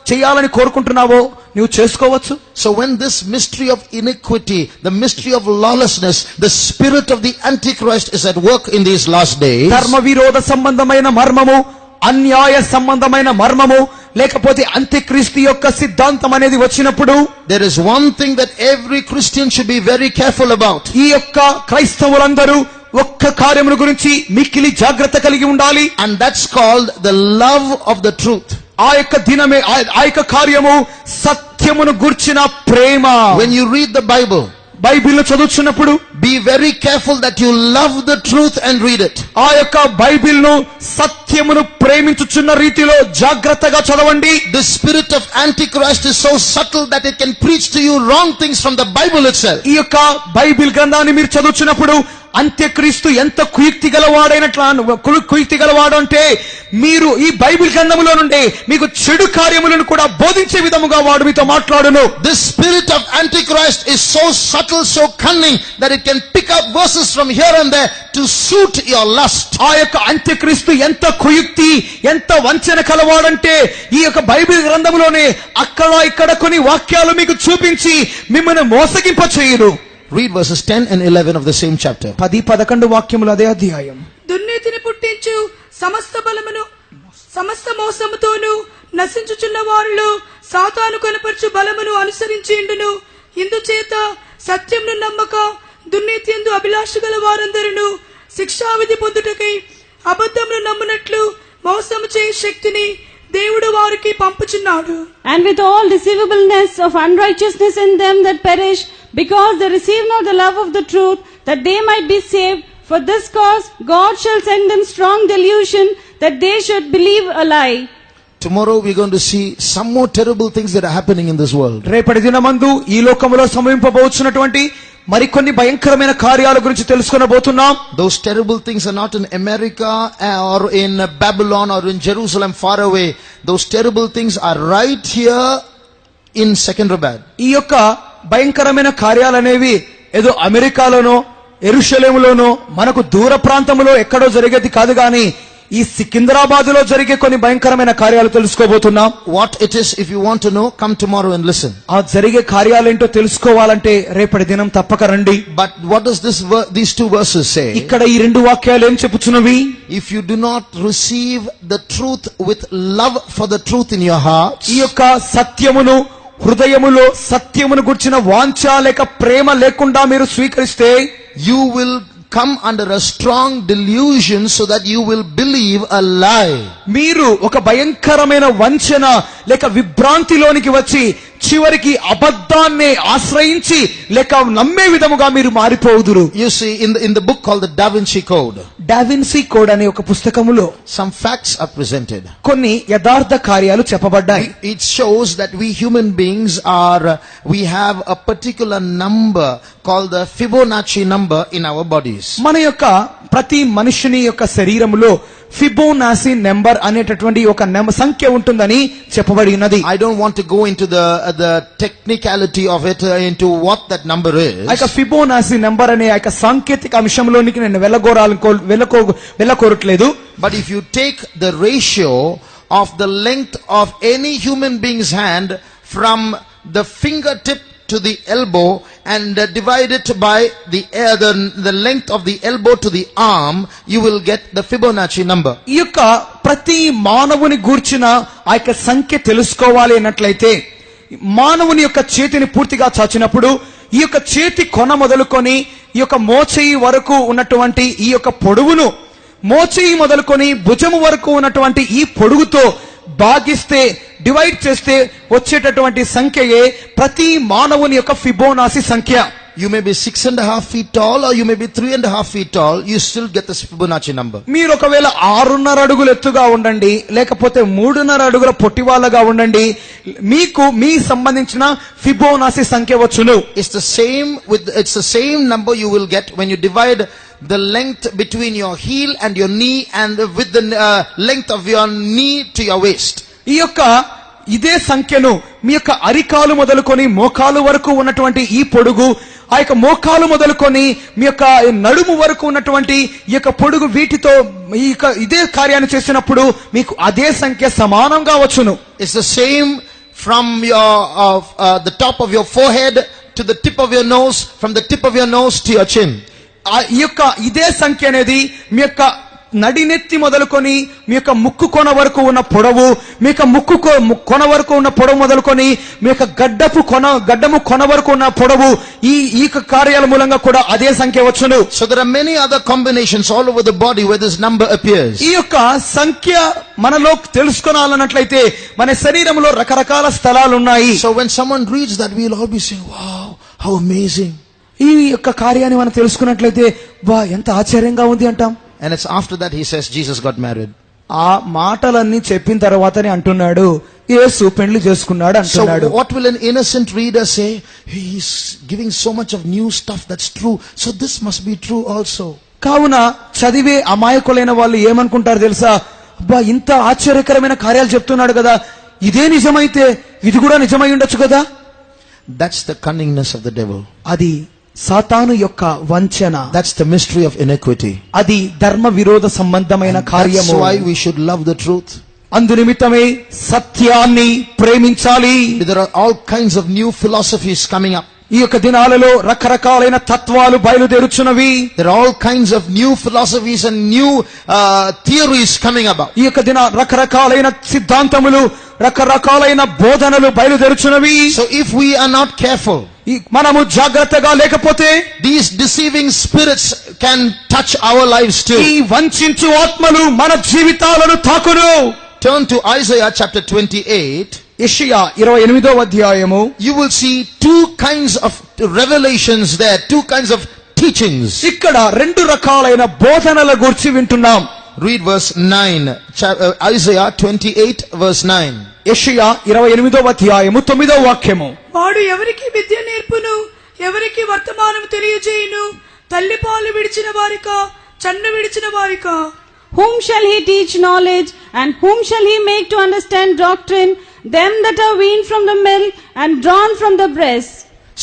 చేయాలని కోరుకుంటున్నావో నీవు చేసుకోవచ్చు. So when this mystery of iniquity, the mystery of lawlessness, the spirit of the Antichrist is at work in these last days, ధర్మ విరోధ సంబంధమైన మర్మము, అన్యాయ సంబంధమైన మర్మము, లేకపోతే అంత్యక్రీస్తు యొక్క సిద్ధాంతం అనేది వచ్చినప్పుడు, there is one thing that every Christian should be very careful about. ఈ యొక్క క్రైస్తవులందరూ ఒక్క కార్యముల గురించి మిక్కిలి జాగ్రత్త కలిగి ఉండాలి. And that's called the love of the truth. ఆ యొక్క దినమే ఆ యొక్క కార్యము సత్యమును గూర్చిన ప్రేమ. When you read the Bible, Bible చదువుతున్నప్పుడు be very careful that you love the truth and read it. ఆ యొక్క బైబిల్ ను సత్యమును ప్రేమించుచున్న రీతిలో జాగ్రత్తగా చదవండి. The spirit of Antichrist is so subtle that it can preach to you wrong things from the Bible itself. ఈ యొక్క Bible గ్రంథాన్ని మీరు చదువుతున్నప్పుడు అంత్యక్రీస్తు ఎంత కుయుక్తి గలవాడు అంటే మీరు ఈ బైబిల్ గ్రంథములో నుండి మీకు చెడు కార్యములను కూడా బోధించే విధముగా వాడు మీతో మాట్లాడును. This spirit of Antichrist is so subtle, so cunning that it can pick up verses from here and there to suit your lust. ఆ యొక్క అంత్యక్రీస్తు ఎంత కుయుక్తి, ఎంత వంచన కలవాడంటే ఈ యొక్క బైబిల్ గ్రంథములోనే అక్కడ ఇక్కడ కొన్ని వాక్యాలు మీకు చూపించి మిమ్మల్ని మోసగింప చేయును. Read verses 10 and 11 of the same chapter. 10-11 వాక్యములు అదే అధ్యాయం. దుర్నీతిని పుట్టించు సమస్త బలమును సమస్త మోసముతోను నశించుచున్న వారిలో సాతాను కనపరచు బలమును అనుసరించిండును. ఇందుచేత సత్యమును నమ్మక దుర్నీతి యందు అభిలాష గల వారందరూ శిక్షావిధి పొందుటకై అబద్ధమును నమ్మునట్లు మోసము చేయ శక్తిని దేవుడు వారికి పంపుచున్నాడు. And with all deceivableness of unrighteousness in them that perish, because they receive not the love of the truth, that they might be saved. For this cause God shall send them strong delusion, that they should believe a lie. Tomorrow we're going to see some more terrible things that are happening in this world. రేపటి దినమందు ఈ లోకములో సంభవింపబోచున్నటువంటి మరికొన్ని భయంకరమైన కార్యాల గురించి తెలుసుకొనబోతున్నాం. Those terrible things are not in America or in Babylon or in Jerusalem far away. Those terrible things are right here in Secunderabad. ఈ యొక్క భయంకరమైన కార్యాలనేవి ఏదో అమెరికాలోనో యెరూషలేములోనో మనకు దూర ప్రాంతంలో ఎక్కడో జరిగేది కాదు, గాని ఈ సికింద్రాబాద్ లో జరిగే కొన్ని భయంకరమైన కార్యాలు తెలుసుకోబోతున్నాం. What it is, if you want to know, come tomorrow and listen. ఆ జరిగే కార్యాలేంటో తెలుసుకోవాలంటే రేపటి దినం తప్పక రండి. But what does these two verses say? ఇక్కడ ఈ రెండు వాక్యాలు ఏం చెప్పుచున్నవి? If you do not receive the truth with love for the truth in your heart, ఈ యొక్క సత్యమును హృదయములో సత్యమును గుర్చిన వాంఛ లేక ప్రేమ లేకుండా మీరు స్వీకరిస్తే, you will come under a strong delusion so that you will believe a lie. మీరు ఒక భయంకరమైన వంచన లేక విభ్రాంతిలోనికి వచ్చి చివరికి అబద్ధాన్ని ఆశ్రయించి లేక నమ్మే విధముగా మీరు మారిపోవుదురు. You see, in the book called the Da Vinci Code, డా విన్సీ కోడ్ అనే ఒక పుస్తకములో some facts are presented. కొన్ని యథార్థ కార్యాలు చెప్పబడ్డాయి. It shows that we human beings we have a particular number called the Fibonacci number in our bodies. మన యొక్క ప్రతి మనుషుని యొక్క శరీరములో ఫిబోనాసి నెంబర్ అనేటటువంటి ఒక సంఖ్య ఉంటుందని చెప్పబడి ఉన్నది. I don't want to go into the technicality of it, into what that number is. ఆ యొక్క ఫిబోనాసి నెంబర్ అనే ఆ యొక్క సాంకేతిక అంశంలోనికి నేను వెళ్ళకోరట్లేదు. But if you take the ratio of the length of any human being's hand from the fingertip to the elbow and divide it by the length of the elbow to the arm, you will get the Fibonacci number. ఈ యొక్క ప్రతి మానవుని గూర్చిన ఆ యొక్క సంఖ్య తెలుసుకోవాలి అన్నట్లయితే, మానవుని యొక్క చేతిని పూర్తిగా చాచినప్పుడు ఈ యొక్క చేతి కొన మొదలుకొని ఈ యొక్క మోచేయి వరకు ఉన్నటువంటి ఈ యొక్క పొడవును, మోచేయి మొదలుకొని భుజము వరకు ఉన్నటువంటి ఈ పొడుగుతో భాగిస్తే, డివైడ్ చేస్తే వచ్చేటటువంటి సంఖ్యయే ప్రతి మానవుని యొక్క ఫిబోనాసి సంఖ్య. You may be 6.5 feet tall or you may be 3.5 feet tall, you still get the Fibonacci number. మీరు ఒకవేళ 6.5 అడుగులు ఎత్తుగా ఉండండి, లేకపోతే 3.5 అడుగుల పొట్టివాళ్ళగా ఉండండి, మీకు మీ సంబంధించిన ఫిబోనాసి సంఖ్య వచ్చును. It's the same number you will get when you divide the length between your heel and your knee and with the length of your knee to your waist. ఈ యొక్క ఇదే సంఖ్యను మీ యొక్క అరికాలు మొదలుకొని మోకాలు వరకు ఉన్నటువంటి ఈ పొడుగు, ఆ యొక్క మోకాలు మొదలుకొని మీ యొక్క నడుము వరకు ఉన్నటువంటి ఈ యొక్క పొడుగు వీటితో ఈ యొక్క ఇదే కార్యాన్ని చేసినప్పుడు మీకు అదే సంఖ్య సమానంగా వచ్చును. It's the same from the top of your forehead to the tip of your nose, from the tip of your nose to your chin. ఈ యొక్క ఇదే సంఖ్య అనేది మీ యొక్క నడినెత్తి మొదలుకొని మీ యొక్క ముక్కు కొన వరకు ఉన్న పొడవు, మీ యొక్క ముక్కు కొన వరకు ఉన్న పొడవు మొదలుకొని మీ యొక్క గడ్డము కొన వరకు ఉన్న పొడవు, ఈ కార్యాల మూలంగా కూడా అదే సంఖ్య వచ్చును. So there are many other combinations all over the body where this number appears. ఈ యొక్క సంఖ్య మనలో తెలుసుకోవాలన్నట్లయితే మన శరీరంలో రకరకాల స్థలాలు ఉన్నాయి. So when someone reads that, we'll all be saying, wow, how amazing. ఈ యొక్క కార్యాన్ని మనం తెలుసుకున్నట్లయితే వా ఎంత ఆశ్చర్యంగా ఉంది అంటాం. And it's after that he says Jesus got married. ఆ మాటలన్నీ చెప్పిన తర్వాతనే అంటున్నాడు యేసు పెళ్లి చేసుకున్నాడు అంటున్నాడు. So what will an innocent reader say? He's giving so much of new stuff that's true, so this must be true also. కావున చదివే అమాయకులైన వాళ్ళు ఏమనుకుంటారు తెలుసా? అబ్బా ఇంత ఆశ్చర్యకరమైన కార్యాలు చెప్తున్నాడు కదా, ఇదే నిజమైతే ఇది కూడా నిజమై ఉండొచ్చు కదా. That's the cunningness of the devil. అది సాతాను యొక్క వంచన. That's the mystery of iniquity. అది ధర్మ విరోధ సంబంధమైన కార్యము. That's why we should love the truth. అందునిమిత్తమే సత్యాన్ని ప్రేమించాలి. There are all kinds of new philosophies coming up. ఈ యొక్క దినాలలో రకరకాలైన తత్వాలు బయలుదేరుచున్నవి. There are all kinds of new philosophies and new theories coming about. ఈ యొక్క రకరకాలైన సిద్ధాంతములు, రకరకాలైన బోధనలు బయలుదేరుచున్నవి. So if we are not careful, మనము జాగ్రత్తగా లేకపోతే these deceiving spirits can touch our lives too. ఈ వంచించు ఆత్మలు మన జీవితాలను తాకును. Turn to Isaiah chapter 28. యెషయా 28వ అధ్యాయము. You will see two kinds of revelations there, two kinds of teachings. ఇక్కడ రెండు రకాలైన బోధనల గురించి వింటున్నాం. Read verse 9. Isaiah 28 verse 9. యెషయా 28వ అధ్యాయము 9వ వాక్యము. వాడు ఎవరికి విద్య నేర్పును, ఎవరికి వర్తమానం తెలియజేయును? తల్లిపాలు విడిచిన వారికా, చన్ను విడిచిన వారికా? Whom shall he teach knowledge, and whom shall he make to understand doctrine? Them that are weaned from the milk and drawn from the breast.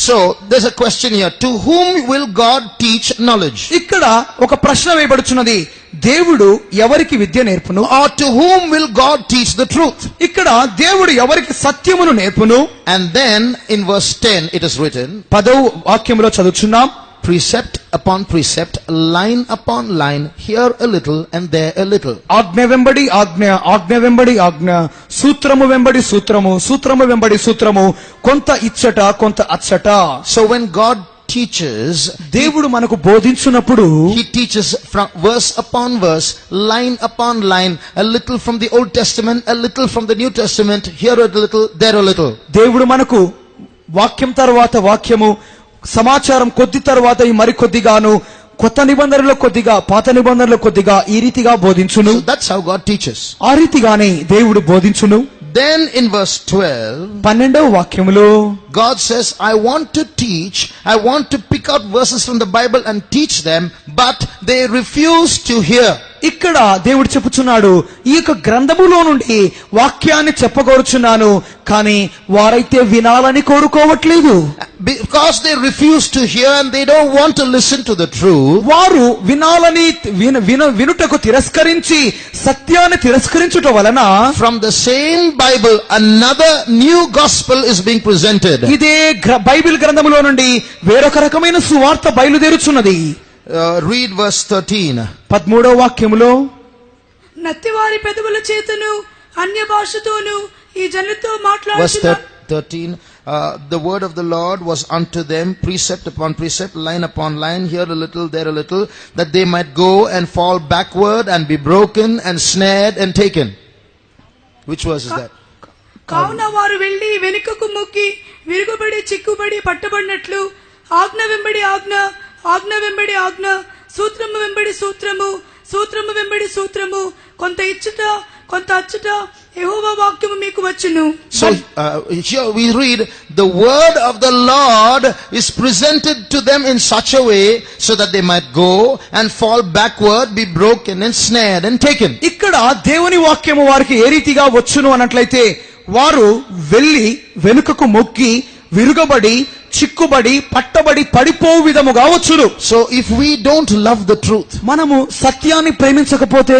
So there's a question here. To whom will God teach knowledge? ఇక్కడ ఒక ప్రశ్న వేయబడుచున్నది. దేవుడు ఎవరికి విద్య నేర్పును? Or to whom will God teach the truth? ఇక్కడ దేవుడు ఎవరికి సత్యమును నేర్పును? And then in verse 10 it is written, 10వ వాక్యంలో చదువుచున్నాం. precept upon precept, line upon line, here a little and there a little. ఆజ్ఞ వెంబడి ఆజ్ఞ, ఆజ్ఞ వెంబడి ఆజ్ఞ, సూత్రము వెంబడి సూత్రము, సూత్రము వెంబడి సూత్రము, కొంత ఇచ్చట కొంత అచ్చట. So when God teaches, దేవుడు మనకు బోధించున్నప్పుడు he teaches from verse upon verse, line upon line, a little from the Old Testament, a little from the New Testament, here a little, there a little. దేవుడు మనకు వాక్యం తర్వాత వాక్యము, సమాచారం కొద్ది తర్వాత ఈ మరి కొద్దిగాను, కొత్త నిబంధనలో కొద్దిగా, పాత నిబంధనలో కొద్దిగా, ఈ రీతిగా బోధించును. So that's how God teaches. ఆ రీతిగానే దేవుడు బోధించును. Then in verse 12, 12వ వాక్యములో God says, I want to teach, I want to pick out verses from the Bible and teach them, but they refuse to hear. ఇక్కడ దేవుడు చెప్పుచున్నాడు, ఈ యొక్క గ్రంథములో నుండి వాక్యాన్ని చెప్పగోరుచున్నాను, కానీ వారైతే వినాలని కోరుకోవట్లేదు. Because they refuse to hear and they don't want to listen to the truth. వారు వినాలని వినుటకు తిరస్కరించి సత్యాన్ని తిరస్కరించుట వలన From the same Bible, another new gospel is being presented. ఇదే బైబిల్ గ్రంథములో నుండి వేరొక రకమైన సువార్త బయలుదేరుచున్నది. Read verse 13. 13వ వాక్యములో, నత్తివారి పెదవుల చేతను అన్య భాషతోను ఈ జనులతో Verse మాట్లాడుచున్న 13. The word of the Lord was unto them, precept upon precept, line upon line, here a little, there a little, that they might go and fall backward and be broken and snared and taken. Which verse is that? కావున వారు వెళ్లి వెనుకకు మొక్కి విరుగుబడి చిక్కుబడి పట్టబడినట్లు ఆజ్ఞ వెంబడి ఆజ్ఞ, ఆజ్ఞ వెంబడి ఆజ్ఞ, సూత్రము వెంబడి సూత్రము, సూత్రము వెంబడి సూత్రము, కొంత ఇచ్చుట కొంత అచ్చుట యెహోవా వాక్యము మీకు వచ్చును. So here we read, the word of the Lord is presented to them in such a way so that they might go and fall backward, be broken and snared and taken. ఇక్కడ దేవుని వాక్యము వారికి ఏ రీతిగా వచ్చును అన్నట్లయితే, వారు వెళ్లి వెనుకకు మొక్కి విరుగబడి చిక్కుబడి పట్టబడి పడిపోవు విధముగా వచ్చును. So if we don't love the truth, మనము సత్యాన్ని ప్రేమించకపోతే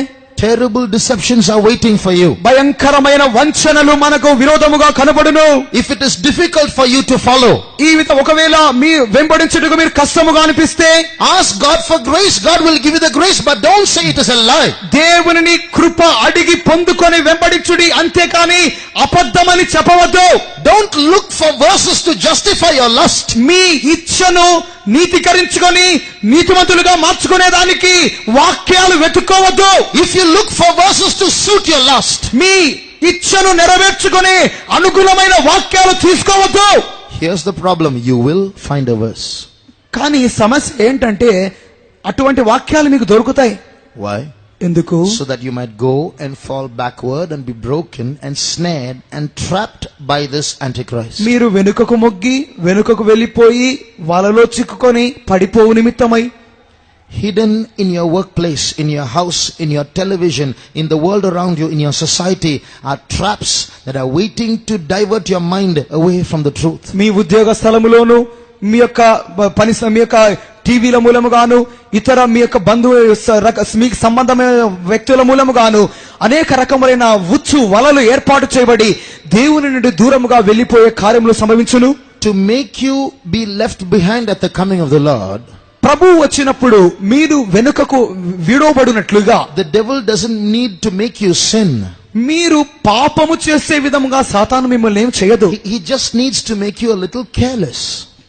terrible deceptions are waiting for you. భయంకరమైన వంచనలు మనకు విరోధముగా కనబడును. If it is difficult for you to follow, ఈ విధ ఒకవేళ మీ వెంబడించుటకు మీరు కష్టముగా అనిపిస్తే ask God for grace. God will give you the grace, but don't say it is a lie. దేవుని కృప అడిగి పొందుకొని వెంబడించుడి, అంతేకాని అబద్ధమని చెప్పవద్దు. Don't look for verses to justify your lust. మీ ఇచ్చను నీతికరించుకొని నీతిమంతులుగా మార్చుకునే దానికి వాక్యాలు వెతుక్కోవద్దు. If you look for verses to suit your lust, మీ ఇచ్చను నెరవేర్చుకొని అనుకూలమైన వాక్యాలు తీసుకోవద్దు. here's the problem. You will find a verse. కానీ సమస్య ఏంటంటే అటువంటి వాక్యాలు మీకు దొరుకుతాయి. Why? ఎందుకు? So that you might go and fall backward and be broken and snared and trapped by this Antichrist. మీరు వెనుకకు మొగ్గి వెనుకకు వెళ్లిపోయి వలలో చిక్కుకొని పడిపోవు నిమిత్తమై, Hidden in your workplace, in your house, in your television, in the world around you, in your society, are traps that are waiting to divert your mind away from the truth. మీ ఉద్యోగ స్థలములోను మీ యొక్క మీ యొక్క టీవీల మూలముగాను ఇతర మీ యొక్క మీకు సంబంధమైన వ్యక్తుల మూలముగాను అనేక రకములైన ఉచ్చు వలలు ఏర్పాటు చేయబడి దేవుని నుండి దూరముగా వెళ్లిపోయే కార్యములు సంభవించును. To make you be left behind at the coming of the Lord, ప్రభువు వచ్చినప్పుడు మీరు వెనుకకు విడవబడినట్లుగా, the devil doesn't need to make you sin. మీరు పాపము చేసే విధముగా సాతాను మిమ్మల్ని ఏం చేయదు. He just needs to make you a little careless.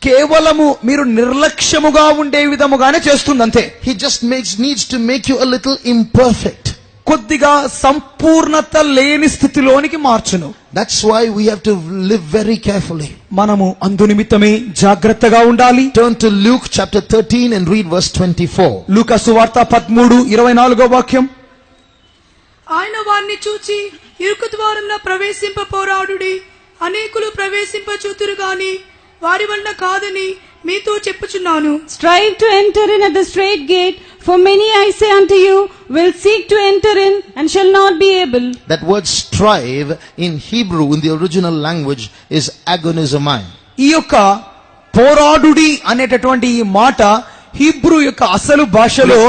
కేవలము మీరు నిర్లక్ష్యముగా ఉండే విధముగానే చేస్తుంది అంతే. He just needs to make you a little imperfect. కొద్దిగా సంపూర్ణత లేని స్థితిలోనికి మార్చును. That's why we have to live very carefully. మనము అందు నిమిత్తమే జాగ్రత్తగా ఉండాలి. Turn to Luke chapter 13 and read verse 24. లూకా సువార్త 13:24 వాక్యం. ఆయన వారిని చూచి ఇరుకు ద్వారమున ప్రవేశింప పోరాడుడి, అనేకులు ప్రవేశింప చూతురు గాని వారి వలన కాదని మీతో చెప్పుచున్నాను. Strive to enter in at the straight gate, for many, I say unto you, will seek to enter in and shall not be able. That word strive in Hebrew, in the original language, is agonizomai. ఈ యొక్క పోరాడుడి అనేటటువంటి ఈ మాట Hebrew యొక్క అసలు భాషలో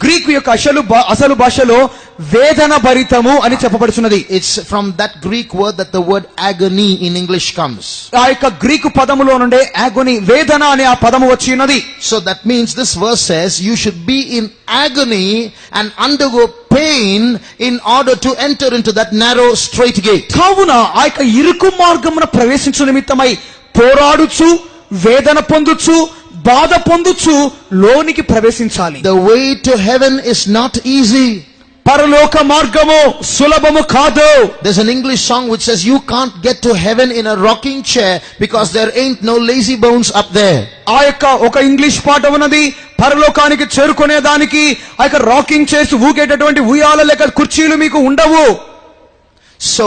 Greek యొక్క అసలు భాషలో వేదన భరితము అని చెప్పబడుచున్నది. It's from that Greek word that the word agony in English comes. ఆ యొక్క గ్రీకు పదములో నుండే agony వేదన అనే ఆ పదము వచ్చి ఉన్నది. So that means this verse says you should be in agony and undergo pain in order to enter into that narrow straight gate. కావున ఆ యొక్క ఇరుకు మార్గమున ప్రవేశించు నిమిత్తమై పోరాడుచు వేదన పొందుచు బాధ పొందుచు లోనికి ప్రవేశించాలి. The way to heaven is not easy. పరలోక మార్గము సులభము కాదు. There's an English song which says you can't get to heaven in a rocking chair because there ain't no lazy bones up there. ఆ యొక్క ఒక ఇంగ్లీష్ పాట ఉన్నది, పరలోకానికి చేరుకునే దానికి ఆ యొక్క రాకింగ్ చైర్స్ ఊగేటటువంటి ఉయ్యాల లేక కుర్చీలు మీకు ఉండవు. So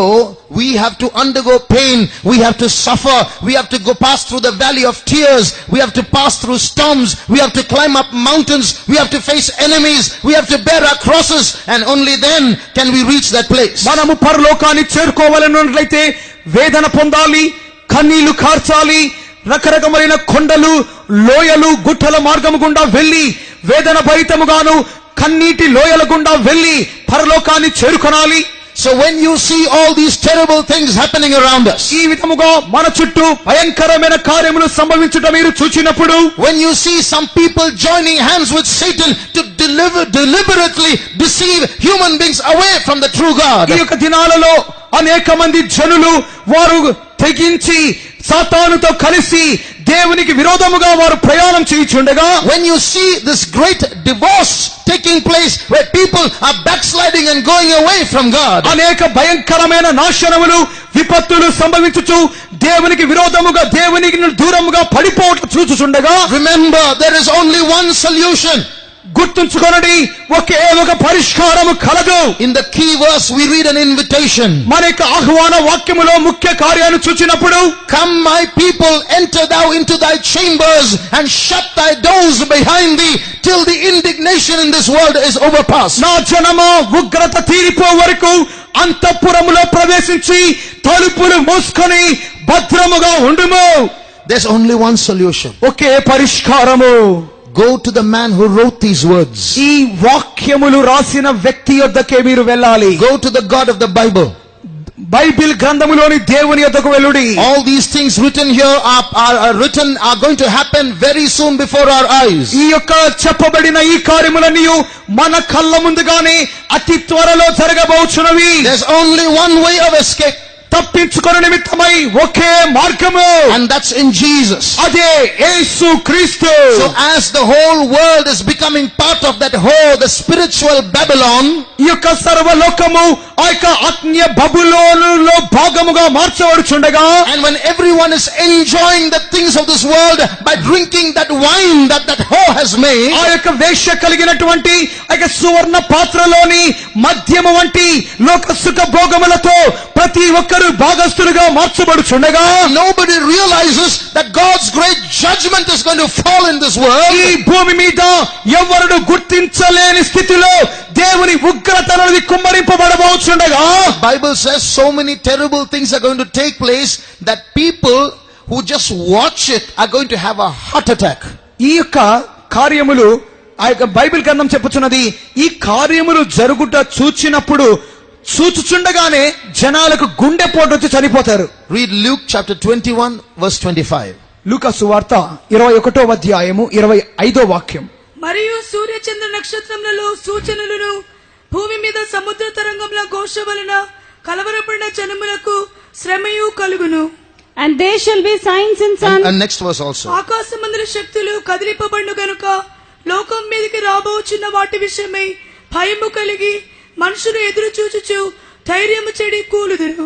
we have to undergo pain, we have to suffer, we have to go pass through the valley of tears, we have to pass through storms, we have to climb up mountains, we have to face enemies, we have to bear our crosses, and only then can we reach that place. మనము పరలోకాన్ని చేరుకోవాలన్నట్లయితే వేదన పొందాలి, కన్నీళ్లు కార్చాలి, రకరకమైన కొండలు లోయలు గుట్టల మార్గము గుండా వెళ్లి వేదన భరితముగాను కన్నీటి లోయల గుండా వెళ్లి పరలోకాన్ని చేరుకొనాలి. So when you see all these terrible things happening around us, ఈ విధముగా మన చుట్టూ భయంకరమైన కార్యములు సంభవించుట మీరు చూచినప్పుడు, when you see some people joining hands with Satan to deliberately deceive human beings away from the true God, ఈ యొక్క దినాలలో అనేక మంది జనులు వారు తెగించి సాతానుతో కలిసి దేవునికి విరోధముగా వారు ప్రయాణం చేయుచుండగా, when you see this great divorce taking place where people are backsliding and going away from God, అనేక భయంకరమైన నాశనములు విపత్తులు సంభవించుచు దేవునికి విరోధముగా దేవునికి దూరముగా పడిపోవట్లు చూచుచుండగా, remember there is only one solution. గుర్తుంచుకొనండి, ఒకే ఒక పరిష్కారము కలదు. In the key verse we read an invitation. మన యొక్క ఆహ్వాన వాక్యములో ముఖ్య కార్యాన్ని చూచినప్పుడు, come my people, enter thou into thy chambers and shut thy doors behind thee till the indignation in this world is overpassed. నా జనమా ఉగ్రత తీరిపో వరకు అంతఃపురములో ప్రవేశించి తలుపులు మూసుకొని భద్రముగా ఉండుము. There's only one solution. Okay పరిష్కారము. Go to the man who wrote these words. ఈ వాక్యములు రాసిన వ్యక్తి యొద్దకే మీరు వెళ్ళాలి. Go to the God of the Bible. Bible గ్రంథములోని దేవుని యొద్దకు వెళ్ళుడి. All these things written here are going to happen very soon before our eyes. ఈ యొక్క చెప్పబడిన ఈ కార్యములన్నీ మన కళ్ళ ముందుగానే అతి త్వరలో జరగబోచున్నవి. There's only one way of escape. తప్పించుకొన నిమిత్తమై ఒకే మార్గము, and that's in Jesus. అదే యేసు క్రీస్తు. So as the whole world is becoming part of that whole, the spiritual Babylon, ఈ యొక్క సర్వలోకము ఆ యొక్క ఆత్మీయ బబులోనులో భాగముగా మార్చబడుచుండగా, and when everyone is enjoying the things of this world by drinking that wine that whore has made, ఆ యొక్క వేశ్య కలిగినటువంటి ఆ యొక్క సువర్ణ పాత్రలోని మద్యము వంటి లోక సుఖ భోగములతో ప్రతి ఒక్కరు భాగస్థులుగా మార్చబడుచుండగా, nobody realizes that God's great judgment is going to fall in this world. ఈ భూమి మీద ఎవరు గుర్తించలేని స్థితిలో దేవుని ఉగ్రత అనేది కుమ్మరింపబడబోచుండగా, Bible says so many terrible things are going to take place that people who just watch it are going to have a heart attack. ఈ యొక్క కార్యములు ఆ యొక్క బైబిల్ గ్రంథం చెప్పుచున్నది, ఈ కార్యములు జరుగుట చూచుచుండగానే జనాలకు గుండెపోటు వచ్చి చనిపోతారు. Read Luke chapter 21 verse 25. లూకా సువార్త 21వ అధ్యాయము 25వ వాక్యం. మరియు సూర్య చంద్ర నక్షత్రములలో సూచనలను భూమి మీద సముద్ర తరంగముల ఘోష వలన కలవరపడిన జనములకు శ్రమయు కలుగును. And there shall be signs in sun. And next verse also. ఆకాశమందరి శక్తులు కదిలిపబడును గనుక లోకం మీదకి రాబోచున్న వాటి విషయమై భయము కలిగి మనుషులు ఎదురు చూచుచు ధైర్యము చెడి కూలుదురు.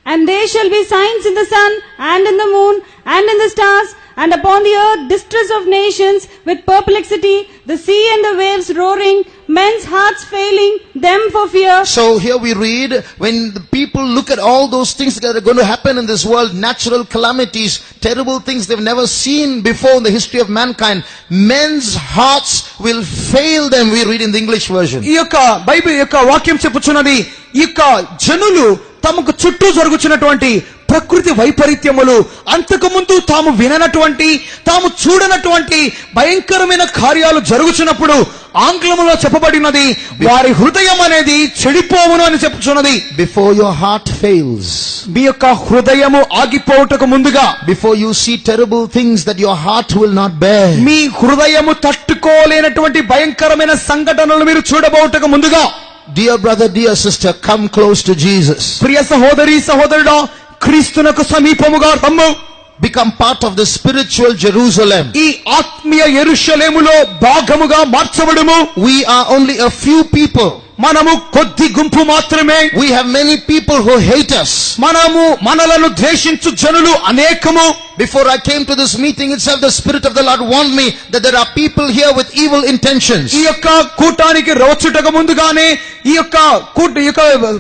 And there shall be signs in the sun and in the moon and in the stars, and upon the earth distress of nations with perplexity, the sea and the waves roaring, men's hearts failing them for fear. So here we read, when the people look at all those things that are going to happen in this world, natural calamities, terrible things they've never seen before in the history of mankind, men's hearts will fail them, we read in the English version. ఈ యొక్క Bible యొక్క వాక్యం చెప్పుచున్నది, ఈ యొక్క జనులు తమకు చుట్టూ జరుగుతున్నటువంటి ప్రకృతి వైపరీత్యములు, అంతకు ముందు తాము విననటువంటి తాము చూడనటువంటి భయంకరమైన కార్యాలు జరుగుతున్నప్పుడు ఆంగ్లములో చెప్పబడినది, వారి హృదయం అనేది చెడిపోవును అని చెప్పుచున్నది. Before your heart fails, మీ యొక్క హృదయము ఆగిపోవుటకు ముందుగా, before you see terrible things that your heart will not bear, మీ హృదయము తట్టుకోలేనటువంటి భయంకరమైన సంఘటనలు మీరు చూడబోటకు ముందుగా, dear brother, dear sister, come close to Jesus. ప్రియ సహోదరి సహోదరుడా, క్రీస్తునకు సమీపముగా రమ్ము. Become part of the spiritual Jerusalem. ఈ ఆత్మీయ యెరూషలేములో భాగముగా మార్చబడుము. We are only a few people. మనము కొద్ది గుంపు మాత్రమే. We have many people who hate us. మనలను ద్వేషించు జనులు అనేకము. Before I came to this meeting itself, the Spirit of the Lord warned me that there are people here with evil intentions. ఈ యొక్క కూటానికి వచ్చుటకు ముందుగానే ఈ యొక్క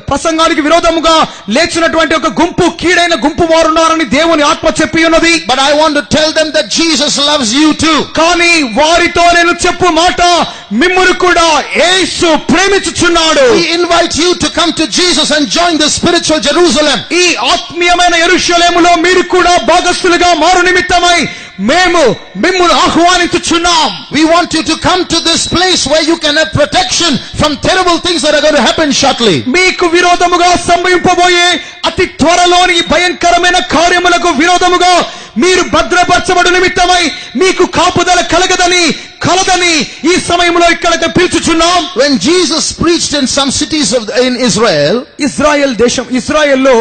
ప్రసంగానికి విరోధముగా లేచినటువంటి ఒక గుంపు, కీడైన గుంపు వారున్నారని దేవుని ఆత్మ చెప్పి ఉన్నది. But I want to tell them that Jesus loves you too. కానీ వారితో నేను చెప్పు మాట, మిమ్మును కూడా యేసు ప్రేమించుచున్నాడు. We invite you to come to Jesus and join the spiritual Jerusalem. ఈ ఆత్మీయమైన యెరూషలేములో మీరు కూడా భాగస్థులుగా మారు నిమిత్తమై మేము మిమ్మును ఆహ్వానించుచున్నాం. We want you to come to this place where you can have protection from terrible things that are going to happen shortly. మీకు విరోధముగా సంభవింపబోయే అతి త్వరలోని భయంకరమైన కార్యములకు విరోధముగా మీరు భద్రపరచబడు నిమిత్తమై మీకు కాపుదల కలదని ఈ సమయంలో ఇక్కడికి పిలుచుచున్నాం. When Jesus preached in some cities in Israel, ఇజ్రాయెల్లో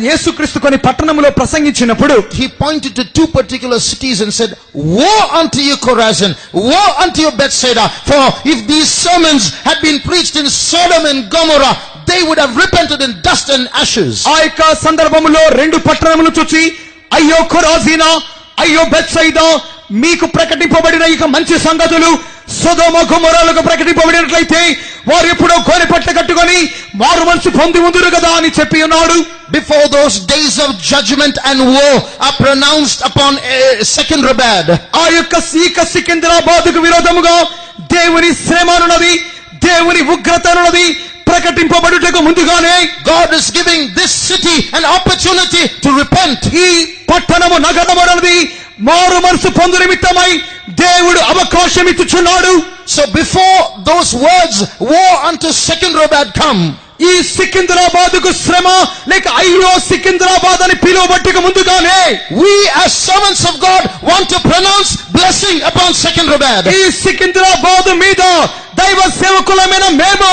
యేసుక్రీస్తు కొన్ని పట్టణములో ప్రసంగించినప్పుడు, he pointed to two particular cities and said, woe unto you Chorazin, woe unto you Bethsaida, for if these sermons had been preached in Sodom and Gomorrah, they would have repented in dust and ashes. ఆ యొక్క సందర్భంలో రెండు పట్టణములు చూచి, అయ్యో ఖొరాజీనా, అయ్యో Bethsaida, మీకు ప్రకటింపబడిన ఇక మంచి సంగతులు సొదొమ గొమొర్రాలకు ప్రకటింపబడినట్లయితే వారు ఎప్పుడో గోనెపట్ల కట్టుకొని మారు మనసు పొంది ఉందురు కదా అని చెప్పి ఉన్నాడు. Before those days of judgment and woe are pronounced upon Secunderabad, ఆ యొక్క సికింద్రాబాద్కు విరోధముగా దేవుని శ్రమ ఉన్నది, దేవుని ఉగ్రత ఉన్నది, ప్రకటింపబడుటకు ముందుగానే God is giving this city an opportunity to repent. ఈ పట్టణము నగరమన్నది మారు మనసు పొందు నిమిత్తమై దేవుడు అవకాశం ఇచ్చుచున్నాడు. So before those words, woe unto Secunderabad, come, ఈ సికింద్రాబాదుకు శ్రమ లేక అయ్యో సికింద్రాబాద్ అని పిలువబట్టుకు ముందుగానే we as servants of God want to pronounce blessing upon Secunderabad. ఈ సికింద్రాబాదు మీద దైవ సేవకులమైన మేము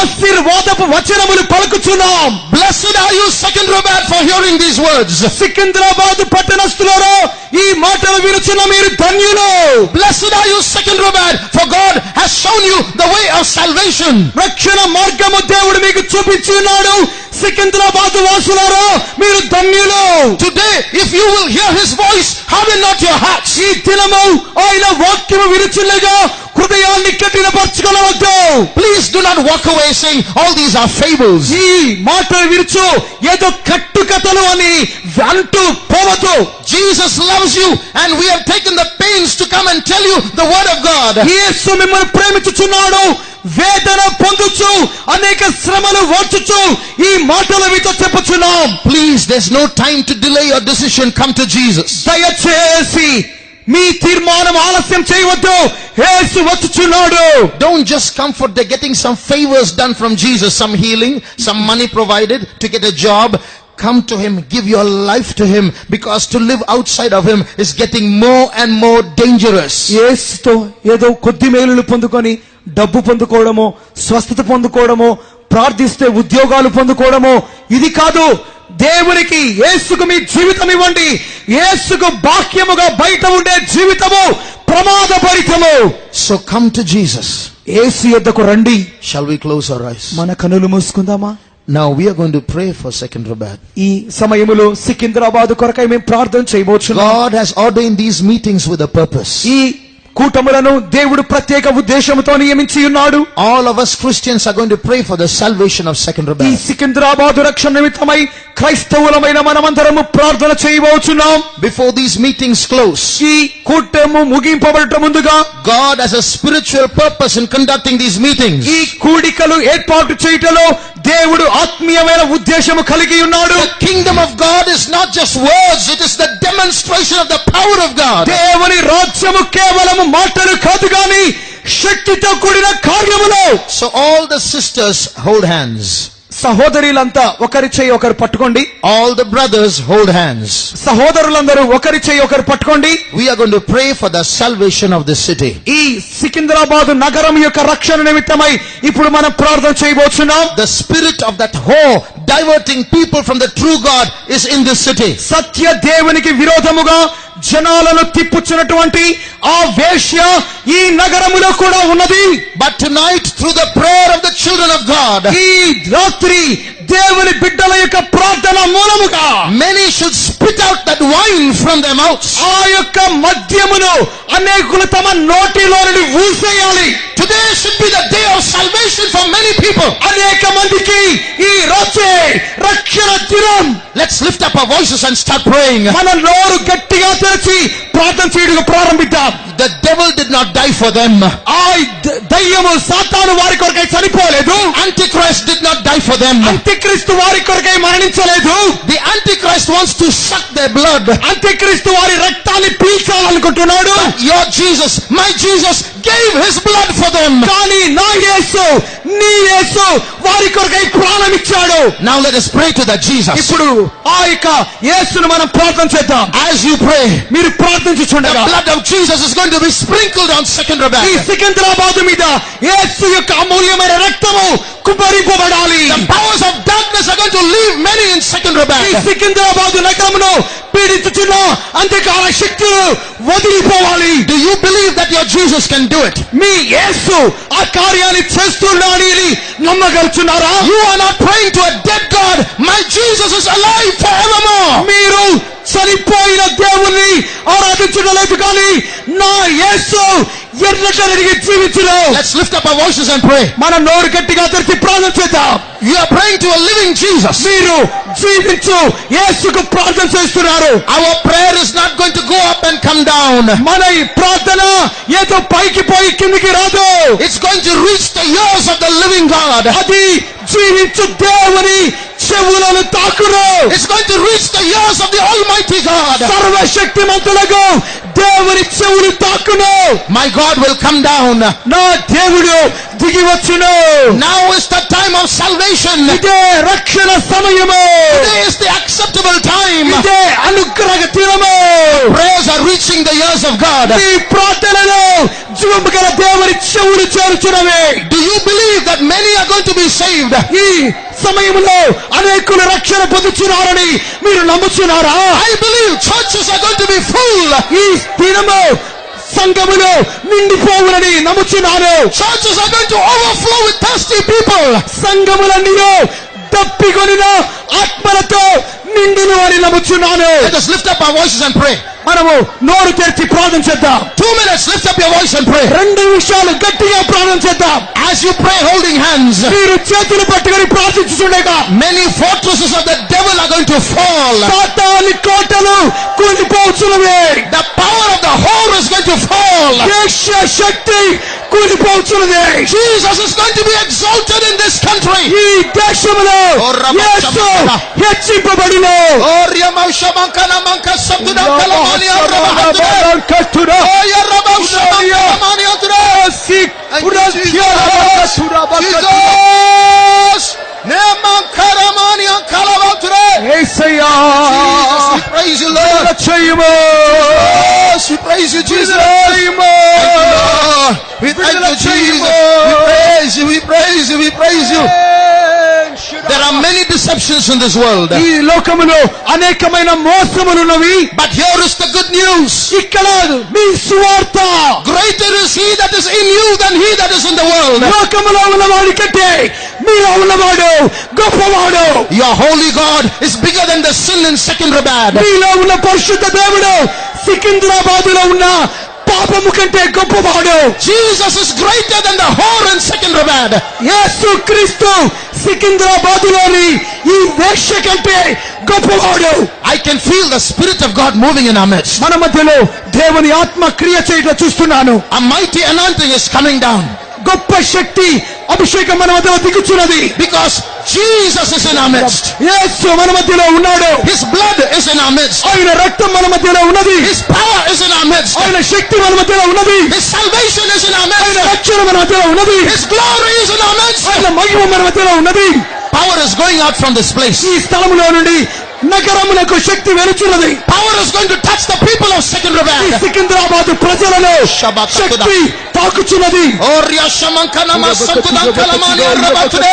ఆశీర్వాదపు వచనములు పలుకుచున్నాం. Blessed are you, Secunderabad, for hearing these words. Secunderabad పట్టణస్థులారా, ఈ మాటలు వినుచున్న మీరు ధన్యులు. Blessed are you, Secunderabad, for God has shown you the way of salvation. రక్షణ మార్గము దేవుడు మీకు చూపించి ఉన్నాడు. సికింద్రాబాదు వాసులారా, మీరు ధన్యులు. Today, if you will hear his voice, harden not your hearts. ఈ దినము ఆయన వాక్యము వినుచుండగా హృదయాన్ని కఠినపరచుకొనవద్దు. Please do not walk away saying all these are fables. ఈ మాటలు వినుచు ఏదో కట్టుకథలు అని అంటూ పోవద్దు. Jesus loves you and we have taken the pains to come and tell you the word of God. యేసు మిమ్మల్ని ప్రేమించుచున్నాడు. వేదన పొందుచు అనేక శ్రమలు ఓర్చుచు ఈ మాటలు మీతో చెప్పుచున్నాం. Please, there's no time to delay your decision. Come to Jesus. దయచేసి మీ తీర్మానం ఆలస్యం చేయవద్దు. యేసు వచ్చుచున్నాడు. Don't just come for getting some favors done from Jesus, some healing, some money provided to get a job. Come to him, give your life to him, because to live outside of him is getting more and more dangerous. యేసుతో ఏదో కొద్ది మేలులు పొందుకొని డబ్బు పొందుకోవడమో, స్వస్థత పొందుకోవడమో, ప్రార్థిస్తే ఉద్యోగాలు పొందుకోవడమో ఇది కాదు. దేవునికి యేసుకు మీ జీవితం ఇవ్వండి. యేసుకు బాక్యముగా బయట ఉండే జీవితము ప్రమాదభరితము. So come to Jesus. యేసు యొద్దకు రండి. Shall we close our eyes? మన కనులు మూసుకుందామా? Now we are going to pray for Secunderabad. ఈ సమయములో సికింద్రాబాద్ కొరకై మేము ప్రార్థన చేయబోచున్నాం. God has ordained these meetings with a purpose. ఈ కూటములను దేవుడు ప్రత్యేక ఉద్దేశంతో నియమించి ఉన్నాడు. All of us Christians are going to pray for the salvation of ఈ Secunderabad. సికింద్రాబాద్ రక్షణ నిమిత్తమై క్రైస్తవులమైన మనమందరము ప్రార్థన చేయబోచున్నాం. Before these meetings close, ఈ కూటము ముగింపబడట ముందుగా God has a spiritual purpose in conducting these meetings. ఈ కూడికలు ఏర్పాటు చేయటలో దేవుడు ఆత్మీయమైన ఉద్దేశము కలిగి ఉన్నాడు. The kingdom of God is not just words, it is the demonstration of the power of God. దేవుని రాజ్యము కేవలము మాటలు కాదు గాని శక్తితో కూడిన కార్యములు. So all the sisters hold hands. సహోదరులంతా ఒకరి చేయి ఒకరు పట్టుకోండి. All the brothers hold hands. సహోదరులందరూ ఒకరి చేయి ఒకరు పట్టుకోండి. We are going to pray for the salvation of this city. ఈ సికింద్రాబాద్ నగరం యొక్క రక్షణ నిమిత్తమై ఇప్పుడు మనం ప్రార్థన చేయబోతున్నాం. The spirit of that whore diverting people from the true God is in this city. సత్య దేవునికి విరోధముగా జనాలను తిప్పుచున్నటువంటి ఆ వేశ్య ఈ నగరములో కూడా ఉన్నది. But tonight, through the prayer of the children of God, ఈ రాత్రి దేవుని బిడ్డల యొక్క ప్రార్థన మూలముగా many should spit out that wine from their mouths. ఆ యొక్క మద్యమును అనేకులు తమ నోటిలో నుండి ఊసేయాలి. Today should be the day of salvation for many people. అనేక మందికి ఈ రాత్రి రక్షణ దినం. Let's lift up our voices and start praying. మన నోరు గట్టిగా తెరిచి ప్రార్థన చేయడం ప్రారంభిద్దాం. The devil did not die for them. ఆ దయ్యము సాతాను వారి కొరకై చనిపోలేదు. Antichrist did not die for them. అంత్యక్రీస్తు వారి కొరకై మరణించలేదు. The Antichrist wants to suck their blood. అంత్యక్రీస్తు వారి రక్తాన్ని పీల్చాలనుకుంటున్నాడు. Your Jesus, my Jesus, gave his blood for them. కానీ నా యేసు, నీ యేసు వారి కొరకై ప్రాణం ఇచ్చాడు. Now let us pray to that Jesus. ఇప్పుడు ఆ యొక్క యేసును మనం ప్రార్థన చేద్దాం. As you pray, మీరు the ప్రార్థించుచుండగా blood of Jesus is going to be sprinkled on Secunderabad. ఈ సికింద్రాబాద్ మీద యేసు యొక్క అమూల్యమైన రక్తము కుమ్మరింపబడాలి. The powers of darkness are going to leave many in ఈ Secunderabad. సికింద్రాబాద్ నగరమును పీడించుచున్న అంధకార శక్తులు వదిలిపోవాలి. Do you believe that your Jesus can do it? మీ యేసు ఆ కార్యాన్ని చేస్తున్నాడు అని నమ్మగలుగుతున్నారా? You are not praying to a dead God. My Jesus is alive forevermore. మీరు చనిపోయిన దేవుణ్ణి ఆరాధించలేదు కానీ నా యేసు ఎర్రటరిగి జీవించును. Let's lift up our voices and pray. మన నోరు గట్టిగా తెరిచి ప్రార్థన చేద్దాం. You are praying to a living Jesus. మీరు జీవించు యేసుకు ప్రార్థన చేస్తున్నారు. Our prayer is not going to go up and come down. మన ఈ ప్రార్థన ఏదో పైకి పోయి కిందికి రాదు. It's going to reach the ears of the living God. అది జీవించు దేవుని చెవులను తాకును. It's going to reach the ears of the Almighty God. సర్వశక్తిమంతులకు దేవుని చెవులు తాకును. My God will come down. నా దేవుడు దిగి వచ్చును. Now is the time of salvation. ఇదే రక్షణ సమయము. Today is the acceptable time. ఇదే అనుగ్రహ దినము. Prayers are reaching the ears of God. ఈ ప్రార్థనలో జీవము గల దేవుని చెవులు చేరుచున్నవి. Do you believe that many are going to be saved? ఈ సమయంలో అనేకులు రక్షణ పొందుచున్నారని మీరు నమ్ముచున్నారా? I believe churches are going to be full. ఈ దినము సంఘములో నిండిపోవునని నమ్ముచున్నాను. Churches are going to overflow with thirsty people. సంఘములన్నీ తప్పికొనిన ఆత్మలతో నిండును అని నమ్ముచున్నాను. Let us lift up our voices and pray. మనము నోరు తెరిచి ప్రార్థన చేద్దాం. 2 minutes, lift up your voice and pray. 2 నిమిషాలు గట్టిగా ప్రార్థన చేద్దాం. As you pray holding hands, మీరు చేతులు పట్టుకొని ప్రార్థించుచుండగా many fortresses of the devil are going to fall. సాతాను కోటలు కూలిపోవచ్చున్నవి. The power of the whore is going to fall. దేశ శక్తి కూలిపోవచ్చున్నది. Jesus is going to be exalted in this country. ఈ దేశములో యేసు హెచ్చింపబడును. Oh, Riyamaushamankana manka sabduna kalamani arrabahadre. Oh, Yarrabaushamankana kalamani adre. Jesus! Nemankaramani ankalavadre. Yesayya Jesus, we praise you, Lord. చేయము. Yes, we praise you, Jesus. చేయము. We thank you, Jesus. We praise you, we praise you, we praise you. There are many deceptions in this world. ఈ లోకములో అనేకమైన మోసములున్నవి. But here is the good news. ఇక్కడ మీ సువార్త. Greater is he that is in you than he that is in the world. లోకములో ఉన్నవాడి కంటే మీలో ఉన్నవాడు గొప్పవాడు. Your holy God is bigger than the sin in Secunderabad. మీలో ఉన్న పరిశుద్ధ దేవుడు సికింద్రాబాదులో ఉన్న పాపము కంటే గొప్పవాడు. Jesus is greater than the whore in Secunderabad. యేసు క్రీస్తు సికింద్రాబాదులోని ఈ వేశ్య కంటే గొప్పవాడు. I can feel the Spirit of God moving in our midst. మన మధ్యలో దేవుని ఆత్మ క్రియ చేయడం చూస్తున్నాను. A mighty anointing is coming down. గొప్ప శక్తి అభిషేకం మన మధ్యలో దిగుచున్నది. Because Jesus is in our midst. యేసు మన మధ్యలో ఉన్నాడు. His blood is in our midst. ఆయన రక్తం మన మధ్యలో ఉన్నది. His power is in our midst. ఆయన శక్తి మన మధ్యలో ఉన్నది. His salvation is in our ఆయన midst. రక్షణ మన మధ్యలో ఉన్నది. His glory is in our midst. ఆయన మహిమ మన మధ్యలో ఉన్నది. Power is going out from this place. ఈ స్థలములో నుండి నగరమునకు శక్తి వెలుచున్నది. Power is going to touch the people of ఈ Secunderabad. సికింద్రాబాద్ ప్రజలను శక్తి తాకుచున్నది. Oh, Riyashamankana masabdudan kalamani arrabahadre.